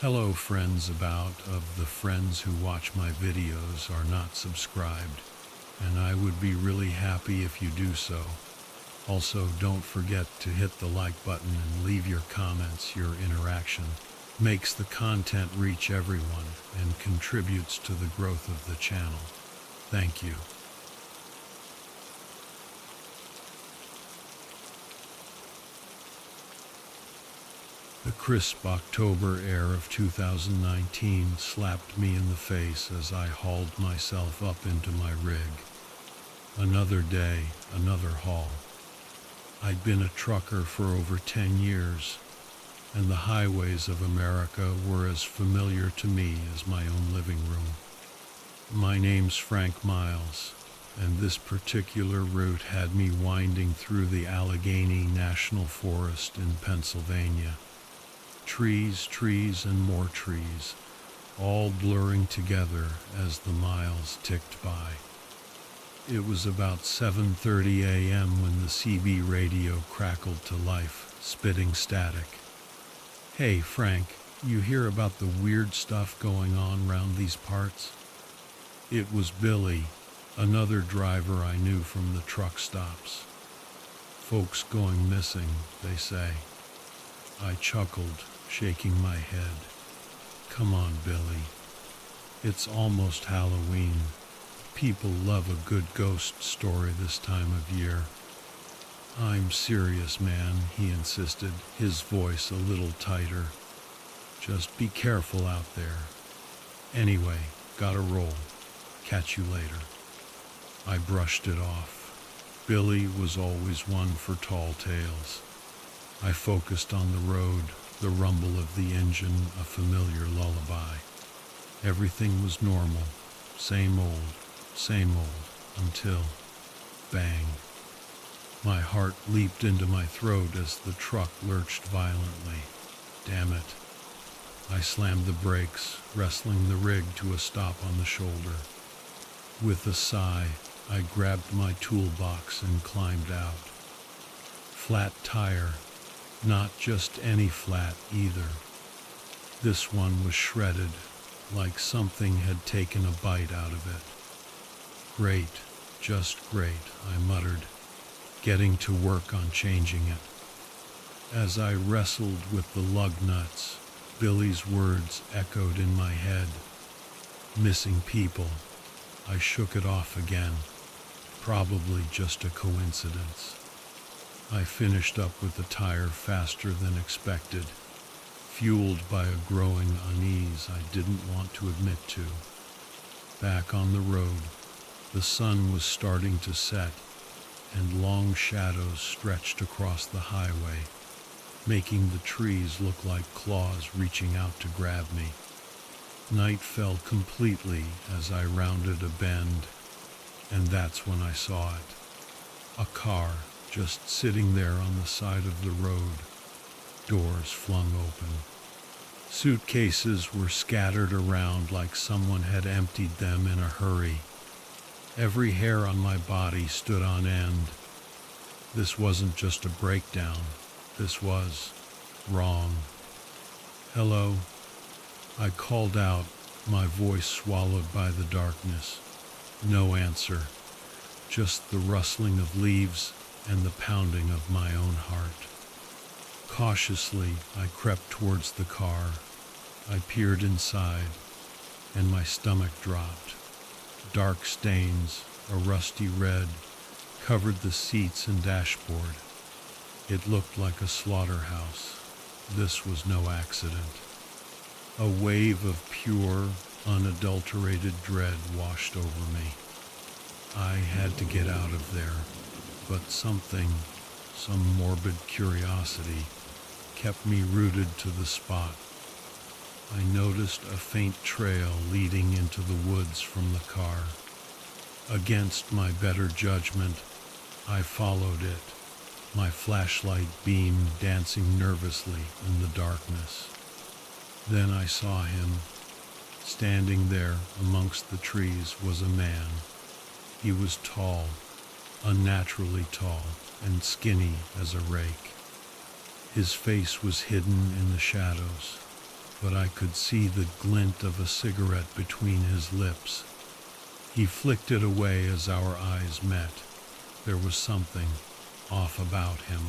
Hello friends, about of the friends who watch my videos are not subscribed, and I would be really happy if you do so. Also, don't forget to hit the like button and leave your comments. Your interaction makes the content reach everyone and contributes to the growth of the channel. Thank you. The crisp October air of 2019 slapped me in the face as I hauled myself up into my rig. Another day, another haul. I'd been a trucker for over 10 years, and the highways of America were as familiar to me as my own living room. My name's Frank Miles, and this particular route had me winding through the Allegheny National Forest in Pennsylvania. Trees, and more trees, all blurring together as the miles ticked by. It was about 7:30 a.m. when the CB radio crackled to life, spitting static. "Hey Frank, you hear about the weird stuff going on round these parts?" It was Billy, another driver I knew from the truck stops. "Folks going missing, they say." I chuckled, shaking my head. "Come on, Billy. It's almost Halloween. People love a good ghost story this time of year." "I'm serious, man," he insisted, his voice a little tighter. "Just be careful out there. Anyway, gotta roll. Catch you later." I brushed it off. Billy was always one for tall tales. I focused on the road, the rumble of the engine a familiar lullaby. Everything was normal, same old, until, bang. My heart leaped into my throat as the truck lurched violently. Damn it. I slammed the brakes, wrestling the rig to a stop on the shoulder. With a sigh, I grabbed my toolbox and climbed out. Flat tire. Not just any flat either. This one was shredded, like something had taken a bite out of it. "Great, just great," I muttered, getting to work on changing it. As I wrestled with the lug nuts, Billy's words echoed in my head. "Missing people." I shook it off again. Probably just a coincidence. I finished up with the tire faster than expected, fueled by a growing unease I didn't want to admit to. Back on the road, the sun was starting to set, and long shadows stretched across the highway, making the trees look like claws reaching out to grab me. Night fell completely as I rounded a bend, and that's when I saw it. A car, just sitting there on the side of the road, doors flung open. Suitcases were scattered around like someone had emptied them in a hurry. Every hair on my body stood on end. This wasn't just a breakdown. This was wrong. "Hello?" I called out, my voice swallowed by the darkness. No answer, just the rustling of leaves and the pounding of my own heart. Cautiously, I crept towards the car. I peered inside, and my stomach dropped. Dark stains, a rusty red, covered the seats and dashboard. It looked like a slaughterhouse. This was no accident. A wave of pure, unadulterated dread washed over me. I had to get out of there. But some morbid curiosity, kept me rooted to the spot. I noticed a faint trail leading into the woods from the car. Against my better judgment, I followed it, my flashlight beam dancing nervously in the darkness. Then I saw him. Standing there amongst the trees was a man. He was tall, unnaturally tall, and skinny as a rake. His face was hidden in the shadows, but I could see the glint of a cigarette between his lips. He flicked it away as our eyes met. There was something off about him.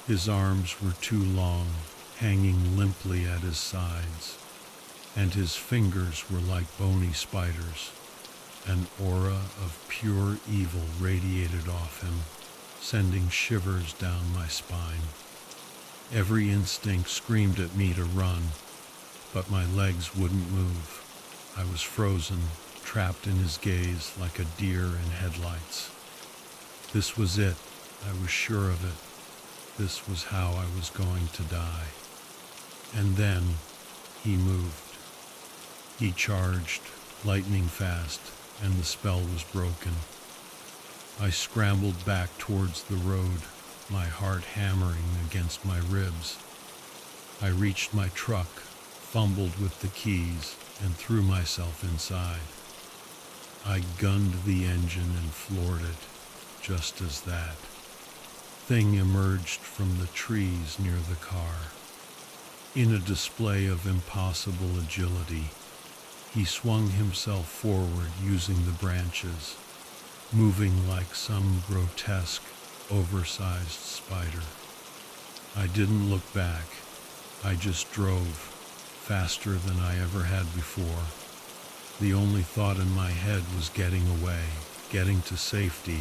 His arms were too long, hanging limply at his sides, and his fingers were like bony spiders. An aura of pure evil radiated off him, sending shivers down my spine. Every instinct screamed at me to run, but my legs wouldn't move. I was frozen, trapped in his gaze like a deer in headlights. This was it. I was sure of it. This was how I was going to die. And then he moved. He charged, lightning fast, and the spell was broken. I scrambled back towards the road, my heart hammering against my ribs. I reached my truck, fumbled with the keys, and threw myself inside. I gunned the engine and floored it, just as that thing emerged from the trees near the car. In a display of impossible agility, he swung himself forward using the branches, moving like some grotesque, oversized spider. I didn't look back. I just drove, faster than I ever had before. The only thought in my head was getting away, getting to safety,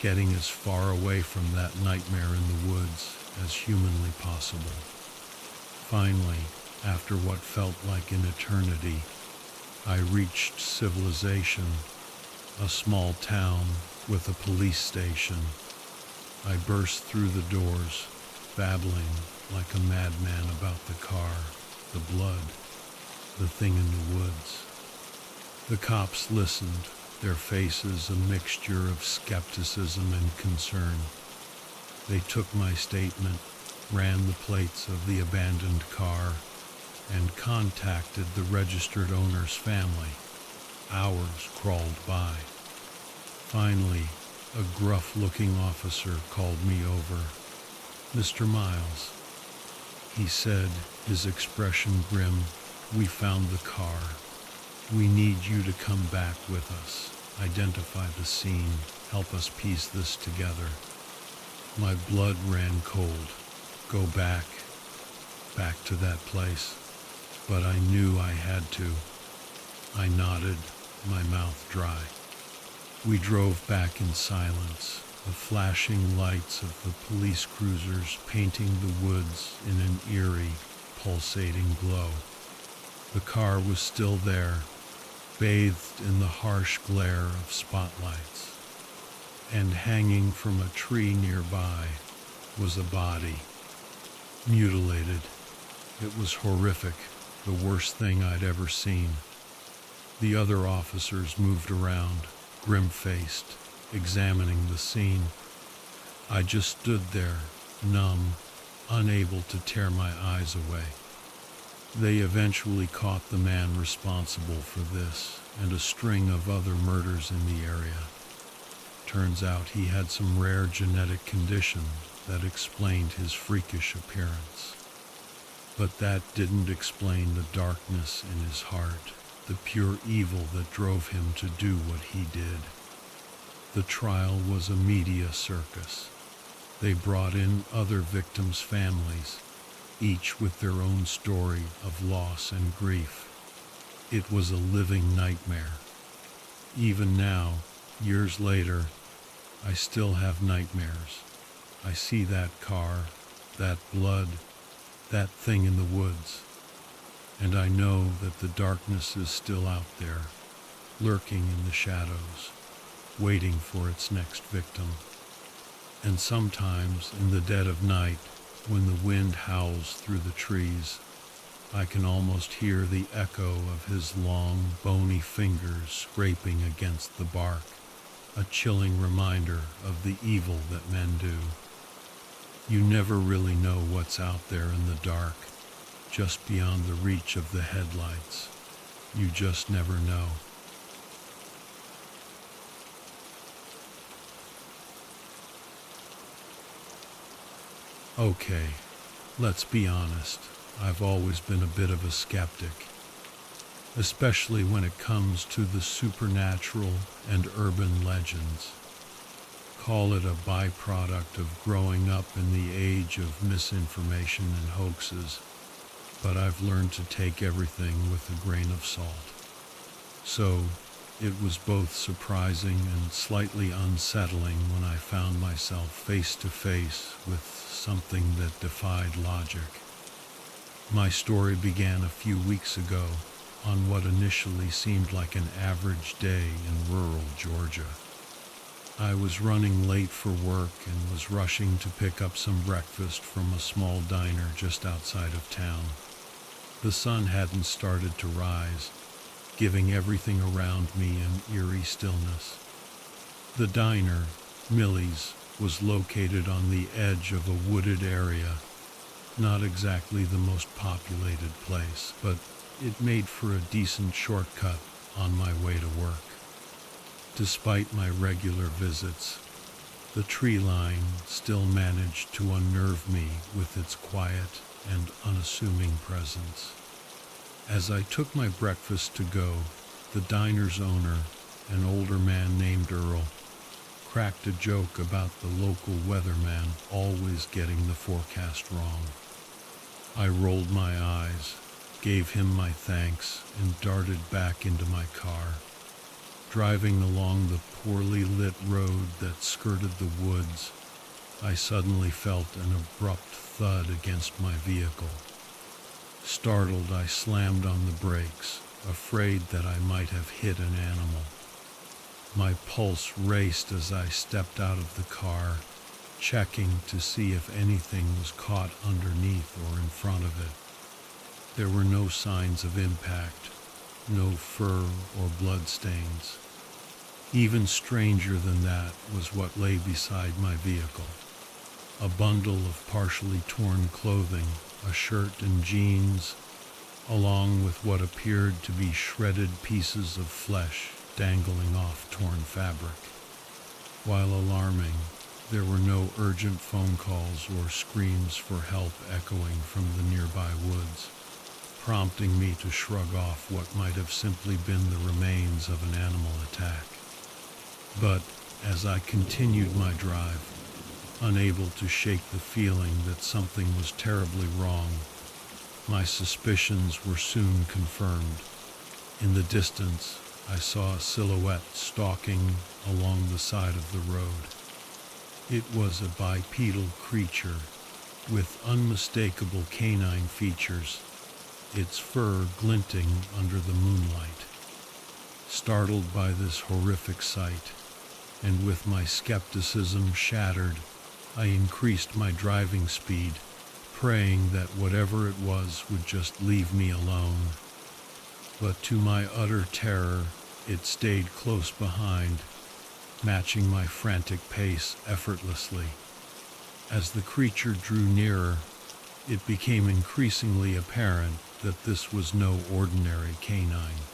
getting as far away from that nightmare in the woods as humanly possible. Finally, after what felt like an eternity, I reached civilization, a small town with a police station. I burst through the doors, babbling like a madman about the car, the blood, the thing in the woods. The cops listened, their faces a mixture of skepticism and concern. They took my statement, ran the plates of the abandoned car, and contacted the registered owner's family. Hours crawled by. Finally, a gruff-looking officer called me over. "Mr. Miles," he said, his expression grim, "we found the car. We need you to come back with us, identify the scene, help us piece this together." My blood ran cold. Go back to that place. But I knew I had to. I nodded, my mouth dry. We drove back in silence, the flashing lights of the police cruisers painting the woods in an eerie, pulsating glow. The car was still there, bathed in the harsh glare of spotlights. And hanging from a tree nearby was a body, mutilated. It was horrific, the worst thing I'd ever seen. The other officers moved around, grim-faced, examining the scene. I just stood there, numb, unable to tear my eyes away. They eventually caught the man responsible for this and a string of other murders in the area. Turns out he had some rare genetic condition that explained his freakish appearance. But that didn't explain the darkness in his heart, the pure evil that drove him to do what he did. The trial was a media circus. They brought in other victims' families, each with their own story of loss and grief. It was a living nightmare. Even now, years later, I still have nightmares. I see that car, that blood, that thing in the woods, and I know that the darkness is still out there, lurking in the shadows, waiting for its next victim. And sometimes, in the dead of night, when the wind howls through the trees, I can almost hear the echo of his long, bony fingers scraping against the bark, a chilling reminder of the evil that men do. You never really know what's out there in the dark, just beyond the reach of the headlights. You just never know. Okay, let's be honest. I've always been a bit of a skeptic, especially when it comes to the supernatural and urban legends. Call it a byproduct of growing up in the age of misinformation and hoaxes, but I've learned to take everything with a grain of salt. So, it was both surprising and slightly unsettling when I found myself face to face with something that defied logic. My story began a few weeks ago on what initially seemed like an average day in rural Georgia. I was running late for work and was rushing to pick up some breakfast from a small diner just outside of town. The sun hadn't started to rise, giving everything around me an eerie stillness. The diner, Millie's, was located on the edge of a wooded area, not exactly the most populated place, but it made for a decent shortcut on my way to work. Despite my regular visits, the tree line still managed to unnerve me with its quiet and unassuming presence. As I took my breakfast to go, the diner's owner, an older man named Earl, cracked a joke about the local weatherman always getting the forecast wrong. I rolled my eyes, gave him my thanks, and darted back into my car. Driving along the poorly lit road that skirted the woods, I suddenly felt an abrupt thud against my vehicle. Startled, I slammed on the brakes, afraid that I might have hit an animal. My pulse raced as I stepped out of the car, checking to see if anything was caught underneath or in front of it. There were no signs of impact, no fur or blood stains. Even stranger than that was what lay beside my vehicle. A bundle of partially torn clothing, a shirt and jeans, along with what appeared to be shredded pieces of flesh dangling off torn fabric. While alarming, there were no urgent phone calls or screams for help echoing from the nearby woods, prompting me to shrug off what might have simply been the remains of an animal attack. But as I continued my drive, unable to shake the feeling that something was terribly wrong, my suspicions were soon confirmed. In the distance, I saw a silhouette stalking along the side of the road. It was a bipedal creature with unmistakable canine features, its fur glinting under the moonlight. Startled by this horrific sight, and with my skepticism shattered, I increased my driving speed, praying that whatever it was would just leave me alone. But to my utter terror, it stayed close behind, matching my frantic pace effortlessly. As the creature drew nearer, it became increasingly apparent that this was no ordinary canine.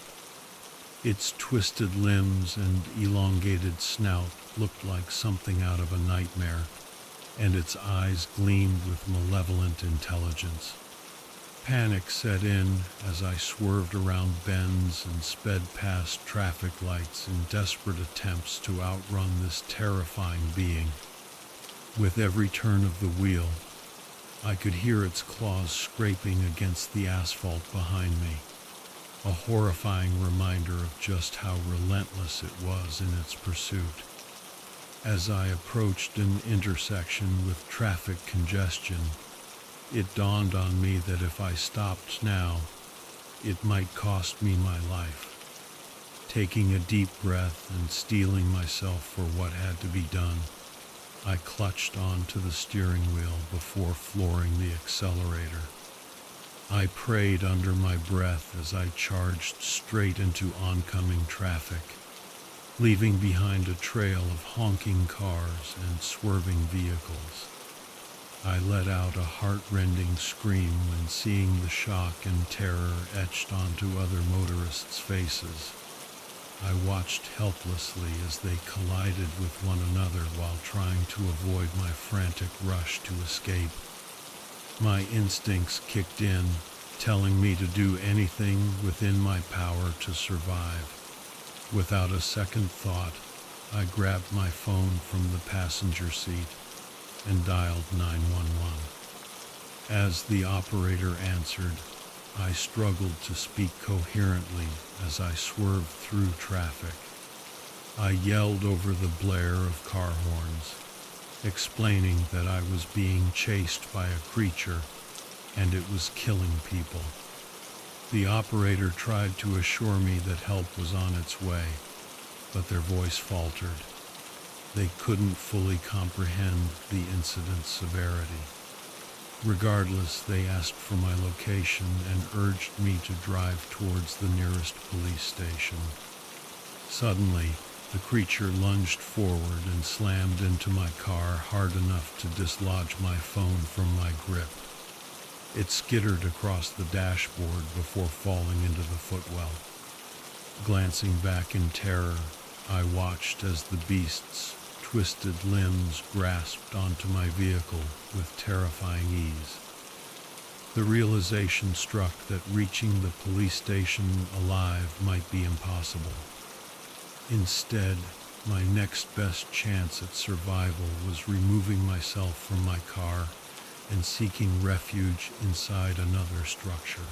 Its twisted limbs and elongated snout looked like something out of a nightmare, and its eyes gleamed with malevolent intelligence. Panic set in as I swerved around bends and sped past traffic lights in desperate attempts to outrun this terrifying being. With every turn of the wheel, I could hear its claws scraping against the asphalt behind me, a horrifying reminder of just how relentless it was in its pursuit. As I approached an intersection with traffic congestion, it dawned on me that if I stopped now, it might cost me my life. Taking a deep breath and steeling myself for what had to be done, I clutched onto the steering wheel before flooring the accelerator. I prayed under my breath as I charged straight into oncoming traffic, leaving behind a trail of honking cars and swerving vehicles. I let out a heart-rending scream when seeing the shock and terror etched onto other motorists' faces. I watched helplessly as they collided with one another while trying to avoid my frantic rush to escape. My instincts kicked in, telling me to do anything within my power to survive. Without a second thought, I grabbed my phone from the passenger seat and dialed 911. As the operator answered, I struggled to speak coherently as I swerved through traffic. I yelled over the blare of car horns, explaining that I was being chased by a creature and it was killing people. The operator tried to assure me that help was on its way, but their voice faltered. They couldn't fully comprehend the incident's severity. Regardless, they asked for my location and urged me to drive towards the nearest police station. Suddenly, the creature lunged forward and slammed into my car hard enough to dislodge my phone from my grip. It skittered across the dashboard before falling into the footwell. Glancing back in terror, I watched as the beast's twisted limbs grasped onto my vehicle with terrifying ease. The realization struck that reaching the police station alive might be impossible. Instead, my next best chance at survival was removing myself from my car and seeking refuge inside another structure.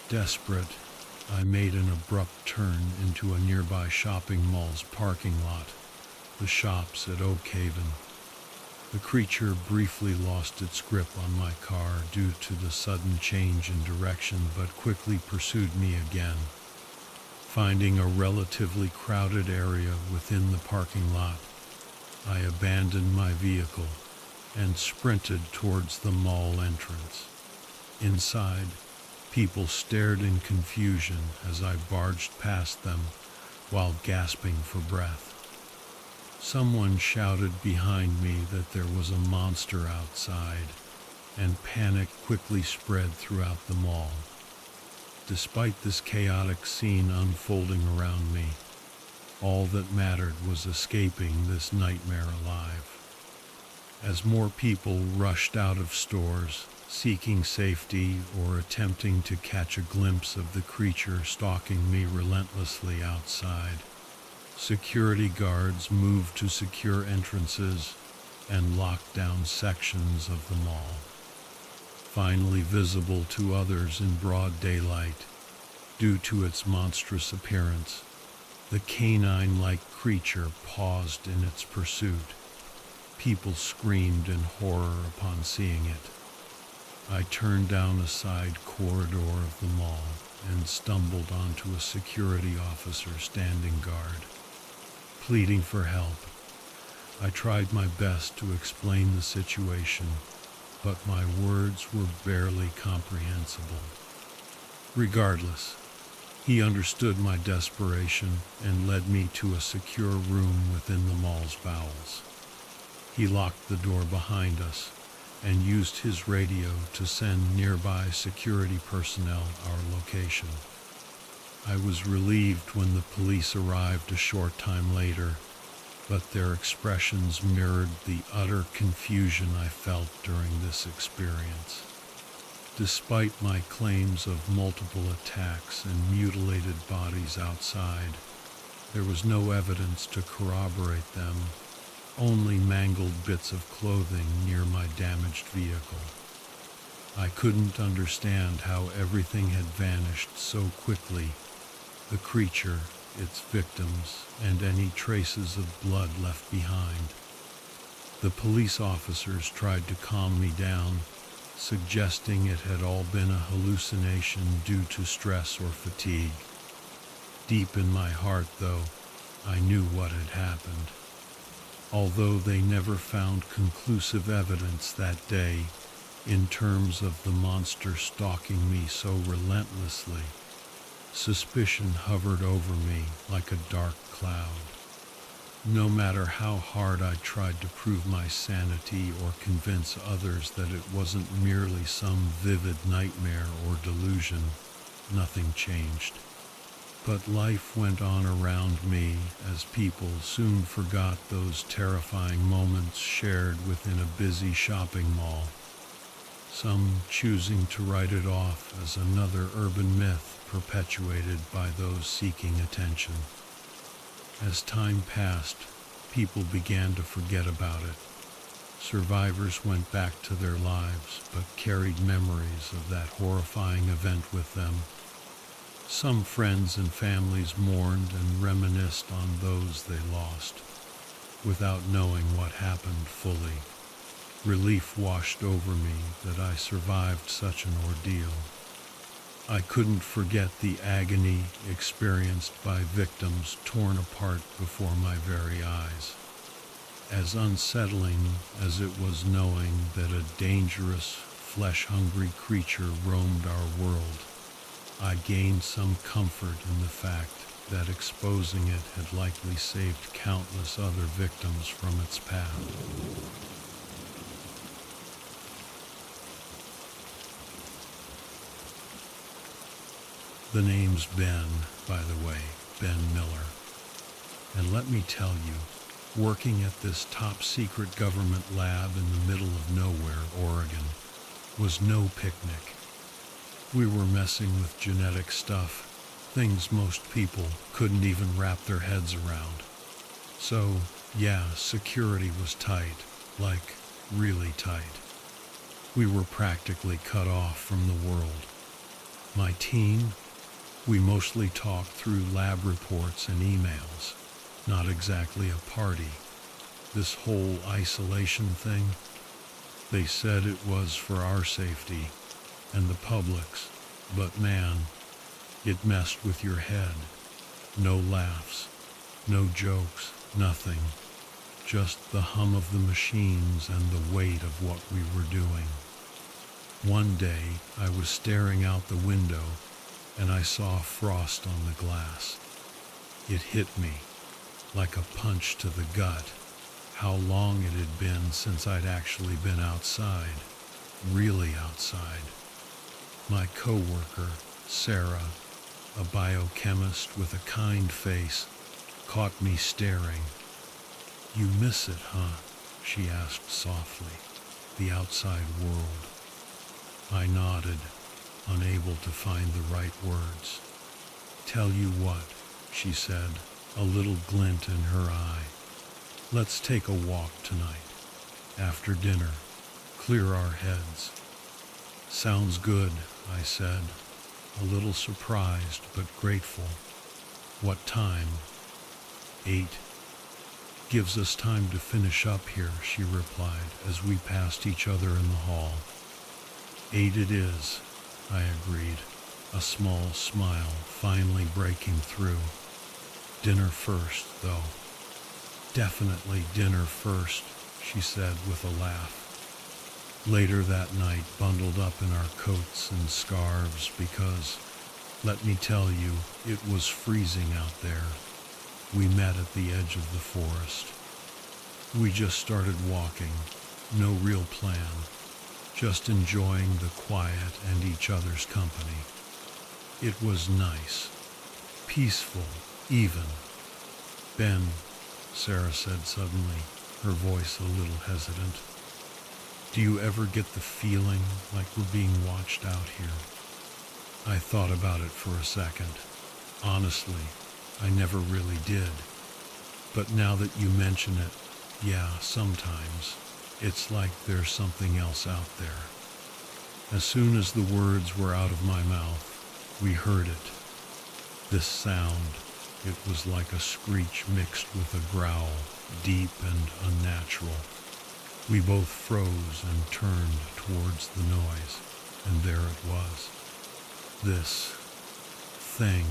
Desperate, I made an abrupt turn into a nearby shopping mall's parking lot, the shops at Oak Haven. The creature briefly lost its grip on my car due to the sudden change in direction, but quickly pursued me again. Finding a relatively crowded area within the parking lot, I abandoned my vehicle and sprinted towards the mall entrance. Inside, people stared in confusion as I barged past them while gasping for breath. Someone shouted behind me that there was a monster outside, and panic quickly spread throughout the mall. Despite this chaotic scene unfolding around me, all that mattered was escaping this nightmare alive. As more people rushed out of stores, seeking safety or attempting to catch a glimpse of the creature stalking me relentlessly outside, security guards moved to secure entrances and lock down sections of the mall. Finally visible to others in broad daylight, due to its monstrous appearance, the canine-like creature paused in its pursuit. People screamed in horror upon seeing it. I turned down a side corridor of the mall and stumbled onto a security officer standing guard, pleading for help. I tried my best to explain the situation, but my words were barely comprehensible. Regardless, he understood my desperation and led me to a secure room within the mall's bowels. He locked the door behind us and used his radio to send nearby security personnel our location. I was relieved when the police arrived a short time later, but their expressions mirrored the utter confusion I felt during this experience. Despite my claims of multiple attacks and mutilated bodies outside, there was no evidence to corroborate them, only mangled bits of clothing near my damaged vehicle. I couldn't understand how everything had vanished so quickly. The creature, its victims, and any traces of blood left behind. The police officers tried to calm me down, suggesting it had all been a hallucination due to stress or fatigue. Deep in my heart, though, I knew what had happened. Although they never found conclusive evidence that day in terms of the monster stalking me so relentlessly, suspicion hovered over me like a dark cloud. No matter how hard I tried to prove my sanity or convince others that it wasn't merely some vivid nightmare or delusion, nothing changed. But life went on around me as people soon forgot those terrifying moments shared within a busy shopping mall. some choosing to write it off as another urban myth perpetuated by those seeking attention. As time passed, people began to forget about it. Survivors went back to their lives, but carried memories of that horrifying event with them. Some friends and families mourned and reminisced on those they lost, without knowing what happened fully. Relief washed over me that I survived such an ordeal. I couldn't forget the agony experienced by victims torn apart before my very eyes. As unsettling as it was knowing that a dangerous, flesh-hungry creature roamed our world, I gained some comfort in the fact that exposing it had likely saved countless other victims from its path. The name's Ben, by the way, Ben Miller. And let me tell you, working at this top-secret government lab in the middle of nowhere, Oregon, was no picnic. We were messing with genetic stuff, things most people couldn't even wrap their heads around. So, yeah, security was tight, like really tight. We were practically cut off from the world. My team, we mostly talked through lab reports and emails. Not exactly a party. This whole isolation thing, they said it was for our safety and the public's, but man, it messed with your head. No laughs, no jokes, nothing. Just the hum of the machines and the weight of what we were doing. One day, I was staring out the window and I saw frost on the glass. It hit me like a punch to the gut. How long it had been since I'd actually been outside, really outside. My coworker, Sarah, a biochemist with a kind face, caught me staring. "You miss it, huh?" she asked softly. "The outside world." I nodded, unable to find the right words. "Tell you what," she said, a little glint in her eye. "Let's take a walk tonight. After dinner. Clear our heads." "Sounds good," I said, a little surprised but grateful. "What time?" 8. "Gives us time to finish up here," she replied as we passed each other in the hall. 8 it is, I agreed, a small smile finally breaking through. "Dinner first, though." "Definitely dinner first," she said with a laugh. Later that night, bundled up in our coats and scarves because, let me tell you, it was freezing out there, we met at the edge of the forest. We just started walking, no real plan, just enjoying the quiet and each other's company. It was nice, peaceful, even. "Ben," Sarah said suddenly, her voice a little hesitant, "do you ever get the feeling like we're being watched out here?" I thought about it for a second. Honestly, I never really did. But now that you mention it, yeah, sometimes. It's like there's something else out there. As soon as the words were out of my mouth, we heard it. This sound, it was like a screech mixed with a growl, deep and unnatural. We both froze and turned towards the noise, and there it was. This thing,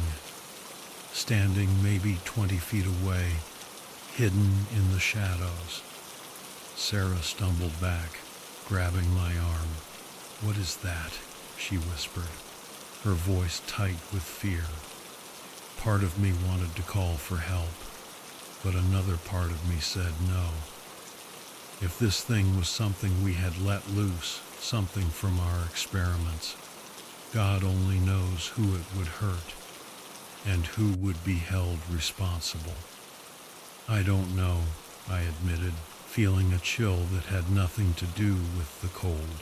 standing maybe 20 feet away, hidden in the shadows. Sarah stumbled back, grabbing my arm. "What is that?" she whispered, her voice tight with fear. Part of me wanted to call for help, but another part of me said no. If this thing was something we had let loose, something from our experiments, God only knows who it would hurt, and who would be held responsible. "I don't know," I admitted, feeling a chill that had nothing to do with the cold.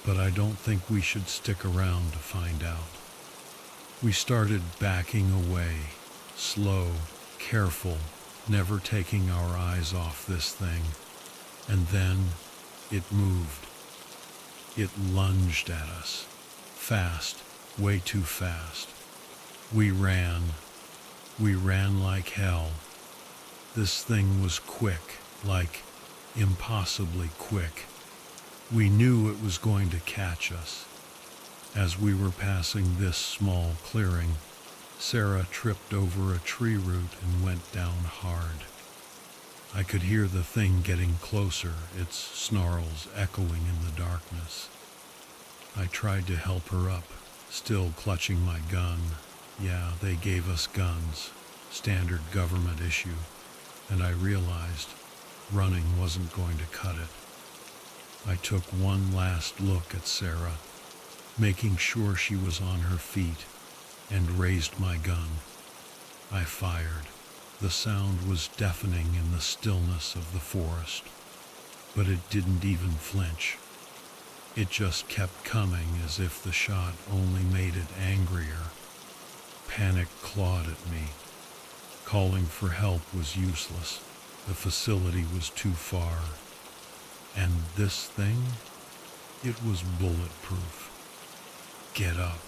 but I don't think we should stick around to find out. We started backing away, slow, careful, never taking our eyes off this thing. And then it moved. It lunged at us. Fast, way too fast. We ran. We ran like hell. This thing was quick, like impossibly quick. We knew it was going to catch us. As we were passing this small clearing, Sarah tripped over a tree root and went down hard. I could hear the thing getting closer, its snarls echoing in the darkness. I tried to help her up, still clutching my gun. Yeah, they gave us guns, standard government issue, and I realized running wasn't going to cut it. I took one last look at Sarah, making sure she was on her feet, and raised my gun. I fired. The sound was deafening in the stillness of the forest, but it didn't even flinch. It just kept coming as if the shot only made it angrier. Panic clawed at me. Calling for help was useless. The facility was too far. And this thing? It was bulletproof. Get up.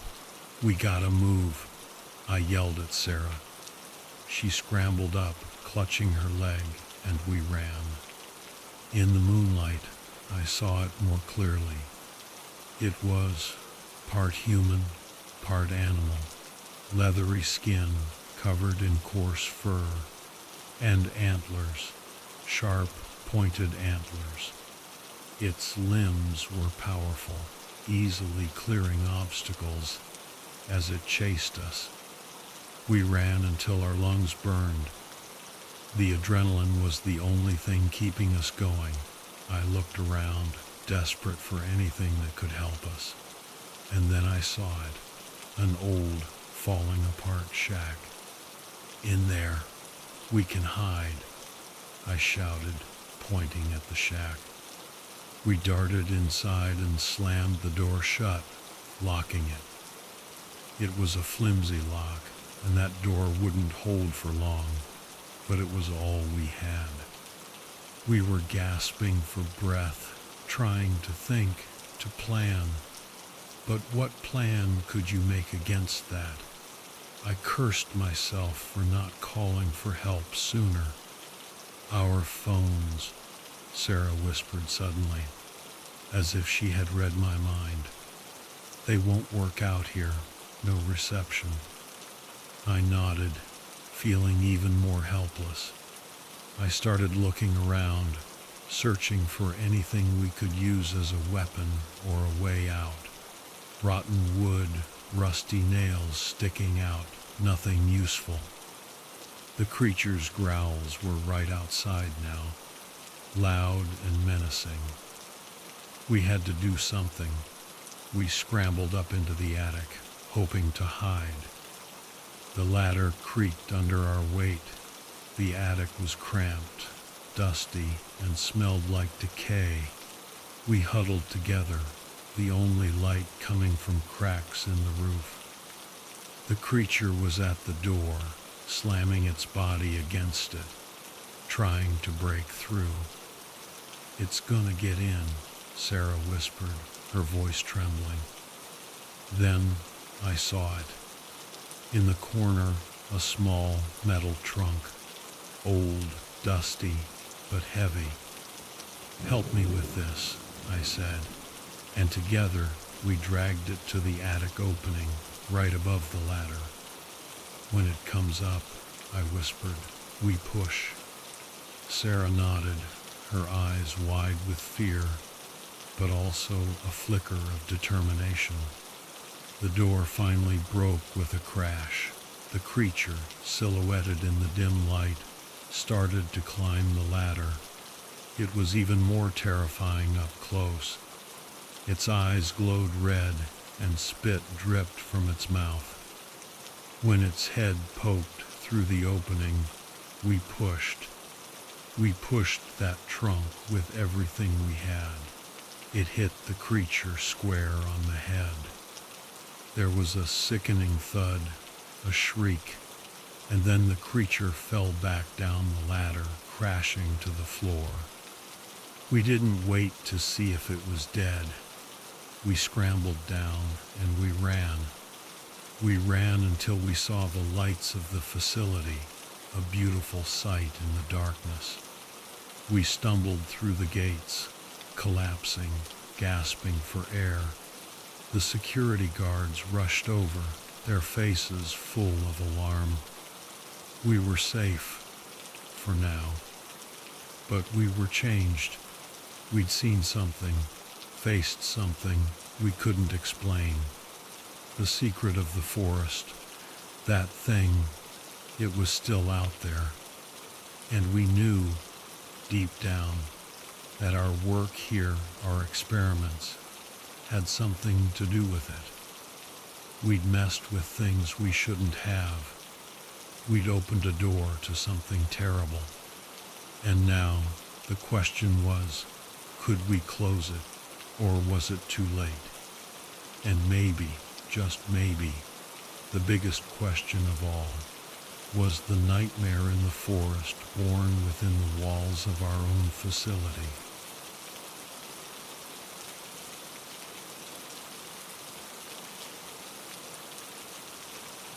We gotta move, I yelled at Sarah. She scrambled up, clutching her leg, and we ran. In the moonlight, I saw it more clearly. It was part human, part animal, leathery skin covered in coarse fur, and antlers, sharp, pointed antlers. Its limbs were powerful, easily clearing obstacles as it chased us. We ran until our lungs burned. The adrenaline was the only thing keeping us going. I looked around, desperate for anything that could help us. And then I saw it, an old, falling apart shack. In there, we can hide, I shouted, pointing at the shack. We darted inside and slammed the door shut, locking it. It was a flimsy lock, and that door wouldn't hold for long, but it was all we had. We were gasping for breath, trying to think, to plan. But what plan could you make against that? I cursed myself for not calling for help sooner. Our phones, Sarah whispered suddenly, as if she had read my mind. They won't work out here, no reception. I nodded, feeling even more helpless. I started looking around, searching for anything we could use as a weapon or a way out. Rotten wood, rusty nails sticking out, nothing useful. The creature's growls were right outside now, loud and menacing. We had to do something. We scrambled up into the attic, hoping to hide. The ladder creaked under our weight. The attic was cramped, dusty, and smelled like decay. We huddled together, the only light coming from cracks in the roof. The creature was at the door, slamming its body against it, trying to break through. "It's gonna get in," Sarah whispered, her voice trembling. Then I saw it. In the corner, a small metal trunk, old, dusty, but heavy. "Help me with this," I said, and together we dragged it to the attic opening right above the ladder. "When it comes up," I whispered, "we push." Sarah nodded, her eyes wide with fear, but also a flicker of determination. The door finally broke with a crash. The creature, silhouetted in the dim light, started to climb the ladder. It was even more terrifying up close. Its eyes glowed red, and spit dripped from its mouth. When its head poked through the opening, we pushed. We pushed that trunk with everything we had. It hit the creature square on the head. There was a sickening thud, a shriek, and then the creature fell back down the ladder, crashing to the floor. We didn't wait to see if it was dead. We scrambled down and we ran. We ran until we saw the lights of the facility, a beautiful sight in the darkness. We stumbled through the gates, collapsing, gasping for air. The security guards rushed over, their faces full of alarm. We were safe, for now. But we were changed. We'd seen something, faced something we couldn't explain. The secret of the forest, that thing, it was still out there. And we knew, deep down, that our work here, our experiments, had something to do with it. We'd messed with things we shouldn't have. We'd opened a door to something terrible. And now, the question was, could we close it, or was it too late? And maybe, just maybe, the biggest question of all, was the nightmare in the forest born within the walls of our own facility?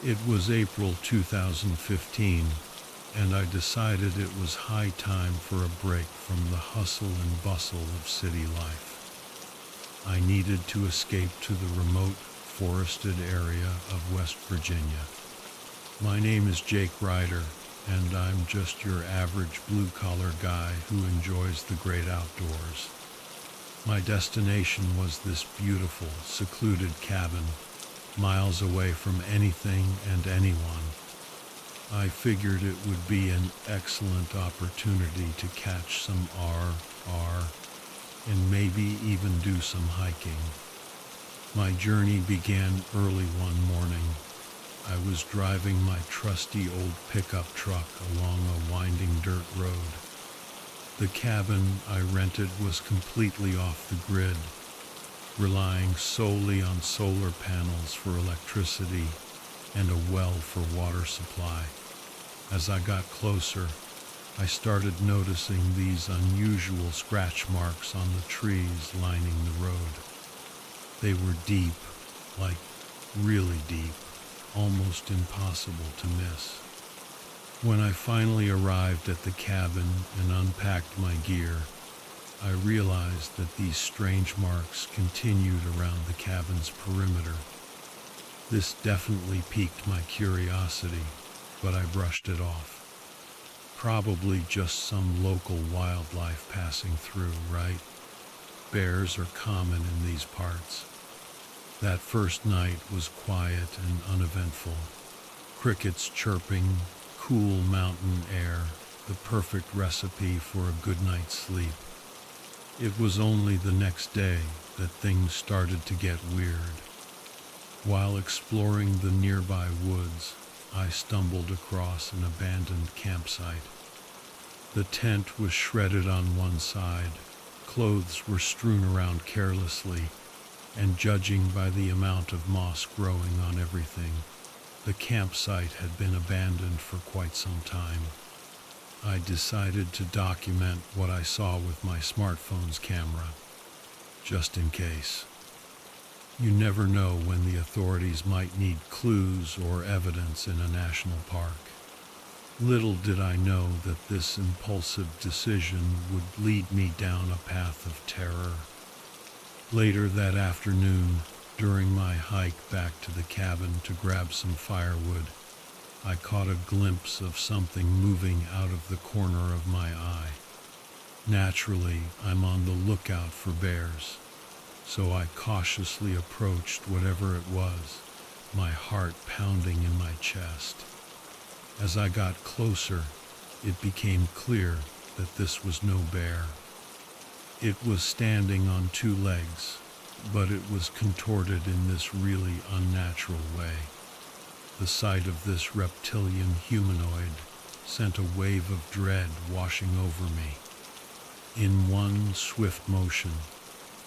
It was April 2015, and I decided it was high time for a break from the hustle and bustle of city life. I needed to escape to the remote, forested area of West Virginia. My name is Jake Ryder, and I'm just your average blue-collar guy who enjoys the great outdoors. My destination was this beautiful, secluded cabin, miles away from anything and anyone. I figured it would be an excellent opportunity to catch some RR and maybe even do some hiking. My journey began early one morning. I was driving my trusty old pickup truck along a winding dirt road. The cabin I rented was completely off the grid, relying solely on solar panels for electricity and a well for water supply. As I got closer, I started noticing these unusual scratch marks on the trees lining the road. They were deep, like really deep, almost impossible to miss. When I finally arrived at the cabin and unpacked my gear, I realized that these strange marks continued around the cabin's perimeter. This definitely piqued my curiosity, but I brushed it off. Probably just some local wildlife passing through, right? Bears are common in these parts. That first night was quiet and uneventful. Crickets chirping, cool mountain air, the perfect recipe for a good night's sleep. It was only the next day that things started to get weird. While exploring the nearby woods, I stumbled across an abandoned campsite. The tent was shredded on one side, clothes were strewn around carelessly, and judging by the amount of moss growing on everything, the campsite had been abandoned for quite some time. I decided to document what I saw with my smartphone's camera, just in case. You never know when the authorities might need clues or evidence in a national park. Little did I know that this impulsive decision would lead me down a path of terror. Later that afternoon, during my hike back to the cabin to grab some firewood, I caught a glimpse of something moving out of the corner of my eye. Naturally, I'm on the lookout for bears, so I cautiously approached whatever it was, my heart pounding in my chest. As I got closer, it became clear that this was no bear. It was standing on two legs, but it was contorted in this really unnatural way. The sight of this reptilian humanoid sent a wave of dread washing over me. In one swift motion,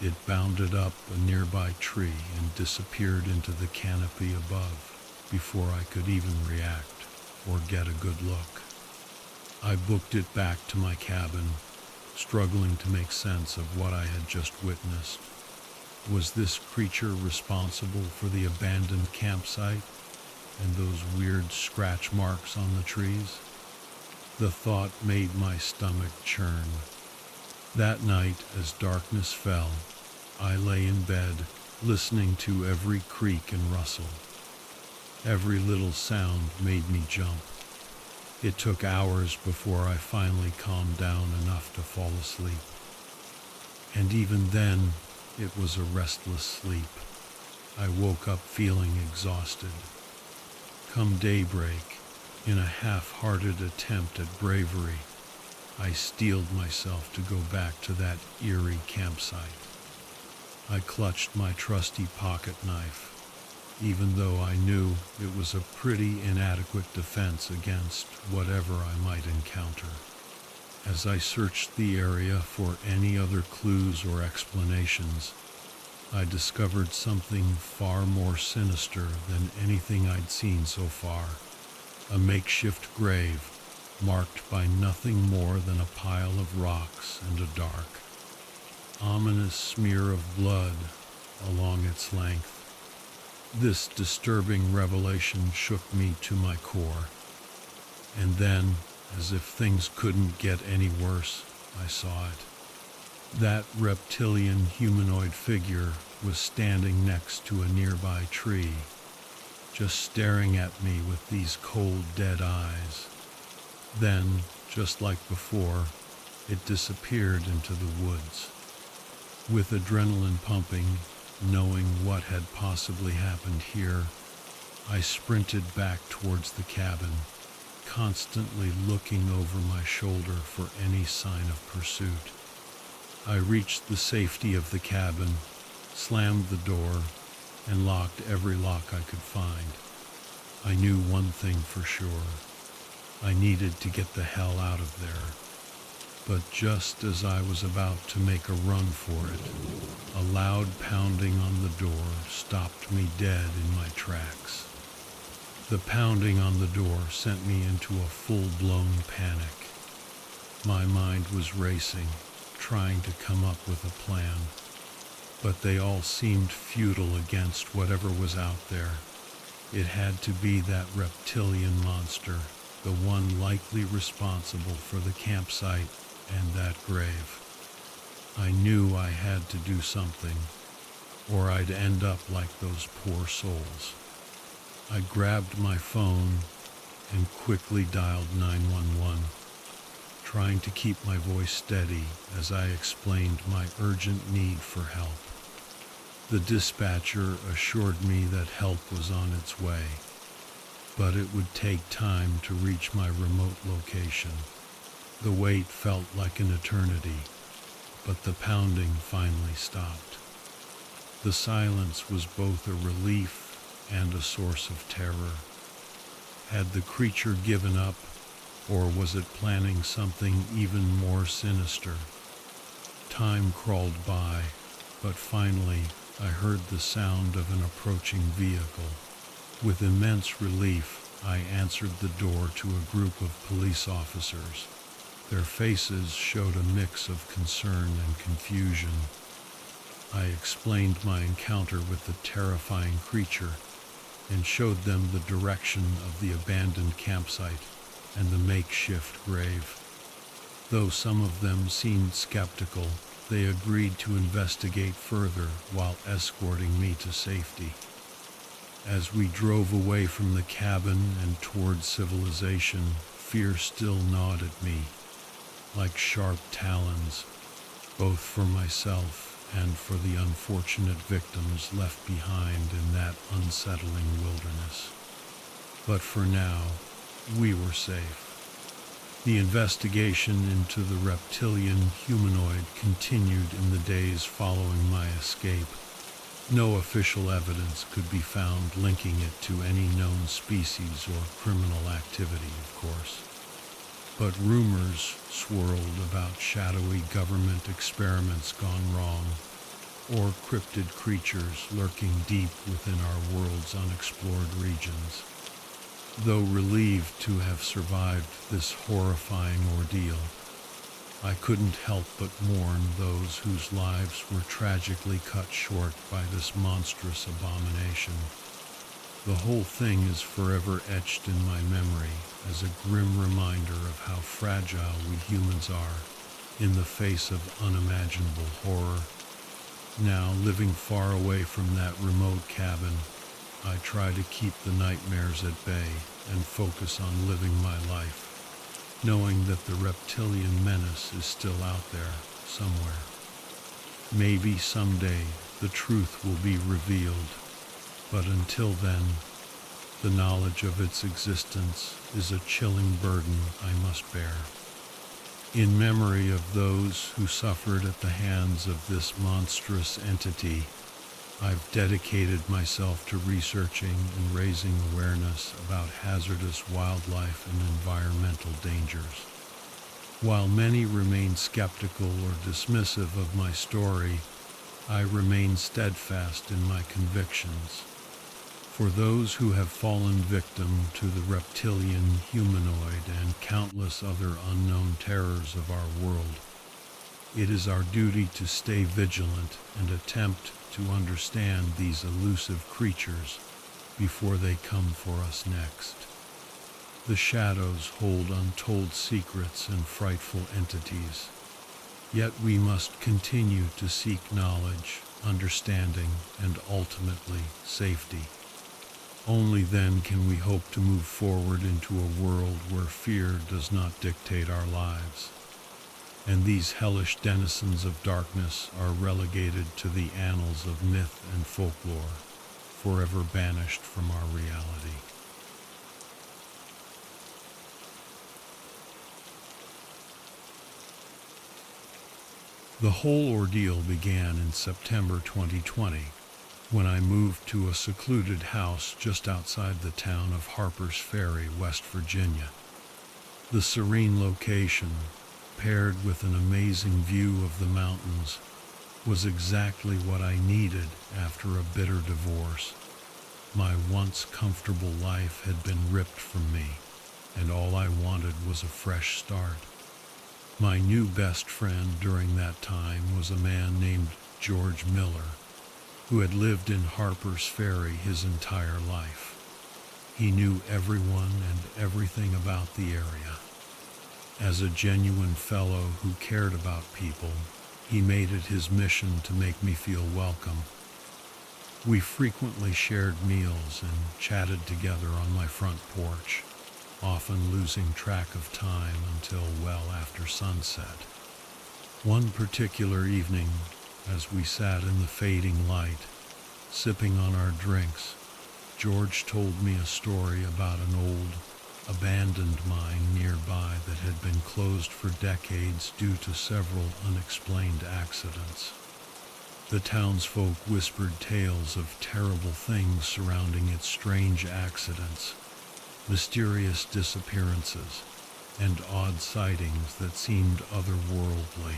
It bounded up a nearby tree and disappeared into the canopy above before I could even react or get a good look. I booked it back to my cabin, struggling to make sense of what I had just witnessed. Was this creature responsible for the abandoned campsite and those weird scratch marks on the trees? The thought made my stomach churn. That night, as darkness fell, I lay in bed, listening to every creak and rustle. Every little sound made me jump. It took hours before I finally calmed down enough to fall asleep. And even then, it was a restless sleep. I woke up feeling exhausted. Come daybreak, in a half-hearted attempt at bravery, I steeled myself to go back to that eerie campsite. I clutched my trusty pocket knife, even though I knew it was a pretty inadequate defense against whatever I might encounter. As I searched the area for any other clues or explanations, I discovered something far more sinister than anything I'd seen so far. A makeshift grave, marked by nothing more than a pile of rocks and a dark, ominous smear of blood along its length. This disturbing revelation shook me to my core. And then, as if things couldn't get any worse, I saw it. That reptilian humanoid figure was standing next to a nearby tree, just staring at me with these cold, dead eyes. Then, just like before, it disappeared into the woods. With adrenaline pumping, knowing what had possibly happened here, I sprinted back towards the cabin, constantly looking over my shoulder for any sign of pursuit. I reached the safety of the cabin, slammed the door, and locked every lock I could find. I knew one thing for sure. I needed to get the hell out of there. But just as I was about to make a run for it, a loud pounding on the door stopped me dead in my tracks. The pounding on the door sent me into a full-blown panic. My mind was racing, trying to come up with a plan, but they all seemed futile against whatever was out there. It had to be that reptilian monster, the one likely responsible for the campsite and that grave. I knew I had to do something, or I'd end up like those poor souls. I grabbed my phone and quickly dialed 911, trying to keep my voice steady as I explained my urgent need for help. The dispatcher assured me that help was on its way, but it would take time to reach my remote location. The wait felt like an eternity, but the pounding finally stopped. The silence was both a relief and a source of terror. Had the creature given up, or was it planning something even more sinister? Time crawled by, but finally I heard the sound of an approaching vehicle. With immense relief, I answered the door to a group of police officers. Their faces showed a mix of concern and confusion. I explained my encounter with the terrifying creature and showed them the direction of the abandoned campsite and the makeshift grave. Though some of them seemed skeptical, they agreed to investigate further while escorting me to safety. As we drove away from the cabin and toward civilization, fear still gnawed at me, like sharp talons, both for myself and for the unfortunate victims left behind in that unsettling wilderness. But for now, we were safe. The investigation into the reptilian humanoid continued in the days following my escape. No official evidence could be found linking it to any known species or criminal activity, of course. But rumors swirled about shadowy government experiments gone wrong, or cryptid creatures lurking deep within our world's unexplored regions. Though relieved to have survived this horrifying ordeal, I couldn't help but mourn those whose lives were tragically cut short by this monstrous abomination. The whole thing is forever etched in my memory as a grim reminder of how fragile we humans are in the face of unimaginable horror. Now, living far away from that remote cabin, I try to keep the nightmares at bay and focus on living my life, knowing that the reptilian menace is still out there somewhere. Maybe someday the truth will be revealed, but until then, the knowledge of its existence is a chilling burden I must bear. In memory of those who suffered at the hands of this monstrous entity, I've dedicated myself to researching and raising awareness about hazardous wildlife and environmental dangers. While many remain skeptical or dismissive of my story, I remain steadfast in my convictions. For those who have fallen victim to the reptilian, humanoid, and countless other unknown terrors of our world, it is our duty to stay vigilant and attempt to understand these elusive creatures before they come for us next. The shadows hold untold secrets and frightful entities, yet we must continue to seek knowledge, understanding, and ultimately safety. Only then can we hope to move forward into a world where fear does not dictate our lives, and these hellish denizens of darkness are relegated to the annals of myth and folklore, forever banished from our reality. The whole ordeal began in September 2020, when I moved to a secluded house just outside the town of Harper's Ferry, West Virginia. The serene location, paired with an amazing view of the mountains, was exactly what I needed after a bitter divorce. My once comfortable life had been ripped from me, and all I wanted was a fresh start. My new best friend during that time was a man named George Miller, who had lived in Harper's Ferry his entire life. He knew everyone and everything about the area. As a genuine fellow who cared about people, he made it his mission to make me feel welcome. We frequently shared meals and chatted together on my front porch, often losing track of time until well after sunset. One particular evening, as we sat in the fading light, sipping on our drinks, George told me a story about an old, abandoned mine nearby that had been closed for decades due to several unexplained accidents. The townsfolk whispered tales of terrible things surrounding its strange accidents, mysterious disappearances, and odd sightings that seemed otherworldly.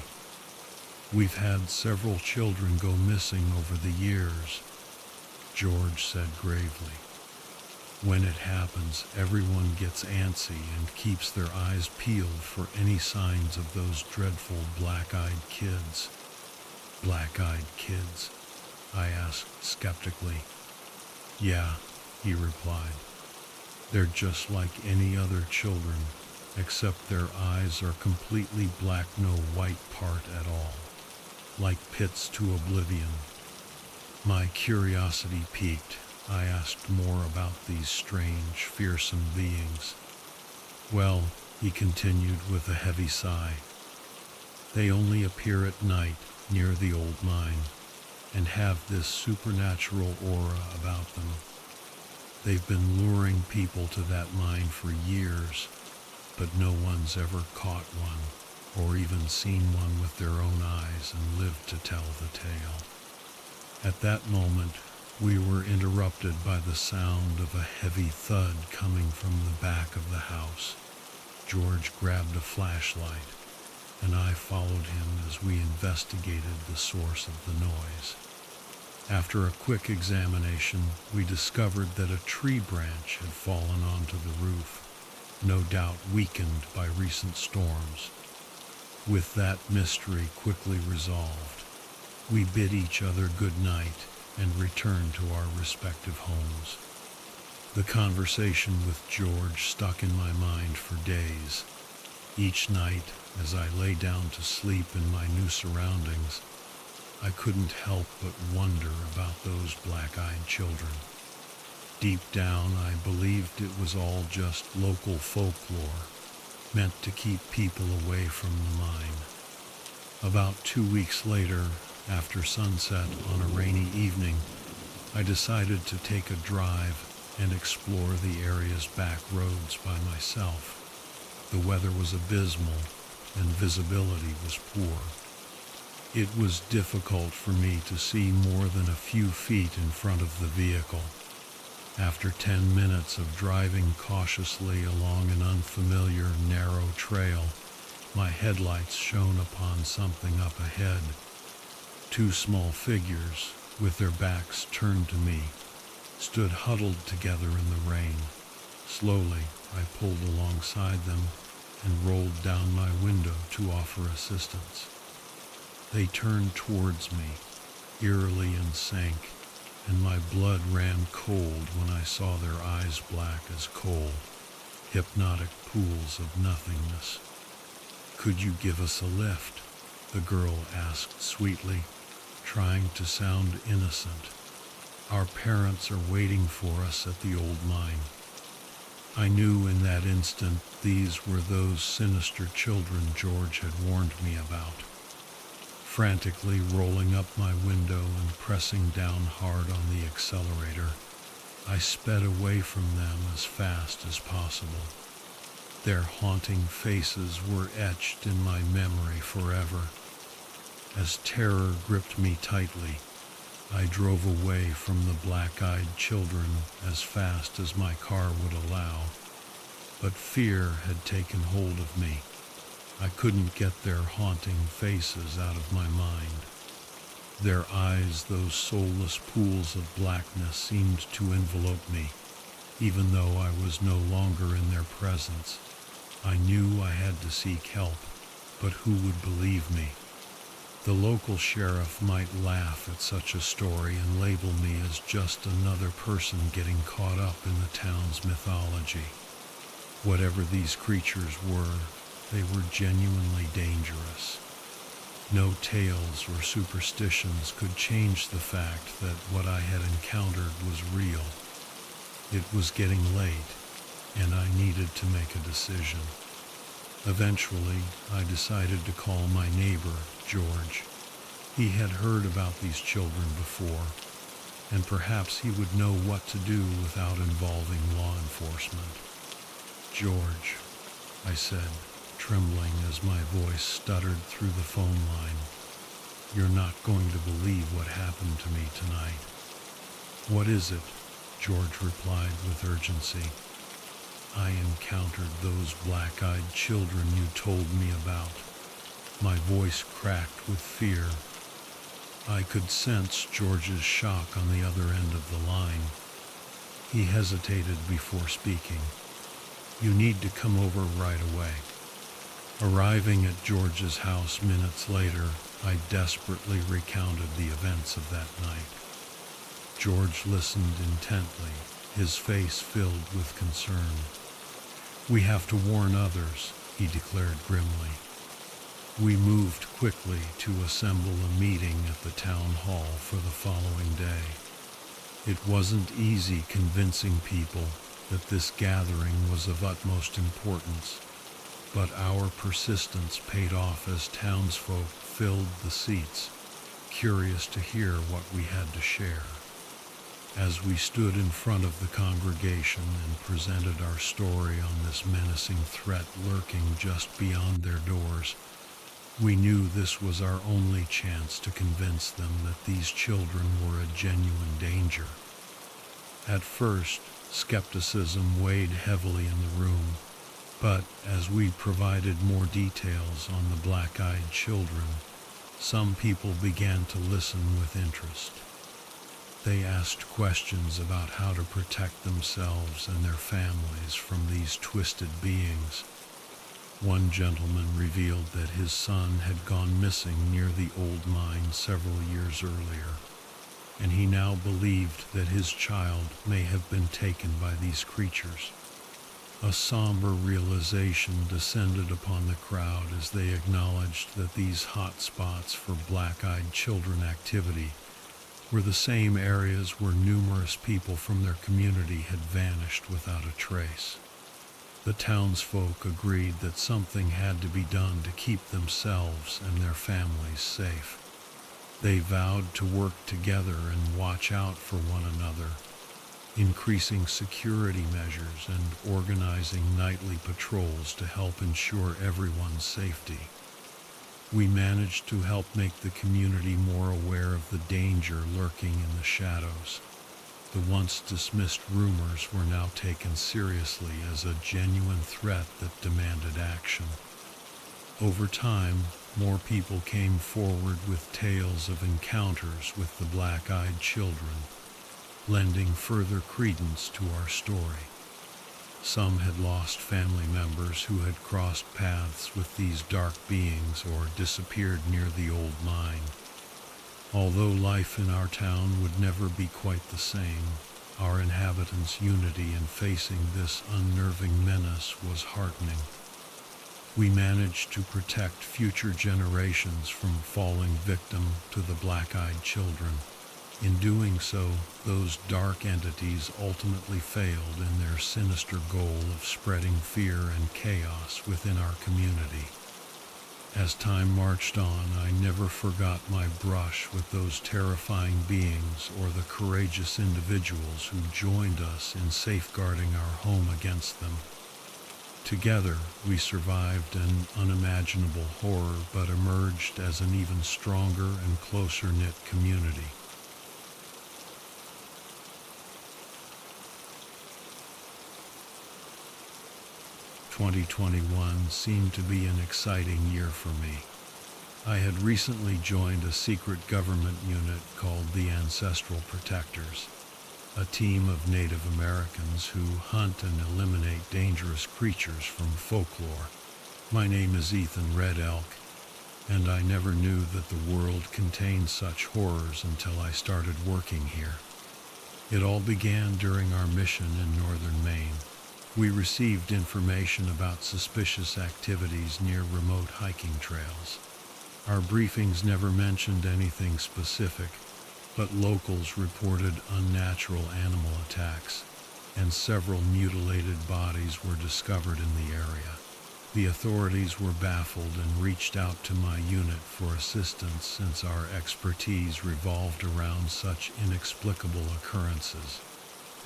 We've had several children go missing over the years, George said gravely. When it happens, everyone gets antsy and keeps their eyes peeled for any signs of those dreadful black-eyed kids. Black-eyed kids? I asked skeptically. Yeah, he replied. They're just like any other children, except their eyes are completely black, no white part at all. Like pits to oblivion. My curiosity piqued. I asked more about these strange, fearsome beings. Well, he continued with a heavy sigh, they only appear at night near the old mine and have this supernatural aura about them. They've been luring people to that mine for years, but no one's ever caught one or even seen one with their own eyes and lived to tell the tale. At that moment, we were interrupted by the sound of a heavy thud coming from the back of the house. George grabbed a flashlight, and I followed him as we investigated the source of the noise. After a quick examination, we discovered that a tree branch had fallen onto the roof, no doubt weakened by recent storms. With that mystery quickly resolved, we bid each other good night and returned to our respective homes. The conversation with George stuck in my mind for days. Each night, as I lay down to sleep in my new surroundings, I couldn't help but wonder about those black-eyed children. Deep down, I believed it was all just local folklore, meant to keep people away from the mine. About 2 weeks later, after sunset on a rainy evening, I decided to take a drive and explore the area's back roads by myself. The weather was abysmal and visibility was poor. It was difficult for me to see more than a few feet in front of the vehicle. After 10 minutes of driving cautiously along an unfamiliar, narrow trail, my headlights shone upon something up ahead. 2 small figures, with their backs turned to me, stood huddled together in the rain. Slowly, I pulled alongside them and rolled down my window to offer assistance. They turned towards me, eerily, and sank, and my blood ran cold when I saw their eyes black as coal, hypnotic pools of nothingness. "Could you give us a lift?" the girl asked sweetly, trying to sound innocent. "Our parents are waiting for us at the old mine." I knew in that instant these were those sinister children George had warned me about. Frantically rolling up my window and pressing down hard on the accelerator, I sped away from them as fast as possible. Their haunting faces were etched in my memory forever. As terror gripped me tightly, I drove away from the black-eyed children as fast as my car would allow. But fear had taken hold of me. I couldn't get their haunting faces out of my mind. Their eyes, those soulless pools of blackness, seemed to envelope me, even though I was no longer in their presence. I knew I had to seek help, but who would believe me? The local sheriff might laugh at such a story and label me as just another person getting caught up in the town's mythology. Whatever these creatures were, they were genuinely dangerous. No tales or superstitions could change the fact that what I had encountered was real. It was getting late, and I needed to make a decision. Eventually, I decided to call my neighbor, George. He had heard about these children before, and perhaps he would know what to do without involving law enforcement. "George," I said, trembling as my voice stuttered through the phone line, "you're not going to believe what happened to me tonight." "What is it?" George replied with urgency. "I encountered those black-eyed children you told me about." My voice cracked with fear. I could sense George's shock on the other end of the line. He hesitated before speaking. "You need to come over right away." Arriving at George's house minutes later, I desperately recounted the events of that night. George listened intently, his face filled with concern. "We have to warn others," he declared grimly. We moved quickly to assemble a meeting at the town hall for the following day. It wasn't easy convincing people that this gathering was of utmost importance, but our persistence paid off as townsfolk filled the seats, curious to hear what we had to share. As we stood in front of the congregation and presented our story on this menacing threat lurking just beyond their doors, we knew this was our only chance to convince them that these children were a genuine danger. At first, skepticism weighed heavily in the room, but as we provided more details on the black-eyed children, some people began to listen with interest. They asked questions about how to protect themselves and their families from these twisted beings. One gentleman revealed that his son had gone missing near the old mine several years earlier, and he now believed that his child may have been taken by these creatures. A somber realization descended upon the crowd as they acknowledged that these hot spots for black-eyed children activity were the same areas where numerous people from their community had vanished without a trace. The townsfolk agreed that something had to be done to keep themselves and their families safe. They vowed to work together and watch out for one another, increasing security measures and organizing nightly patrols to help ensure everyone's safety. We managed to help make the community more aware of the danger lurking in the shadows. The once dismissed rumors were now taken seriously as a genuine threat that demanded action. Over time, more people came forward with tales of encounters with the black-eyed children, lending further credence to our story. Some had lost family members who had crossed paths with these dark beings or disappeared near the old mine. Although life in our town would never be quite the same, our inhabitants' unity in facing this unnerving menace was heartening. We managed to protect future generations from falling victim to the black-eyed children. In doing so, those dark entities ultimately failed in their sinister goal of spreading fear and chaos within our community. As time marched on, I never forgot my brush with those terrifying beings or the courageous individuals who joined us in safeguarding our home against them. Together, we survived an unimaginable horror but emerged as an even stronger and closer-knit community. "2021 seemed to be an exciting year for me. I had recently joined a secret government unit called the Ancestral Protectors, a team of Native Americans who hunt and eliminate dangerous creatures from folklore. My name is Ethan Red Elk, and I never knew that the world contained such horrors until I started working here. It all began during our mission in northern Maine. We received information about suspicious activities near remote hiking trails. Our briefings never mentioned anything specific, but locals reported unnatural animal attacks, and several mutilated bodies were discovered in the area. The authorities were baffled and reached out to my unit for assistance since our expertise revolved around such inexplicable occurrences.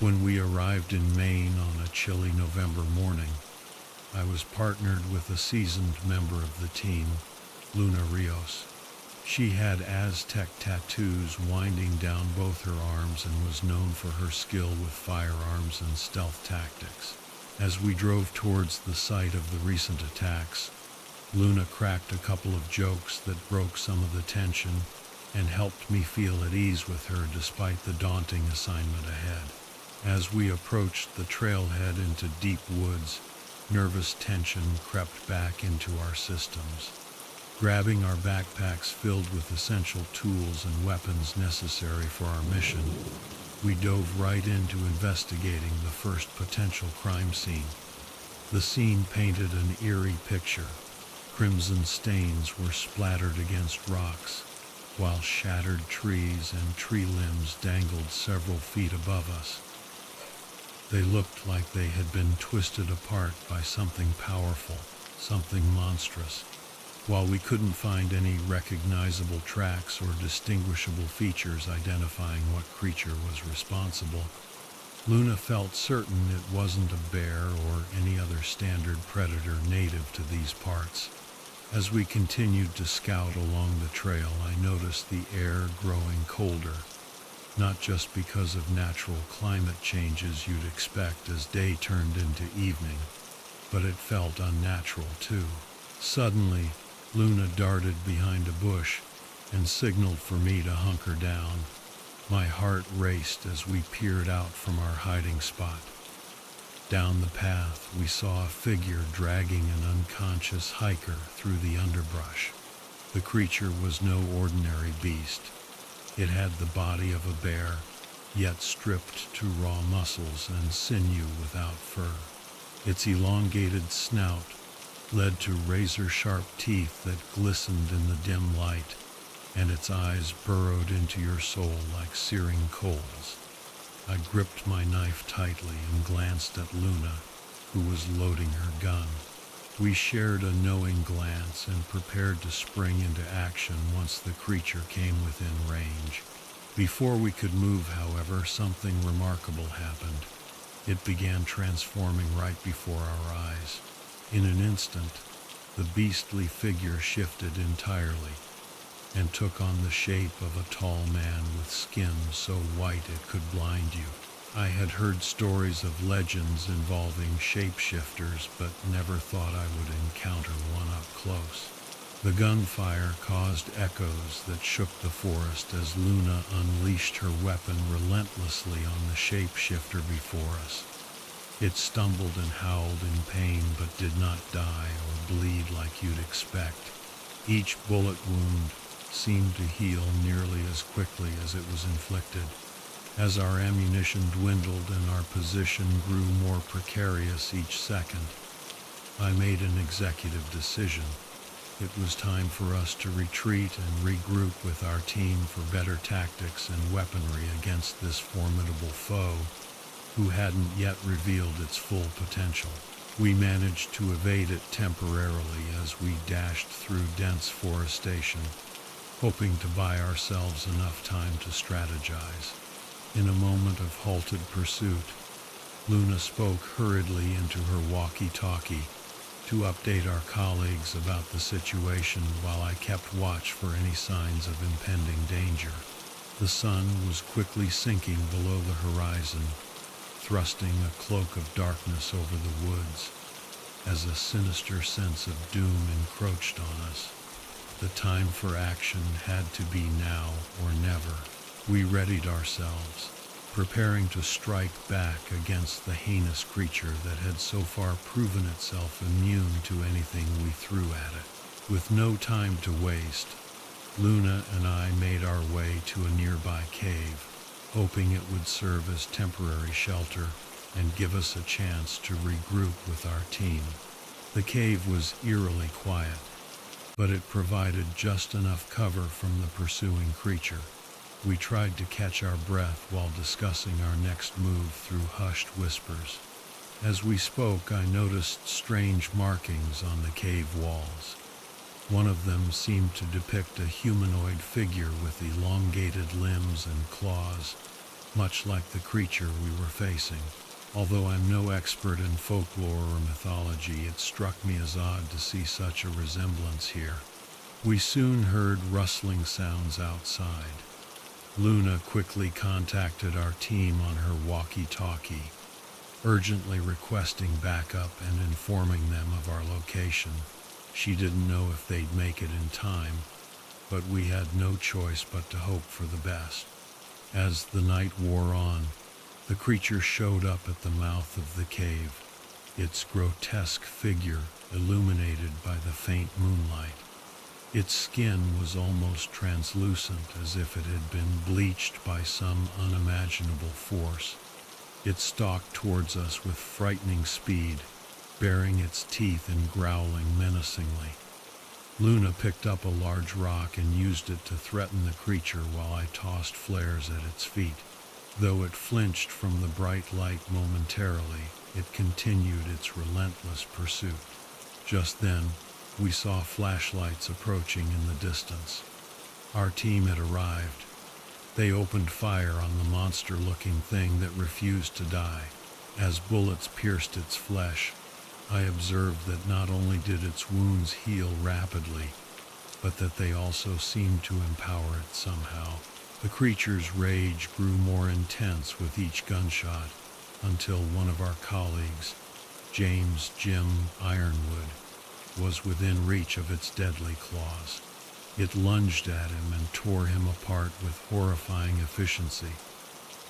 When we arrived in Maine on a chilly November morning, I was partnered with a seasoned member of the team, Luna Rios. She had Aztec tattoos winding down both her arms and was known for her skill with firearms and stealth tactics. As we drove towards the site of the recent attacks, Luna cracked a couple of jokes that broke some of the tension and helped me feel at ease with her despite the daunting assignment ahead. As we approached the trailhead into deep woods, nervous tension crept back into our systems. Grabbing our backpacks filled with essential tools and weapons necessary for our mission, we dove right into investigating the first potential crime scene. The scene painted an eerie picture. Crimson stains were splattered against rocks, while shattered trees and tree limbs dangled several feet above us. They looked like they had been twisted apart by something powerful, something monstrous. While we couldn't find any recognizable tracks or distinguishable features identifying what creature was responsible, Luna felt certain it wasn't a bear or any other standard predator native to these parts. As we continued to scout along the trail, I noticed the air growing colder. Not just because of natural climate changes you'd expect as day turned into evening, but it felt unnatural too. Suddenly, Luna darted behind a bush and signaled for me to hunker down. My heart raced as we peered out from our hiding spot. Down the path, we saw a figure dragging an unconscious hiker through the underbrush. The creature was no ordinary beast. It had the body of a bear, yet stripped to raw muscles and sinew without fur. Its elongated snout led to razor-sharp teeth that glistened in the dim light, and its eyes burrowed into your soul like searing coals. I gripped my knife tightly and glanced at Luna, who was loading her gun. We shared a knowing glance and prepared to spring into action once the creature came within range. Before we could move, however, something remarkable happened. It began transforming right before our eyes. In an instant, the beastly figure shifted entirely and took on the shape of a tall man with skin so white it could blind you. I had heard stories of legends involving shapeshifters, but never thought I would encounter one up close. The gunfire caused echoes that shook the forest as Luna unleashed her weapon relentlessly on the shapeshifter before us. It stumbled and howled in pain, but did not die or bleed like you'd expect. Each bullet wound seemed to heal nearly as quickly as it was inflicted. As our ammunition dwindled and our position grew more precarious each second, I made an executive decision. It was time for us to retreat and regroup with our team for better tactics and weaponry against this formidable foe who hadn't yet revealed its full potential. We managed to evade it temporarily as we dashed through dense forestation, hoping to buy ourselves enough time to strategize. In a moment of halted pursuit, Luna spoke hurriedly into her walkie-talkie to update our colleagues about the situation while I kept watch for any signs of impending danger. The sun was quickly sinking below the horizon, thrusting a cloak of darkness over the woods as a sinister sense of doom encroached on us. The time for action had to be now or never. We readied ourselves, preparing to strike back against the heinous creature that had so far proven itself immune to anything we threw at it. With no time to waste, Luna and I made our way to a nearby cave, hoping it would serve as temporary shelter and give us a chance to regroup with our team. The cave was eerily quiet, but it provided just enough cover from the pursuing creature. We tried to catch our breath while discussing our next move through hushed whispers. As we spoke, I noticed strange markings on the cave walls. One of them seemed to depict a humanoid figure with elongated limbs and claws, much like the creature we were facing. Although I'm no expert in folklore or mythology, it struck me as odd to see such a resemblance here. We soon heard rustling sounds outside. Luna quickly contacted our team on her walkie-talkie, urgently requesting backup and informing them of our location. She didn't know if they'd make it in time, but we had no choice but to hope for the best. As the night wore on, the creature showed up at the mouth of the cave, its grotesque figure illuminated by the faint moonlight. Its skin was almost translucent, as if it had been bleached by some unimaginable force. It stalked towards us with frightening speed, baring its teeth and growling menacingly. Luna picked up a large rock and used it to threaten the creature while I tossed flares at its feet. Though it flinched from the bright light momentarily, it continued its relentless pursuit. Just then, we saw flashlights approaching in the distance. Our team had arrived. They opened fire on the monster-looking thing that refused to die. As bullets pierced its flesh, I observed that not only did its wounds heal rapidly, but that they also seemed to empower it somehow. The creature's rage grew more intense with each gunshot, until one of our colleagues, James "Jim" Ironwood, was within reach of its deadly claws. It lunged at him and tore him apart with horrifying efficiency.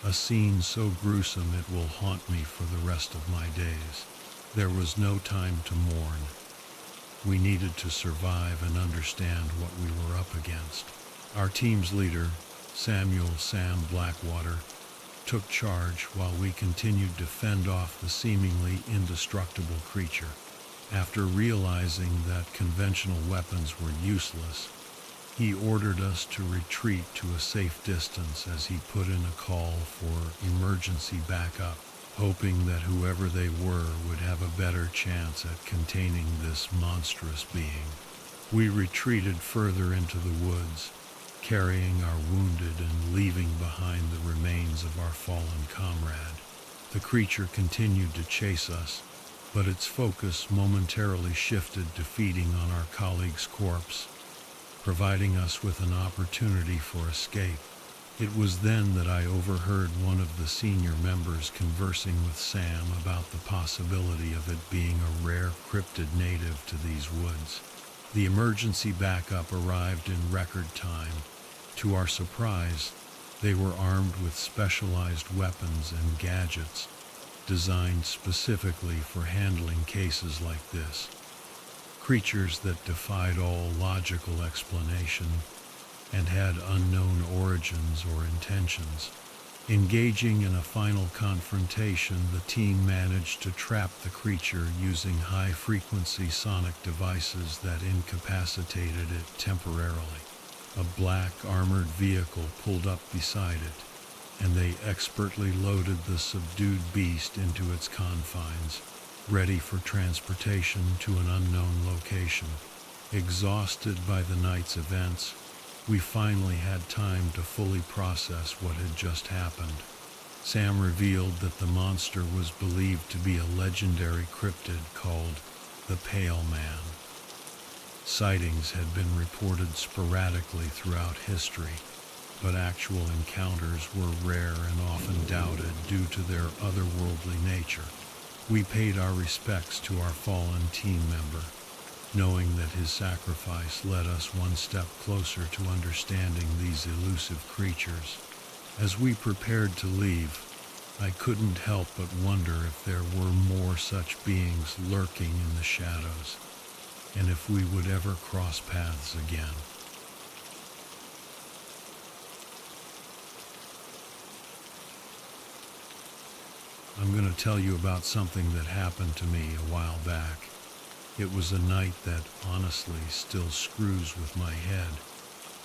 A scene so gruesome it will haunt me for the rest of my days. There was no time to mourn. We needed to survive and understand what we were up against. Our team's leader, Samuel "Sam" Blackwater, took charge while we continued to fend off the seemingly indestructible creature. After realizing that conventional weapons were useless, he ordered us to retreat to a safe distance as he put in a call for emergency backup, hoping that whoever they were would have a better chance at containing this monstrous being. We retreated further into the woods, carrying our wounded and leaving behind the remains of our fallen comrade. The creature continued to chase us, but its focus momentarily shifted to feeding on our colleague's corpse, providing us with an opportunity for escape. It was then that I overheard one of the senior members conversing with Sam about the possibility of it being a rare cryptid native to these woods. The emergency backup arrived in record time. To our surprise, they were armed with specialized weapons and gadgets designed specifically for handling cases like this. Creatures that defied all logical explanation and had unknown origins or intentions. Engaging in a final confrontation, the team managed to trap the creature using high-frequency sonic devices that incapacitated it temporarily. A black armored vehicle pulled up beside it, and they expertly loaded the subdued beast into its confines, ready for transportation to an unknown location. Exhausted by the night's events, we finally had time to fully process what had just happened. Sam revealed that the monster was believed to be a legendary cryptid called the Pale Man. Sightings had been reported sporadically throughout history, but actual encounters were rare and often doubted due to their otherworldly nature. We paid our respects to our fallen team member, knowing that his sacrifice led us one step closer to understanding these elusive creatures. As we prepared to leave, I couldn't help but wonder if there were more such beings lurking in the shadows, and if we would ever cross paths again. I'm going to tell you about something that happened to me a while back. It was a night that, honestly, still screws with my head.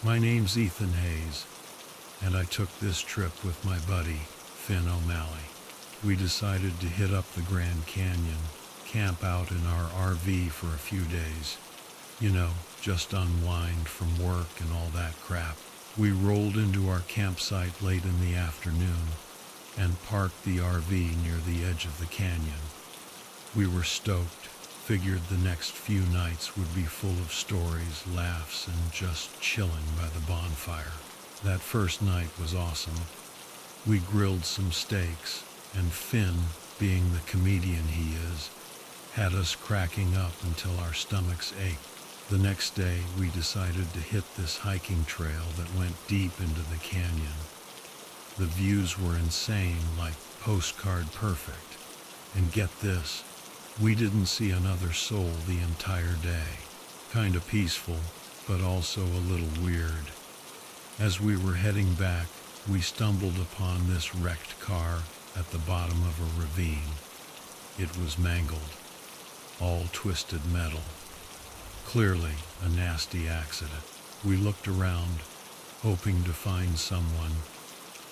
My name's Ethan Hayes, and I took this trip with my buddy, Finn O'Malley. We decided to hit up the Grand Canyon, camp out in our RV for a few days. You know, just unwind from work and all that crap. We rolled into our campsite late in the afternoon and parked the RV near the edge of the canyon. We were stoked. Figured the next few nights would be full of stories, laughs, and just chilling by the bonfire. That first night was awesome. We grilled some steaks, and Finn, being the comedian he is, had us cracking up until our stomachs ached. The next day, we decided to hit this hiking trail that went deep into the canyon. The views were insane, like postcard perfect. And get this, we didn't see another soul the entire day. Kinda peaceful, but also a little weird. As we were heading back, we stumbled upon this wrecked car at the bottom of a ravine. It was mangled, all twisted metal. Clearly a nasty accident. We looked around, hoping to find someone,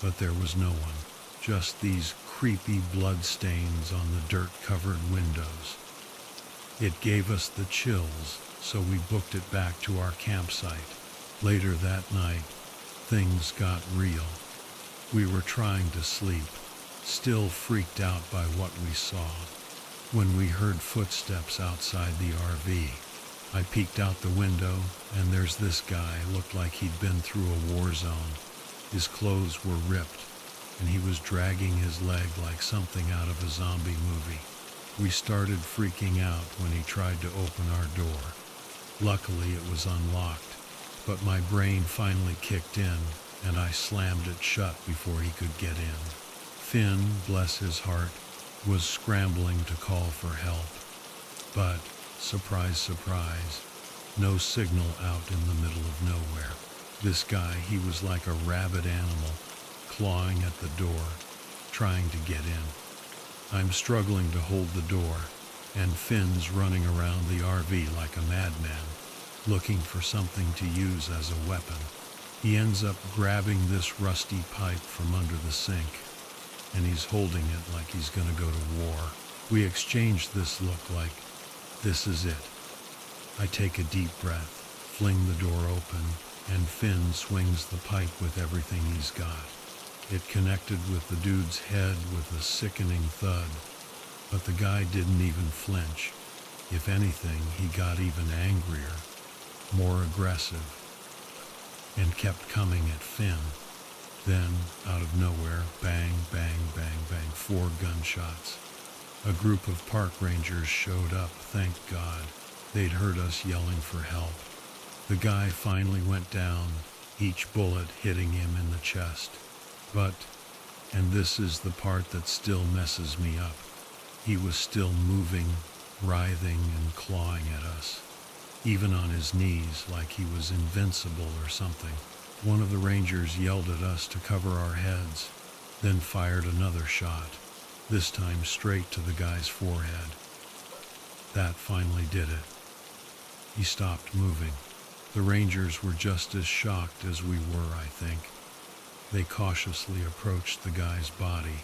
but there was no one. Just these creepy blood stains on the dirt-covered windows. It gave us the chills, so we booked it back to our campsite. Later that night, things got real. We were trying to sleep, still freaked out by what we saw, when we heard footsteps outside the RV. I peeked out the window, and there's this guy, looked like he'd been through a war zone. His clothes were ripped, and he was dragging his leg like something out of a zombie movie. We started freaking out when he tried to open our door. Luckily, it was unlocked, but my brain finally kicked in, and I slammed it shut before he could get in. Finn, bless his heart, was scrambling to call for help. But, surprise, surprise, no signal out in the middle of nowhere. This guy, he was like a rabid animal, clawing at the door, trying to get in. I'm struggling to hold the door, and Finn's running around the RV like a madman, looking for something to use as a weapon. He ends up grabbing this rusty pipe from under the sink, and he's holding it like he's gonna go to war. We exchange this look like, this is it. I take a deep breath, fling the door open, and Finn swings the pipe with everything he's got. It connected with the dude's head with a sickening thud, but the guy didn't even flinch. If anything, he got even angrier, more aggressive, and kept coming at Finn. Then, out of nowhere, bang, bang, bang, bang, 4 gunshots. A group of park rangers showed up, thank God. They'd heard us yelling for help. The guy finally went down, each bullet hitting him in the chest. But, and this is the part that still messes me up, he was still moving, writhing and clawing at us, even on his knees like he was invincible or something. One of the rangers yelled at us to cover our heads, then fired another shot, this time straight to the guy's forehead. That finally did it. He stopped moving. The rangers were just as shocked as we were, I think. They cautiously approached the guy's body,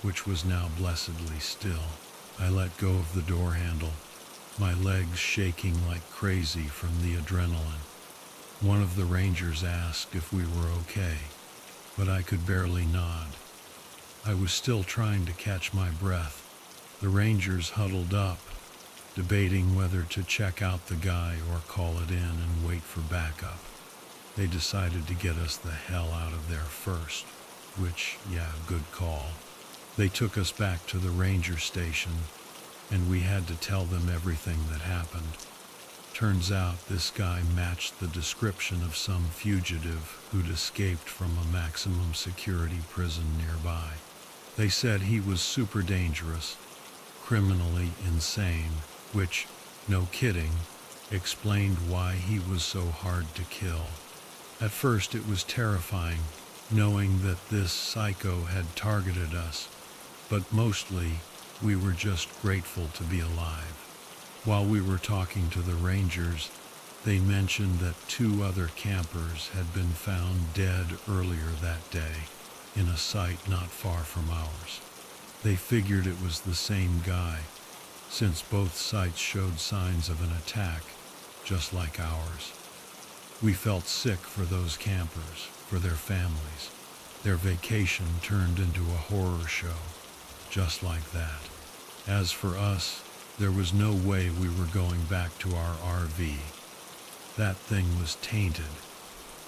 which was now blessedly still. I let go of the door handle, my legs shaking like crazy from the adrenaline. One of the rangers asked if we were okay, but I could barely nod. I was still trying to catch my breath. The rangers huddled up, debating whether to check out the guy or call it in and wait for backup. They decided to get us the hell out of there first, which, yeah, good call. They took us back to the ranger station, and we had to tell them everything that happened. Turns out this guy matched the description of some fugitive who'd escaped from a maximum security prison nearby. They said he was super dangerous, criminally insane, which, no kidding, explained why he was so hard to kill. At first it was terrifying, knowing that this psycho had targeted us, but mostly we were just grateful to be alive. While we were talking to the rangers, they mentioned that 2 other campers had been found dead earlier that day in a site not far from ours. They figured it was the same guy, since both sites showed signs of an attack, just like ours. We felt sick for those campers, for their families. Their vacation turned into a horror show, just like that. As for us, there was no way we were going back to our RV. That thing was tainted.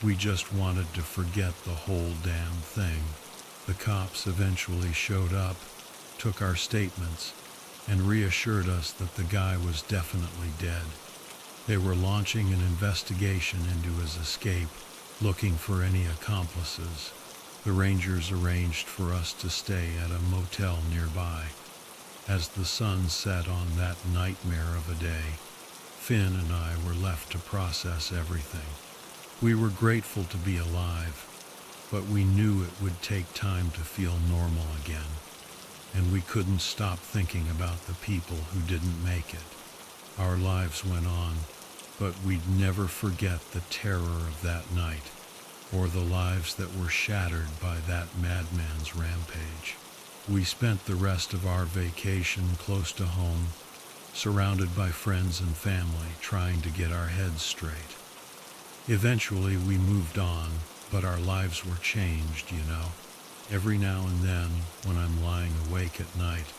We just wanted to forget the whole damn thing. The cops eventually showed up, took our statements, and reassured us that the guy was definitely dead. They were launching an investigation into his escape, looking for any accomplices. The rangers arranged for us to stay at a motel nearby. As the sun set on that nightmare of a day, Finn and I were left to process everything. We were grateful to be alive, but we knew it would take time to feel normal again, and we couldn't stop thinking about the people who didn't make it. Our lives went on, but we'd never forget the terror of that night, or the lives that were shattered by that madman's rampage. We spent the rest of our vacation close to home, surrounded by friends and family, trying to get our heads straight. Eventually we moved on, but our lives were changed, you know. Every now and then, when I'm lying awake at night,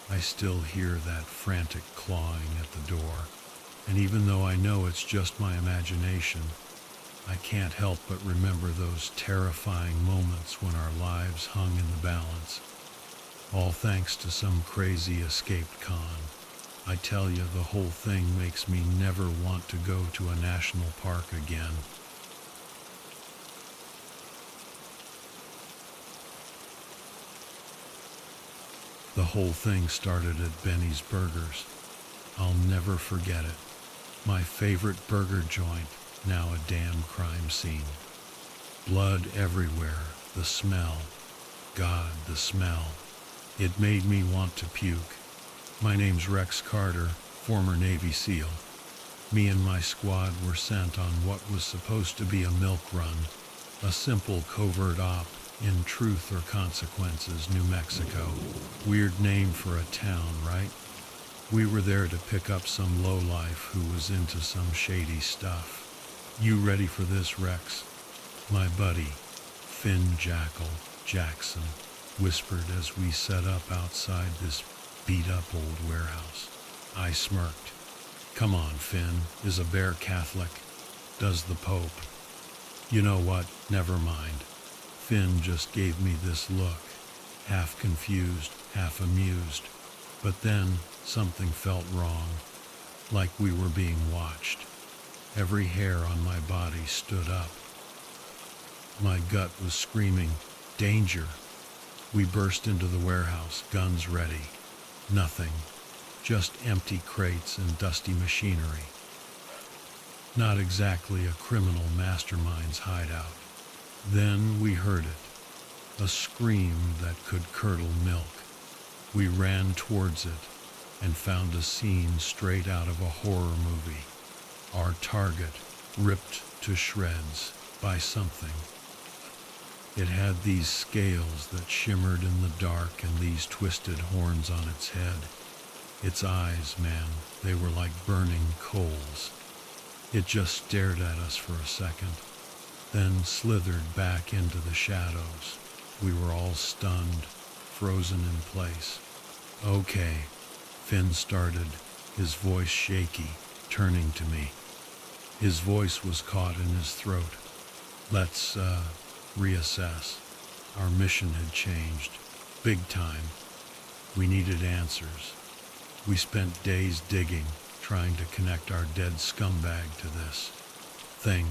I still hear that frantic clawing at the door. And even though I know it's just my imagination, I can't help but remember those terrifying moments when our lives hung in the balance. All thanks to some crazy escaped con. I tell you, the whole thing makes me never want to go to a national park again. The whole thing started at Benny's Burgers. I'll never forget it. My favorite burger joint, now a damn crime scene. Blood everywhere, the smell. God, the smell. It made me want to puke. My name's Rex Carter, former Navy SEAL. Me and my squad were sent on what was supposed to be a milk run, a simple covert op in Truth or Consequences, New Mexico. Weird name for a town, right? We were there to pick up some lowlife who was into some shady stuff. You ready for this, Rex? My buddy, Finn Jackson, whispered as we set up outside this beat-up old warehouse. I smirked. Come on, Finn, is a bear Catholic? Does the Pope? You know what? Never mind. Finn just gave me this look, half confused, half amused. But then something felt wrong, like we were being watched. Every hair on my body stood up. My gut was screaming, danger. We burst into the warehouse, guns ready. Nothing, just empty crates and dusty machinery. Not exactly a criminal mastermind's hideout. Then we heard it, a scream that could curdle milk. We ran towards it and found a scene straight out of a horror movie. Our target ripped to shreds by something. It had these scales that shimmered in the dark and these twisted horns on its head. Its eyes, man, they were like burning coals. It just stared at us for a second, then slithered back into the shadows. We were all stunned, frozen in place. Okay, Finn started, his voice shaky, turning to me. His voice was caught in his throat. Let's, reassess. Our mission had changed. Big time. We needed answers. We spent days digging, trying to connect our dead scumbag to this thing.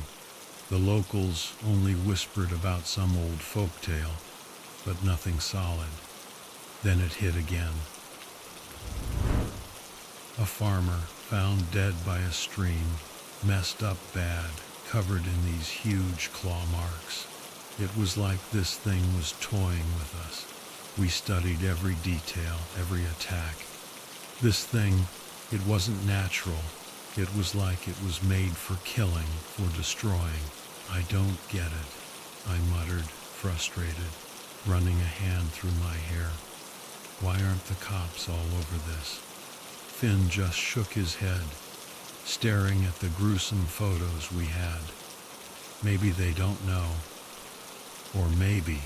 The locals only whispered about some old folktale, but nothing solid. Then it hit again. A farmer found dead by a stream, messed up bad, covered in these huge claw marks. It was like this thing was toying with us. We studied every detail, every attack. This thing, it wasn't natural. It was like it was made for killing, for destroying. I don't get it, I muttered, frustrated, running a hand through my hair. Why aren't the cops all over this? Finn just shook his head, staring at the gruesome photos we had. Maybe they don't know. Or maybe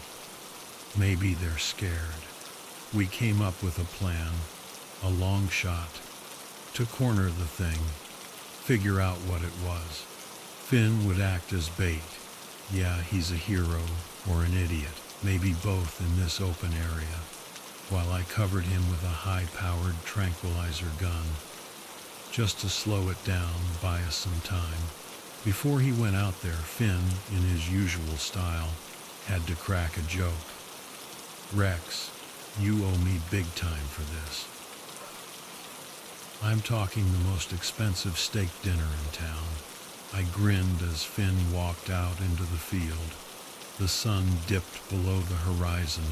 they're scared. We came up with a plan, a long shot, to corner the thing, figure out what it was. Finn would act as bait. Yeah, he's a hero or an idiot, maybe both in this open area, while I covered him with a high-powered tranquilizer gun, just to slow it down, buy us some time. Before he went out there, Finn, in his usual style, had to crack a joke. Rex, you owe me big time for this. I'm talking the most expensive steak dinner in town. I grinned as Finn walked out into the field. The sun dipped below the horizon,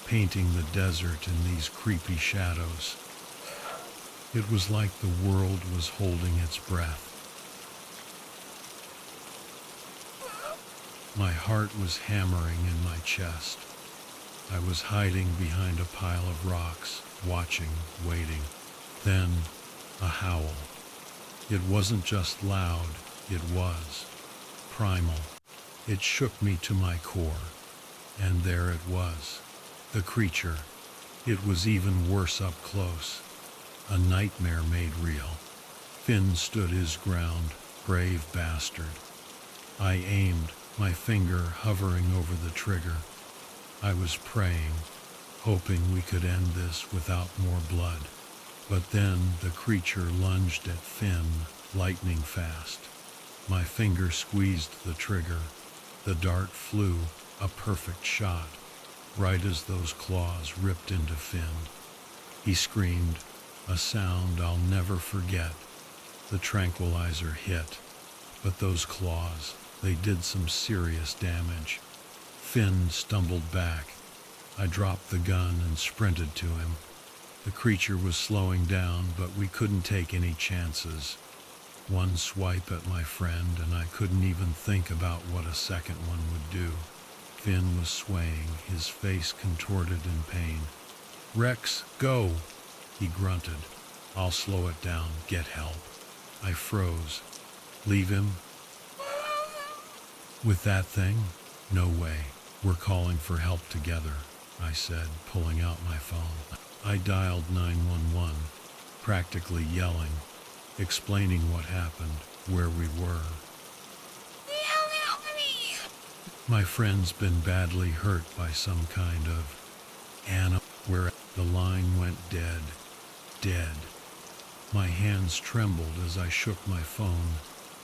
painting the desert in these creepy shadows. It was like the world was holding its breath. My heart was hammering in my chest. I was hiding behind a pile of rocks, watching, waiting. Then, a howl. It wasn't just loud, it was primal. It shook me to my core. And there it was. The creature. It was even worse up close. A nightmare made real. Finn stood his ground, brave bastard. I aimed, my finger hovering over the trigger. I was praying, hoping we could end this without more blood. But then the creature lunged at Finn, lightning fast. My finger squeezed the trigger. The dart flew, a perfect shot, right as those claws ripped into Finn. He screamed, a sound I'll never forget. The tranquilizer hit, but those claws, they did some serious damage. Finn stumbled back. I dropped the gun and sprinted to him. The creature was slowing down, but we couldn't take any chances. One swipe at my friend, and I couldn't even think about what a second one would do. Finn was swaying, his face contorted in pain. "Rex, go!" he grunted. "I'll slow it down. Get help." I froze. "Leave him?" "With that thing? No way. We're calling for help together," I said, pulling out my phone. I dialed 911, practically yelling, explaining what happened, where we were. "Help me!" "My friend's been badly hurt by some kind of animal." Where the line went dead. My hands trembled as I shook my phone,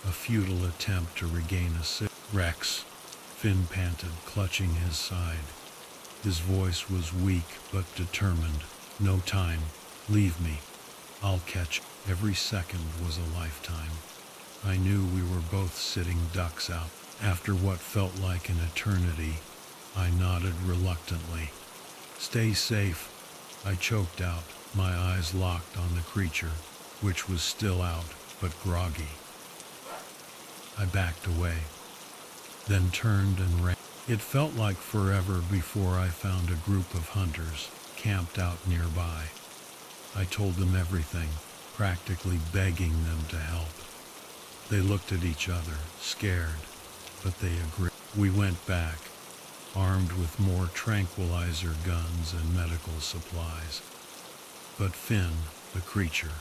a futile attempt to regain a signal. "Rex," Finn panted, clutching his side. His voice was weak but determined. "No time. Leave me. I'll catch." Every second was a lifetime. I knew we were both sitting ducks out. After what felt like an eternity, I nodded reluctantly. "Stay safe," I choked out, my eyes locked on the creature, which was still out, but groggy. I backed away, then turned and ran. It felt like forever before I found a group of hunters camped out nearby. I told them everything, practically begging them to help. They looked at each other, scared, but they agreed. We went back, armed with more tranquilizer guns and medical supplies. But Finn, the creature.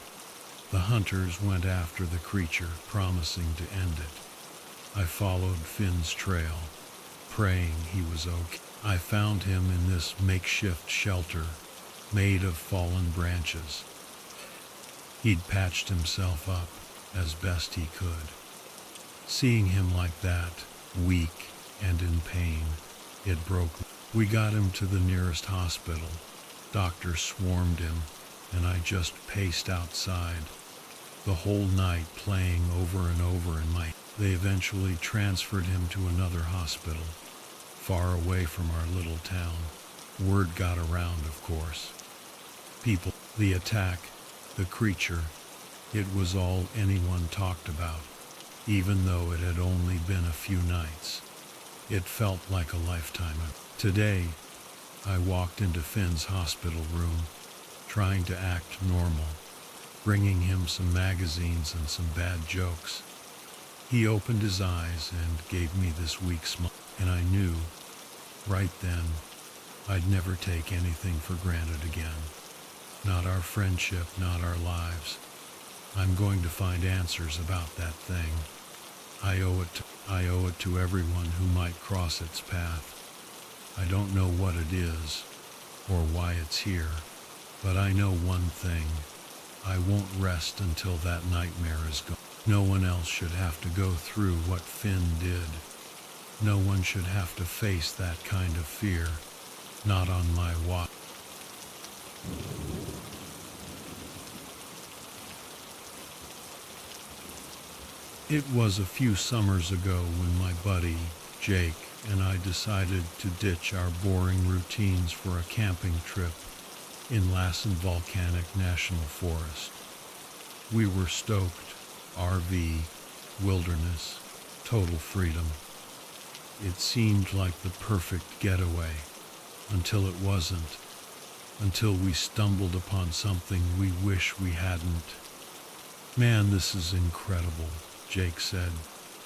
The hunters went after the creature, promising to end it. I followed Finn's trail, praying he was okay. I found him in this makeshift shelter, made of fallen branches. He'd patched himself up as best he could. Seeing him like that, weak and in pain, it broke me. We got him to the nearest hospital. Doctors swarmed him, and I just paced outside, the whole night playing over and over in my... They eventually transferred him to another hospital, far away from our little town. Word got around, of course. People, the attack, the creature, it was all anyone talked about, even though it had only been a few nights. It felt like a lifetime. Today, I walked into Finn's hospital room, trying to act normal, bringing him some magazines and some bad jokes. He opened his eyes and gave me this weak smile, and I knew, right then, I'd never take anything for granted again. Not our friendship, not our lives. I'm going to find answers about that thing. I owe it to everyone who might cross its path. I don't know what it is, or why it's here, but I know one thing. I won't rest until that nightmare is gone. No one else should have to go through what Finn did. No one should have to face that kind of fear. Not on my watch. It was a few summers ago when my buddy, Jake, and I decided to ditch our boring routines for a camping trip in Lassen Volcanic National Forest. We were stoked. RV, wilderness, total freedom. It seemed like the perfect getaway, until it wasn't, until we stumbled upon something we wish we hadn't. "Man, this is incredible," Jake said,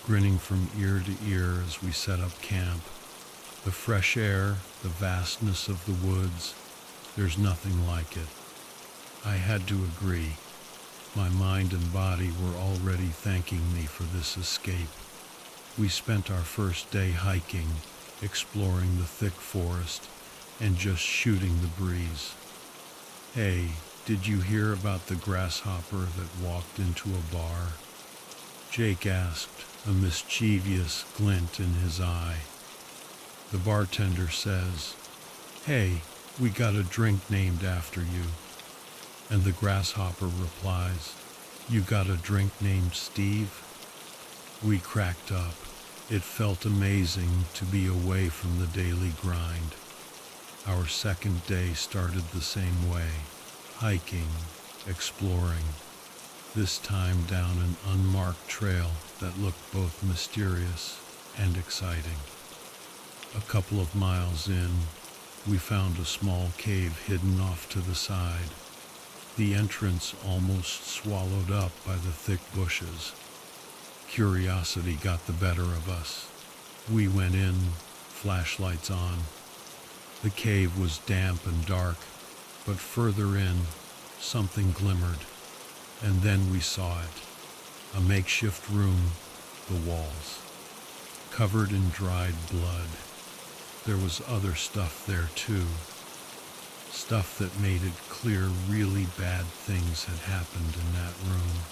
grinning from ear to ear as we set up camp. "The fresh air, the vastness of the woods, there's nothing like it." I had to agree. My mind and body were already thanking me for this escape. We spent our first day hiking, exploring the thick forest, and just shooting the breeze. "Hey, did you hear about the grasshopper that walked into a bar?" Jake asked, a mischievous glint in his eye. "The bartender says, 'Hey, we got a drink named after you.' And the grasshopper replies, "You got a drink named Steve?" We cracked up. It felt amazing to be away from the daily grind. Our second day started the same way, hiking, exploring, this time down an unmarked trail that looked both mysterious and exciting. A couple of miles in, we found a small cave hidden off to the side, the entrance almost swallowed up by the thick bushes. Curiosity got the better of us. We went in, flashlights on. The cave was damp and dark, but further in, something glimmered, and then we saw it. A makeshift room, the walls covered in dried blood. There was other stuff there too. Stuff that made it clear really bad things had happened in that room.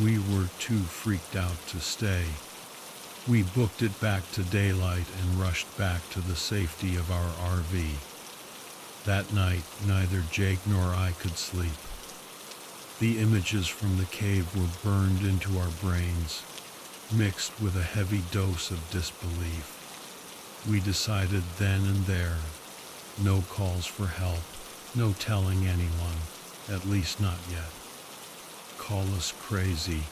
We were too freaked out to stay. We booked it back to daylight and rushed back to the safety of our RV. That night, neither Jake nor I could sleep. The images from the cave were burned into our brains, mixed with a heavy dose of disbelief. We decided then and there, no calls for help, no telling anyone, at least not yet. Call us crazy,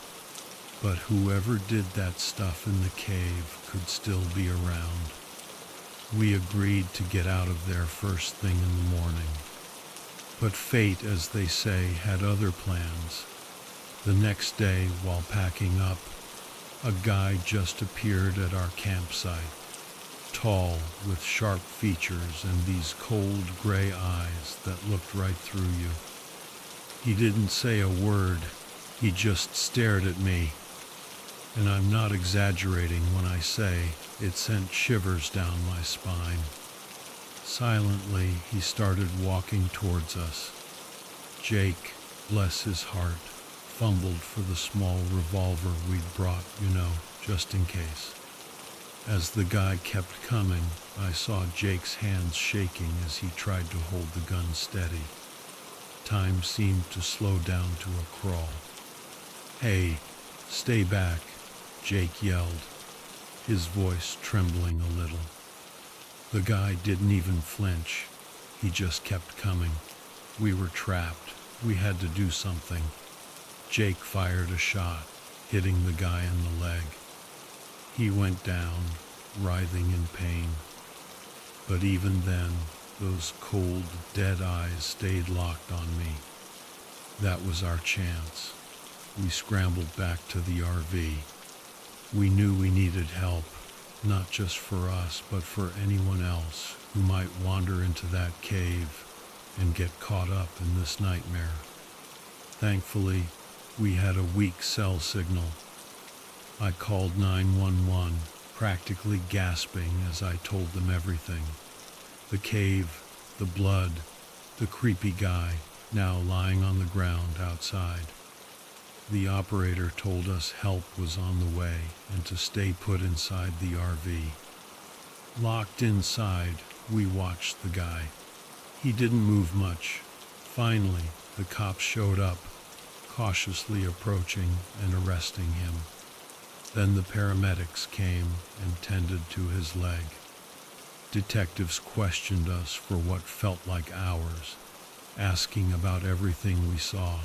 but whoever did that stuff in the cave could still be around. We agreed to get out of there first thing in the morning. But fate, as they say, had other plans. The next day, while packing up, a guy just appeared at our campsite, tall, with sharp features and these cold gray eyes that looked right through you. He didn't say a word, he just stared at me. And I'm not exaggerating when I say it sent shivers down my spine. Silently, he started walking towards us. Jake, bless his heart, fumbled for the small revolver we'd brought, just in case. As the guy kept coming, I saw Jake's hands shaking as he tried to hold the gun steady. Time seemed to slow down to a crawl. "Hey, stay back," Jake yelled, his voice trembling a little. The guy didn't even flinch. He just kept coming. We were trapped. We had to do something. Jake fired a shot, hitting the guy in the leg. He went down, writhing in pain. But even then, those cold, dead eyes stayed locked on me. That was our chance. We scrambled back to the RV. We knew we needed help, not just for us, but for anyone else who might wander into that cave and get caught up in this nightmare. Thankfully, we had a weak cell signal. I called 911, practically gasping as I told them everything. The cave, the blood, the creepy guy now lying on the ground outside. The operator told us help was on the way and to stay put inside the RV. Locked inside, we watched the guy. He didn't move much. Finally, the cops showed up, cautiously approaching and arresting him. Then the paramedics came and tended to his leg. Detectives questioned us for what felt like hours, asking about everything we saw.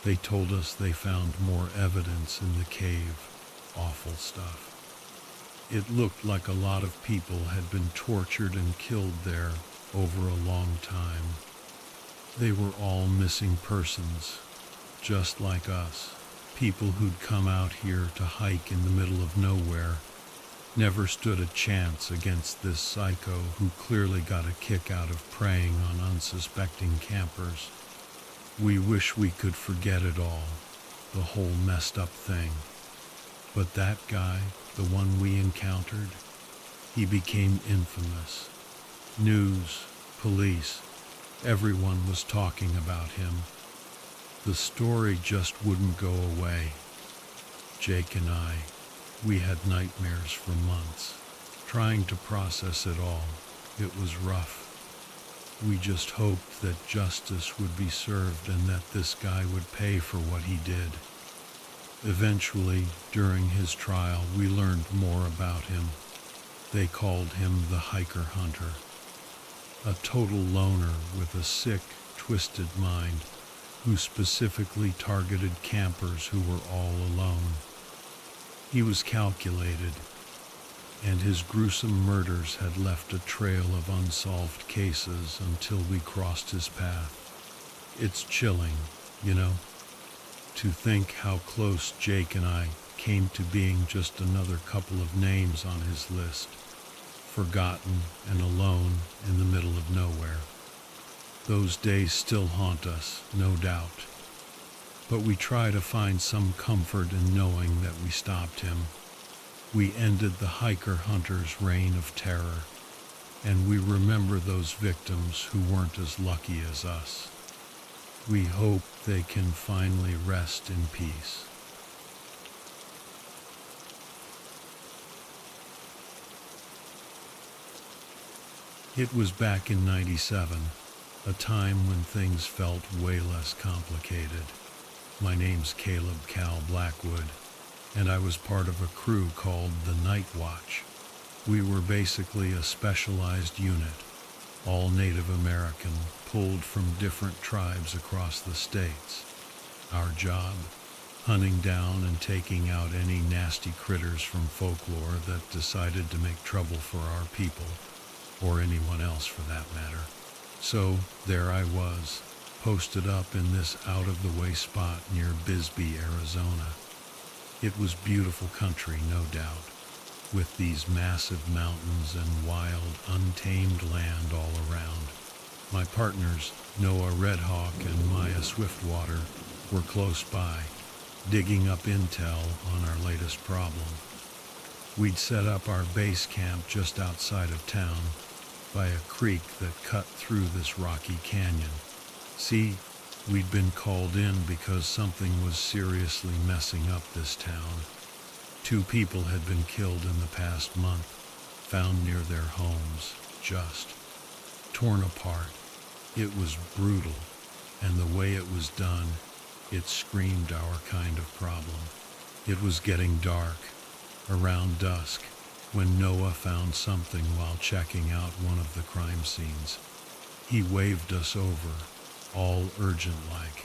They told us they found more evidence in the cave, awful stuff. It looked like a lot of people had been tortured and killed there over a long time. They were all missing persons, just like us, people who'd come out here to hike in the middle of nowhere, never stood a chance against this psycho who clearly got a kick out of preying on unsuspecting campers. We wish we could forget it all, the whole messed up thing. But that guy, the one we encountered, he became infamous. News, police, everyone was talking about him. The story just wouldn't go away. Jake and I, we had nightmares for months, trying to process it all. It was rough. We just hoped that justice would be served and that this guy would pay for what he did. Eventually, during his trial, we learned more about him. They called him the hiker-hunter, a total loner with a sick, twisted mind who specifically targeted campers who were all alone. He was calculated, and his gruesome murders had left a trail of unsolved cases until we crossed his path. It's chilling, you know, to think how close Jake and I came to being just another couple of names on his list, forgotten and alone in the middle of nowhere. Those days still haunt us, no doubt, but we try to find some comfort in knowing that we stopped him. We ended the hiker-hunter's reign of terror, and we remember those victims who weren't as lucky as us. We hope they can finally rest in peace. It was back in '97, a time when things felt way less complicated. My name's Caleb Cal Blackwood, and I was part of a crew called the Night Watch. We were basically a specialized unit, all Native American, pulled from different tribes across the states. Our job? Hunting down and taking out any nasty critters from folklore that decided to make trouble for our people, or anyone else for that matter. So there I was, posted up in this out-of-the-way spot near Bisbee, Arizona. It was beautiful country, no doubt, with these massive mountains and wild, untamed land all around. My partners, Noah Redhawk and Maya Swiftwater, were close by, digging up intel on our latest problem. We'd set up our base camp just outside of town, by a creek that cut through this rocky canyon. See, we'd been called in because something was seriously messing up this town. 2 people had been killed in the past month, found near their homes, just torn apart. It was brutal, and the way it was done, it screamed our kind of problem. It was getting dark, around dusk, when Noah found something while checking out one of the crime scenes. He waved us over, all urgent-like.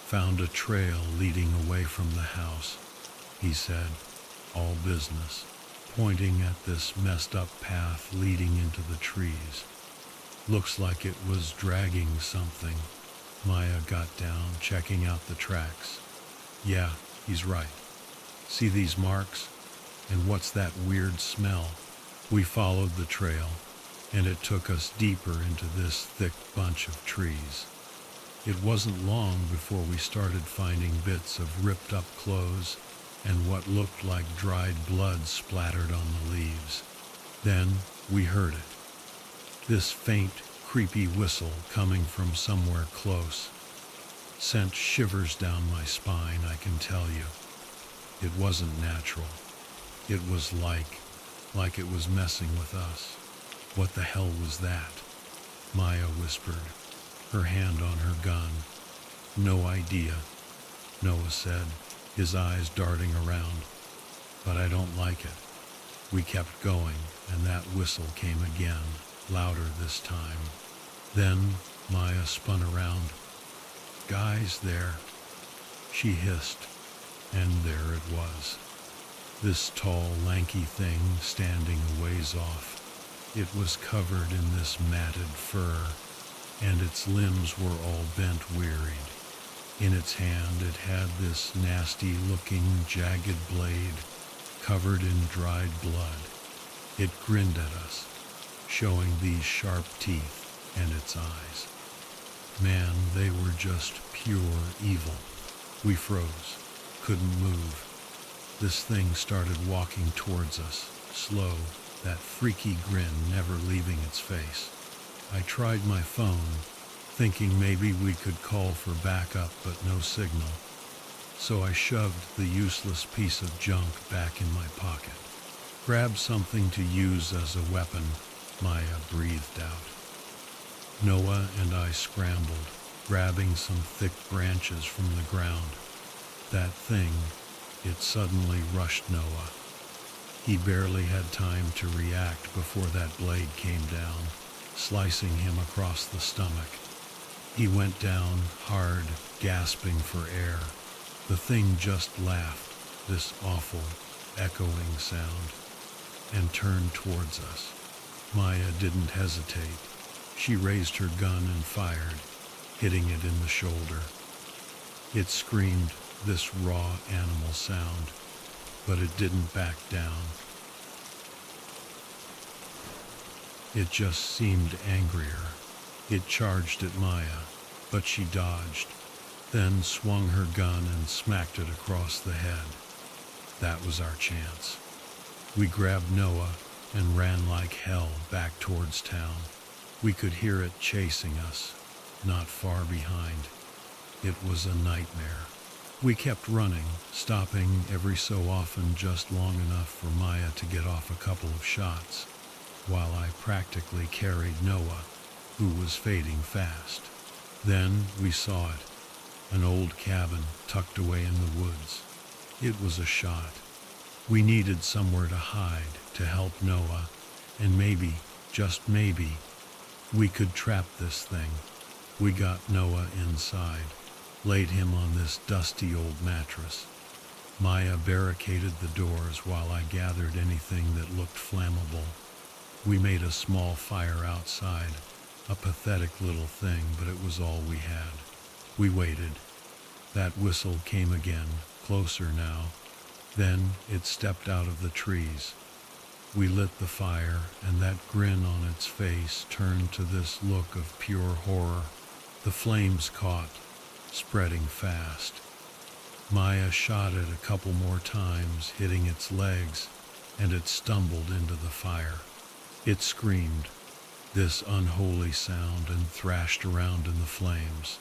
Found a trail leading away from the house, he said, all business, pointing at this messed-up path leading into the trees. Looks like it was dragging something. Maya got down, checking out the tracks. Yeah, he's right. See these marks? And what's that weird smell? We followed the trail, and it took us deeper into this thick bunch of trees. It wasn't long before we started finding bits of ripped-up clothes and what looked like dried blood splattered on the leaves. Then we heard it. This faint, creepy whistle coming from somewhere close sent shivers down my spine, I can tell you. It wasn't natural. It was like it was messing with us. What the hell was that? Maya whispered, her hand on her gun. No idea, Noah said, his eyes darting around. But I don't like it. We kept going, and that whistle came again, louder this time. Then Maya spun around. Guys, there, she hissed, and there it was. This tall, lanky thing standing a ways off. It was covered in this matted fur, and its limbs were all bent wearied. In its hand it had this nasty-looking, jagged blade, covered in dried blood. It grinned at us, showing these sharp teeth and its eyes. Man, they were just pure evil. We froze, couldn't move. This thing started walking towards us, slow, that freaky grin never leaving its face. I tried my phone, thinking maybe we could call for backup, but no signal. So I shoved the useless piece of junk back in my pocket. Grab something to use as a weapon, Maya breathed out. Noah and I scrambled, grabbing some thick branches from the ground. That thing, it suddenly rushed Noah. He barely had time to react before that blade came down, slicing him across the stomach. He went down hard, gasping for air. The thing just laughed, this awful, echoing sound, and turned towards us. Maya didn't hesitate. She raised her gun and fired, hitting it in the shoulder. It screamed this raw animal sound, but it didn't back down. It just seemed angrier. It charged at Maya, but she dodged, then swung her gun and smacked it across the head. That was our chance. We grabbed Noah and ran like hell back towards town. We could hear it chasing us, not far behind. It was a nightmare. We kept running, stopping every so often just long enough for Maya to get off a couple of shots, while I practically carried Noah, who was fading fast. Then we saw it, an old cabin tucked away in the woods. It was a shot. We needed somewhere to hide to help Noah, and maybe, just maybe, we could trap this thing. We got Noah inside, laid him on this dusty old mattress. Maya barricaded the doors while I gathered anything that looked flammable. We made a small fire outside, a pathetic little thing, but it was all we had. We waited. That whistle came again, closer now. Then it stepped out of the trees. We lit the fire, and that grin on its face turned to this look of pure horror. The flames caught, spreading fast. Maya shot it a couple more times, hitting its legs, and it stumbled into the fire. It screamed, this unholy sound, and thrashed around in the flames.